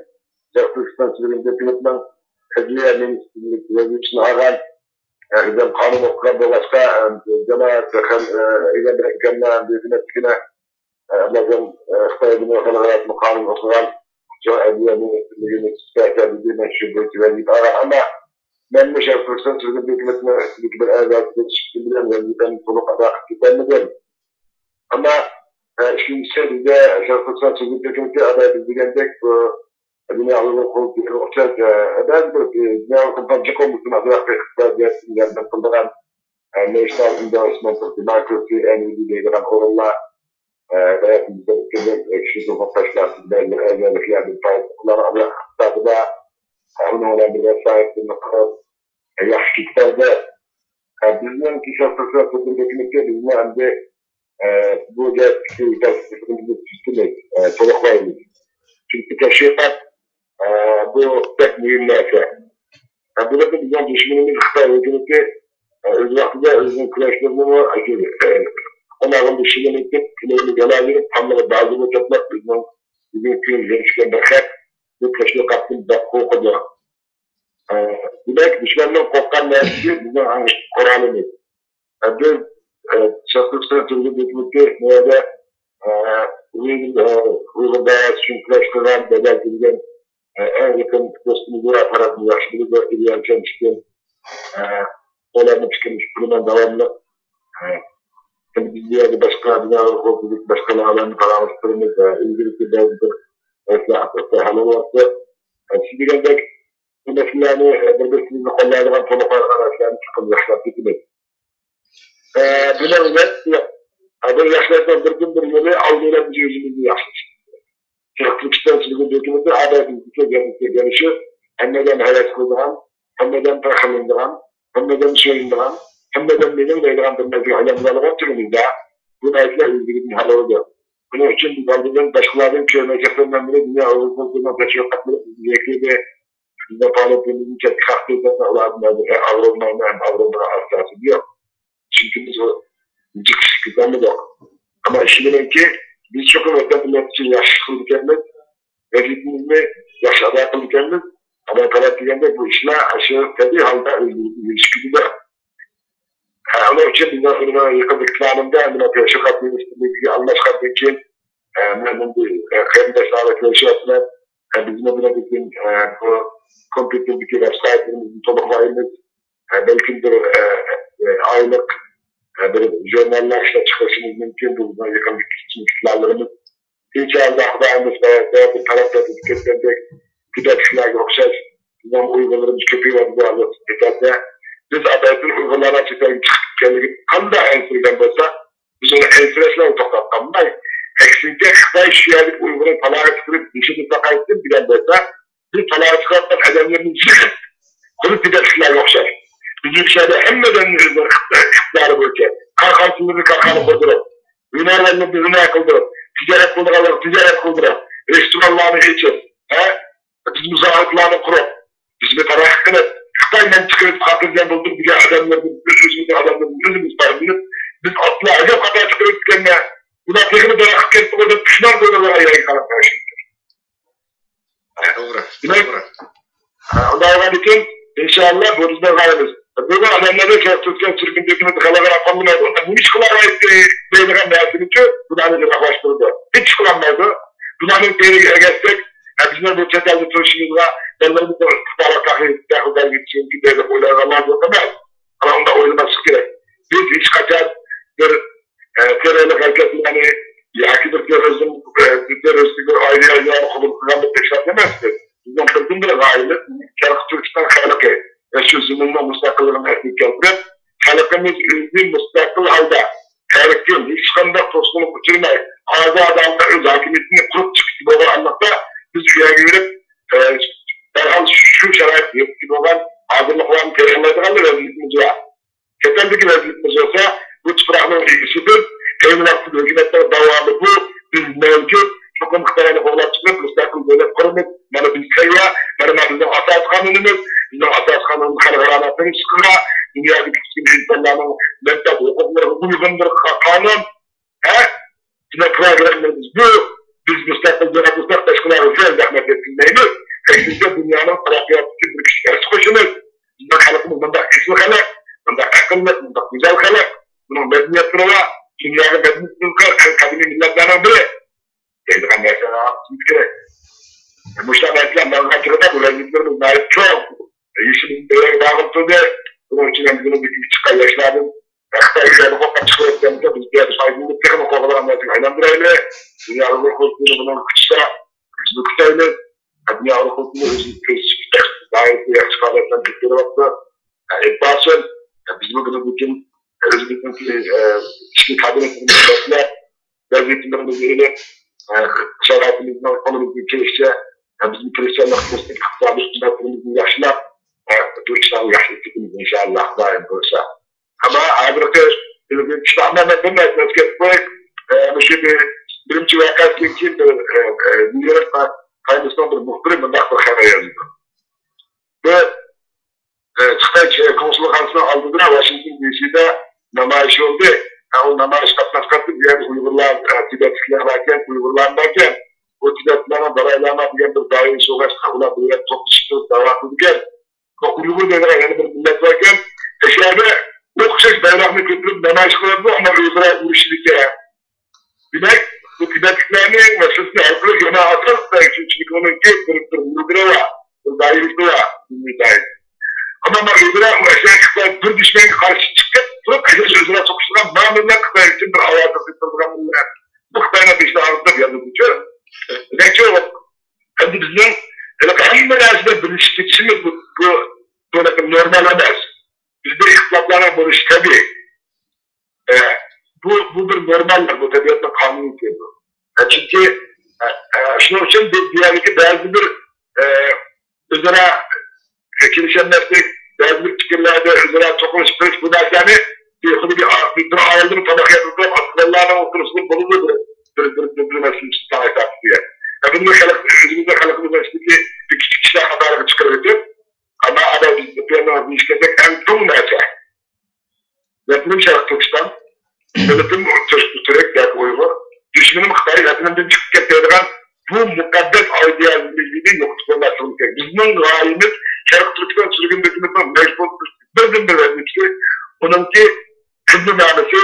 Türkistan sürümünde hükümetten Hediye Ministrliği için ağan, bizim kanun okuyan başka cemaat, egemenliklerine, hükümetine, bizim Xitay'ın hayatını kanun okuyan, Hediye Ministrliği'nin çıkartabildiğine şüpheti verdiği ağan ama ben de Türkistan sürümünde hükümetine bir evlatlık çıktı bilen ben bunu kadar gidemedim. Ama şimdi sevgide Türkistan sürümünde hükümeti adayı bilgilenecek bu dünyalığı okuyacak adayı dünyalığı kampanya komusun adayı kısa yerden kullanılan National Endorsement of Democracy NED'de veren kurumla hayatımızda ülkeden ekşi vatandaşlar belli evliliklerden paylaştıkları adayı kısa da onun olan bir vesayetini yaxshi kitobda bizning kishofirlar hükümeti bizning hamda bu gap to'liqlaymiz. Chunki tashviqot bu pek muhim narsa. Bu da bizden düşmanımız Xitay hükümeti öz vaxtida özünün kurashlarını onların düşmanı etip, kilerini gelaleyip, hamları bazı toplak bizden bugünkü gençken bakar, bu kaşığı kaptım da korkudu. Demek düşmanın korkan neyse bizden hangi Kur'an'ımız. Biz şahslıktan türlü hükümeti neyde Uygur'da çünküleştiren bedel bilgen en yakın dostumuzu aparatını yaşlı da ilgilenken çıkın. Olanı çıkmış bundan devamlı. Tabii biz de başka binalar okuduk, başka alanı paramıştırımız ilgili bazı halı varsa. Şimdi geldik bu meselelerini birbirinin kollarından toluklar arasından çıkın yaşlar tutulur. Bunlar yaşlardan bir gün bir yolu avlayla bir yüzümüzü yaşlar. Çırıklıktan sürgün dökümünde adetimize gelişi hemmeden hayat kıldıran, hemmeden perhamındıran, hemmeden soyunduran, hemmeden benim deylandırmacı alemlerine türümüzde bu neyse ilgili bir hal oldu. Bunun için biz aldığımız başkalarının körmeceklerinden biri dünya Avrupa'sından taşıyor katılıp zevkli bizde faaliyetlerimizin kendi kalktığında Allah'ın avrolmayla hem avrolmaya asası diyor. Çünkü biz o çıkıştıklarımız yok. Ama işin ki biz çok önemli için yaş kıldıklarımız, vazifemizde yaş aday kıldıklarımız, ama karakterinde bu işler aşırı tabii halde ilişkide. Onun için bizden sonra yakınlıklarında emine teşvik ettiğimiz anlaşmak için memnun değil. Hem de sağlıklı yaşatlar, bizim adına bizim bu kompüterdeki website'lerimizin topuklarımız, belki bir aylık bir jurnallaşla çıkışımız mümkün. Bundan yakınlık için kitlerlerimiz. Hiç Allah'dağımız veya bir tarafta etiketlenecek kitapçılar yoksa bizim uygularımız köpeği var bu arada etikette. Biz adayetli uygulara çıkan kendini kanda ensirden olsa biz onu ensiresle tokatlanmayız. Eksince Xitay şiirlik uyguların talağa çıkırıp dişini takayettin bilen olsa biz talağa çıkarttan adamlarını zıkıp konu kitapçılar yoksa. Bizim şeyde emmeden iktidarı böylece. Kalkan sınırını kalkanı kıldırar. Hünerlerini bir hüner kıldırar. Ticaret kıldırar, ticaret kıldırar. Restoranlarını geçir. Biz müzahatlarını kurup. Biz bir taraf kılıp. Xitay'dan çıkırıp katılcan bulduk. Bir adamların, özümüz var. Biz atla acaba kadar çıkırıp kendine. Buna tekini bırakıp kendine koyup pişman koyuyorlar ayağı kalıp. Doğru. Ondan için inşallah bu yüzden gayemiz. Bugün adamları Türkiye sürgündekini tıkalarak kombine oldu. Bu hiç kullanmayıp beyliğen dersinici bunları başvurdu. Hiç kullanmadı. Bunların beyliğe geçtik. Bizler bu çetelli turşumuzla benlerimiz de ıstıklara takıldar gitsin ki beylik oylarlar yok ama onda oylaması gerek. Biz hiç kaçar bir terörlük hareket yani yaki bir teröristik ayrı ayrı kullanmak tekrar demezdi. Bizden kırdım bir gayri. Kerk Türkistan halkı. Şu zımında müstakilliğine etnik geldi. Halkımız ülkün müstakil halde. Herkes hiç kandak tosluluğunu uçurmayı. Ağzı adamda öz hakimiyetini kurup çıktı bu anlamda. Biz üyeye görüp derhal şu şarayet yaptık olan hazırlıklarını teşkilatı kaldı vaziyetimiz var. Keteldeki vaziyetimiz olsa bu çıpırağının ilgisidir. Emin hakkı hükümetler davamı bu. Biz mevcut. Çok muhtemelen oğlan çıkıp müstakil devlet kurumuz. Bana bir sayıya, bana bizim asas kanunumuz. Bizim asas kanunun kararlarını çıkıra. Dünyadaki bütün insanların mektep hukukları uygundur kanun. Bizim programlarımız bu. Biz müstakil devlet müstakil teşkilatı güzel zahmet etsindeyiz. Eksince dünyanın tarafiyatı için bir kişiler sıkışınız. Bizim halkımız bunda ismi kalak, bunda akıllık, bunda güzel kalak. Bunun medeniyetleri var. Dünyanın medeniyetleri kadını milletlerine biri. Kendine mesela gittik. Müşterekler mevzuatında bu rezilliklerimiz naip çok. İşin böyle dağıtıldı. Bunun için bizim bir küçük yaşlarım. Xitay'da hukuk çıkarttığımızda biz diğer saygınlık teknik hukukları anlattık. Aylandırayla dünya hukukunu bunun kısa Xitay'la dünya hukukunu gayet yakışık adetten Türkiye'de baktı. Etbasın biz bugün bütün özgürlükün işini kabinetini vaziyetlerimizle şaraitimizin ekonomik gelişçe bizim Hristiyanlık destek iktisadi hizmetlerimizin yaşlar Türkistan'ın yaşlıklarımız inşallah daim olursa. Ama arkadaşlar işte anlamda ben de etkilemek şimdi birinci vakasının için dünyada kaynısından bir muhtemelen nasıl haber yazıyor. Ve Xitoy konsulxonasining oldida Washington DC'da namoyish oldu. O namoyish qatnashqanda bu yerda Uyg'urlar, Tibetliklar varken, Uyg'urlar varken, o Tibetliklarning Dalai Lama degan bir doimiy so'g'ashda ular bu yerda to'qnashib da'vo qilgan. Uyg'ur degan yana bir millat varken, o'shalarda o'xshash bayroqni ko'tarib namoyish qiladi, ammo o'zaro urishlikka. Demak, bu Tibetliklarning va sizni xalqlar jamoati uchinchilikning bir mudira va doirasi va millat. Ama Irak Xitoy bir düşmanga qarshi chiqib turib, o'zaro to'qishgan ma'lumlar Xitoy uchun bir ovoz qo'ygan millat. Bu Xitoyning beshlig'ida yozuvchi. Lekin endi bizning hamma narsani bilishib ketishimiz bu normal emas. Bizda ixtiloflar bo'lishi tabiiy. Bu bir normaldir, bu tabiatning qonuniy. Chunki shuning uchun dunyodagi ba'zi bir o'zaro kelishilmaslik, ba'zi bir fikrlarda o'zaro to'qnash qilish bu narsani bir oldin tadqiqot aslarlarning o'rtasida bo'lib bir narsani tadqiqot qilgan. Bunday o'zimizda xalqimizda bir kichik ishlar qatoriga chiqarib o'tib, ama biz bu yerda ishlayotgan eng to'ng narsa. Yatnim Sharq Turkiston, milletim Türk Uyg'ur, düşmanım Xitoy yatnimdan chiqib ketadigan bu muqaddas ideologiyani yo'qotib qo'ymaslik kerak. Bizning g'oyamiz Sharq Turkiston sürgün hükümetinin birden bir vazifesi, onunki hizmetnamesi,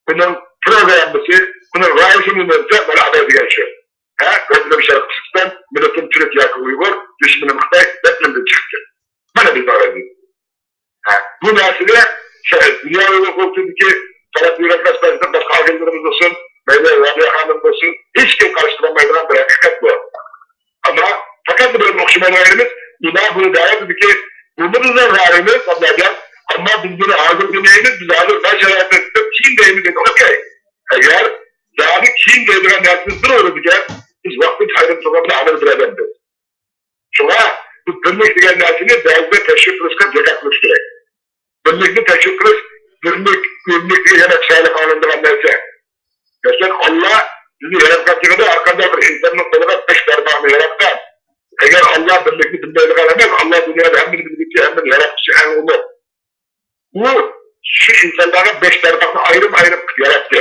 bunun programması, bunun raisinin önce beraber diyen şey. Gözlem Sharq Turkiston, milletim Türkiye Uygur, düşmanım Xitoy yatnimdan çıktı. Bana bir davranış. Bu mesele dünya hukukundaki taraf bürokraslarından başka agentlerimiz olsun, Meyve Rabia Hanım olsun, hiç kim karıştıramayacağın bir hakikat bu. Ama fakat bir okşumalarımız, bunu davet edip ki, bunun zararımız anlayacağız, ama biz bunu hazır dinleyiniz, biz hazır başarılı ettik, kim deyimiz dedik, okey. Eğer zararı kim deydiğen dersizdir olacak, biz vakti çayrım sokakta alır bir adamdır. Şuna, bu birlik diyen dersini değerli teşvik kılıçka zekatmış gerek. Birlikli teşvik kılıç, birlik yana çaylık alındığın derse. Mesela Allah bizi yarattığı arkada bir insanın koluna 5 parmağını yarattan. Eğer Allah birlikli bildiğini kalemez, Allah dünyada hem birlikli hem de yarattığı en olur. Bu şu insanlara 5 parmağını ayrım yarattı.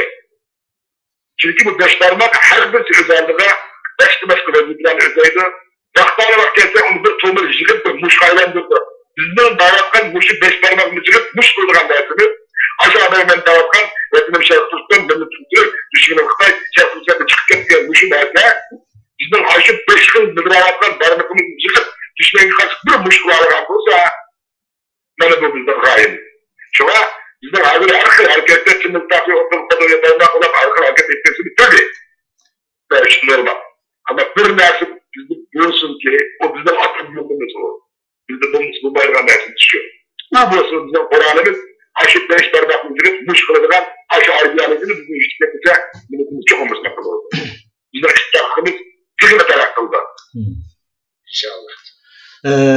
Çünkü bu 5 parmak her bir özelliğe 5 vazifelerini özeydi. Vaktana vaktiyse onu bir tomur yıkıp bir muş haylandırdı. Bizden davatkan muşu 5 parmağını yıkıp muş koyduğun dersini aşağıda hemen davatkan Vətnim Sharq Turkiston, Milli Türk, düşmanım Xitoy, Sharq Turkistonda chiqib ketgan muшу narsa bizning aşıp 5 yil bildirayotgan barliqimizni yig'ib dushmanga qarshi bir mush qiladigan bo'lsa, mana bu bizning g'oyamiz. Shunga bizning hozir har xil harakatda kimning taqdir qilib olib har xil harakat etishimiz tabiiy. Bu normal. Ama bir narsa bizni bo'lsinki, o bizning aqlimiz o. Bizda bu bayram narsa tushgan. Bu bo'lsin bizning Qur'onimiz aşıp 5 parmağını yig'ib mush qiladigan aşı ideologiyani bizni eshitgancha buni cho'qim mustaqil bo'ldi. Bizning istiqbolimiz tezlik taraf qildi. İnşallah.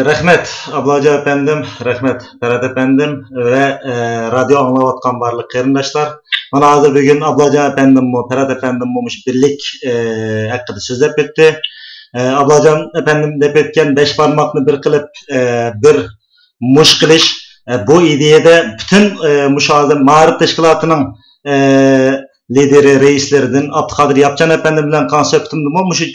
Rahmet Ablaca efendim, rahmet Ferhat efendim ve radyo anlayotgan barliq qarindoshlar. Mana hozir bugun Ablaca efendim mu, Ferhat efendim mu birlik haqida so'zlab o'tdi. Ablaca efendim deb o'tgan 5 barmoqni bir qilib bir mush qilish bu ideyada bütün müşahede ma'rif teşkilatının lideri, reislerinden Abdülkadir Yapcan efendi bilen konseptimdi bu. Şu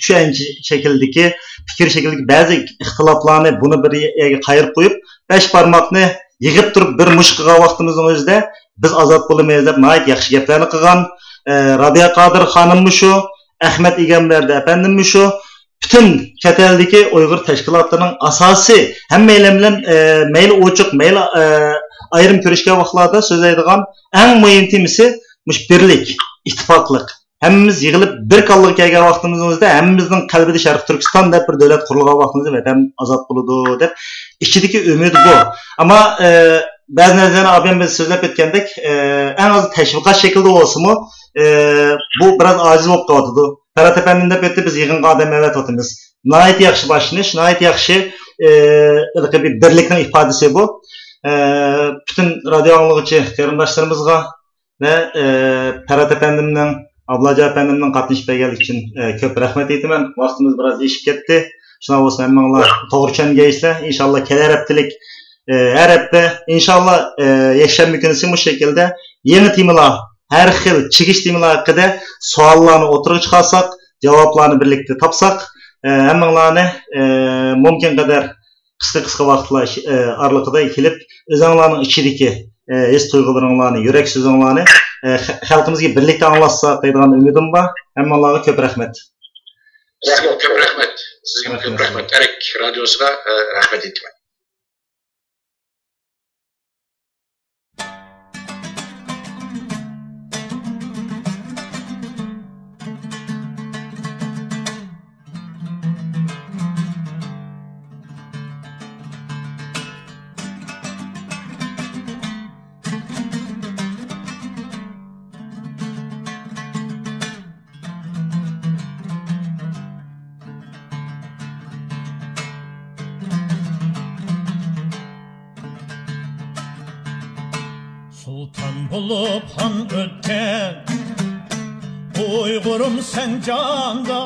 şekildeki, fikir şekildeki bazı ihtilaflarını bunu bir kayırıp koyup 5 parmakını yığıp durup bir muş kılgan vaktimizin özde biz azat bulamayız deb nayet yaxşı geplerini kılgan Rabia Kadir hanım şu, Ahmet İgemberdi efendim şu, bütün keteldeki Uygur teşkilatlarının asası hem meylemlen meyli uçuk, meyli ayrım körüşke vaxtlarda söz edilen en mühimisi birlik, ittifaklık. Hemimiz yığılıp bir kallık kelgen vaxtımızda hemimizin kalbide Sharq Turkiston deb bir devlet kurulgan vaxtımızda vatan azat buludu deb içideki ümidi bu. Ama bazı nereden abim biz sözlep etkendek en az teşvikat şekilde olsun mu bu biraz aciz olup kaldı. Ferhat efendim deb etti biz yığın qadam evet otimiz. Nayet yaxşı başlanış, nayet yaxşı bir birlikten ifadesi bu. Bütün radyo anlıqçı qarindoshlarımızga ve Ferhat efendimden, Ablaca efendimden qatnashib kelganlik için köp rahmet aytaman. Vaqtimiz biraz eshib ketdi. Şuna olsa hammalar to'g'ri tushungaysizlar. İnşallah kelar haftalık her hafta inşallah yakşanba günü bu şekilde yeni temalar, her xil çıkış temalar hakkında soallarını oturup çıkarsak, cevaplarını birlikte tapsak, hemmelerine mümkün kadar kısa vaqtlar aralıkta kelip özüңләрнең içideki his tuyg'ularinglarni, yurak so'zinglarni xalqimizga birlikte anlatsak deydigan ümidim var. Hemmelerine köp rahmet. Sizga köp rahmet. Sizga köp rahmet. Erik radyosuga rahmet etmen. Sultan bulup han ötken Uygurum sen canda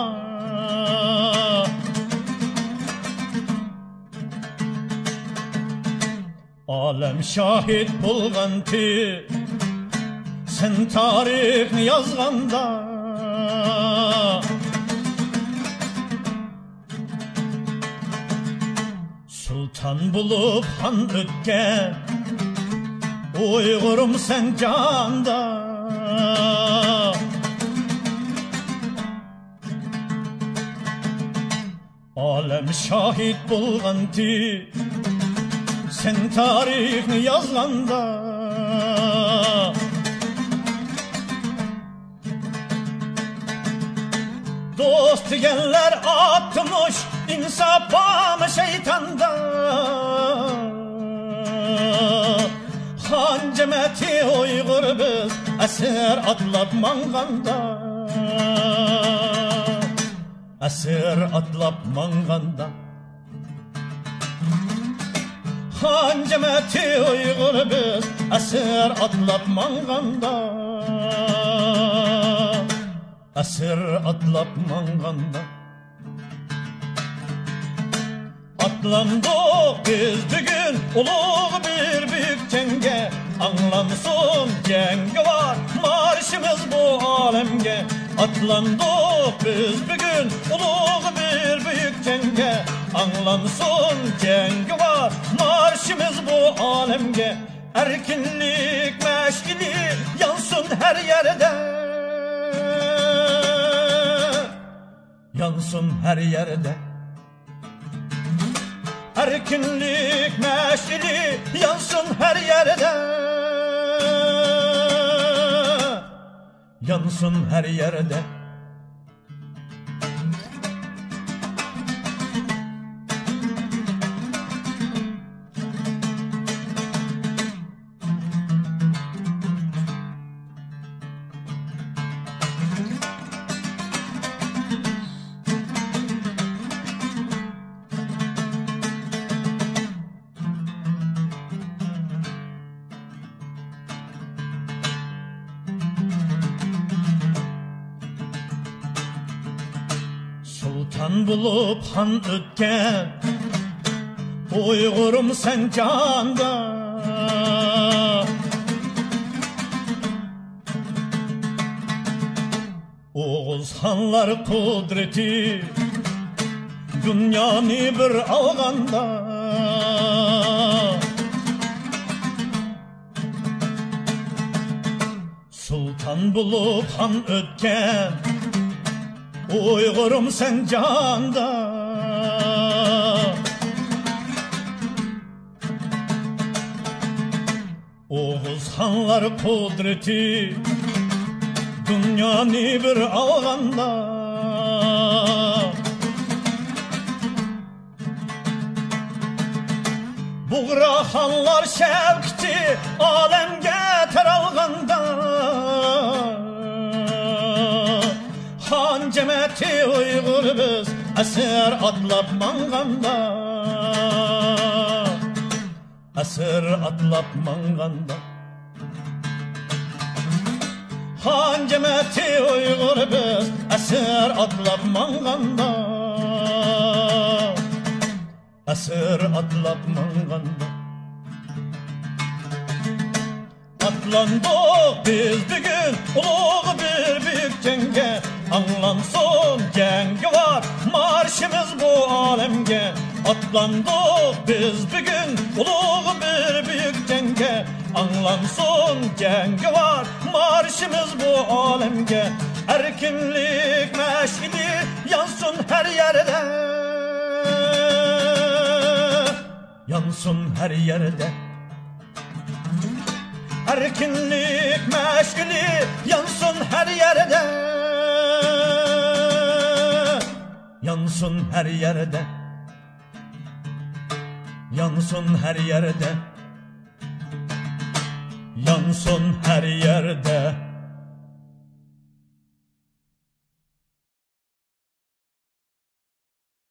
Alem şahit bulganti Sen tarihni yazganda Sultan bulup han ötken Uygurum sen canda Alem şahit bulganti Sen tarihni yazganda Dost diyenler atmış insafam şeytanda Han cemeti Uygur biz esir atlap manganda Esir atlap manganda Han cemeti Uygur biz esir atlap manganda Esir atlap manganda Atlandık biz bugün ulug bir büyük cenge Anlansın cengi var marşımız bu alemge Atlandık biz bugün ulug bir büyük cenge Anlansın cengi var marşımız bu alemge Erkinlik meşgili yansın her yerde Yansın her yerde Erkinlik meşili yansın her yerde Yansın her yerde Sultan bulup han ötken Uygurum sen canda Oğuz hanlar kudreti Dünyanı bir alganda Sultan bulup han ötken Uygurum sen canda Oğuz hanlar kudreti Dünyanı bir alganda Buğra hanlar şevkti alemge teralganda Han cemeti Uygur biz esir atlap manganda Esir atlap manganda Han cemeti Uygur biz esir atlap manganda Esir atlap manganda Atlandık biz bugün uluğ bir büyük cenge. Anlansın cengi var marşımız bu alemge. Atlandık biz bugün uluğ bir büyük cenge. Anlansın cengi var marşımız bu alemge. Erkinlik meşgili yansın her yerde. Yansın her yerde. Erkinlik meşgili yansın her yerde. Yansın her yerde. Yansın her yerde. Yansın her yerde.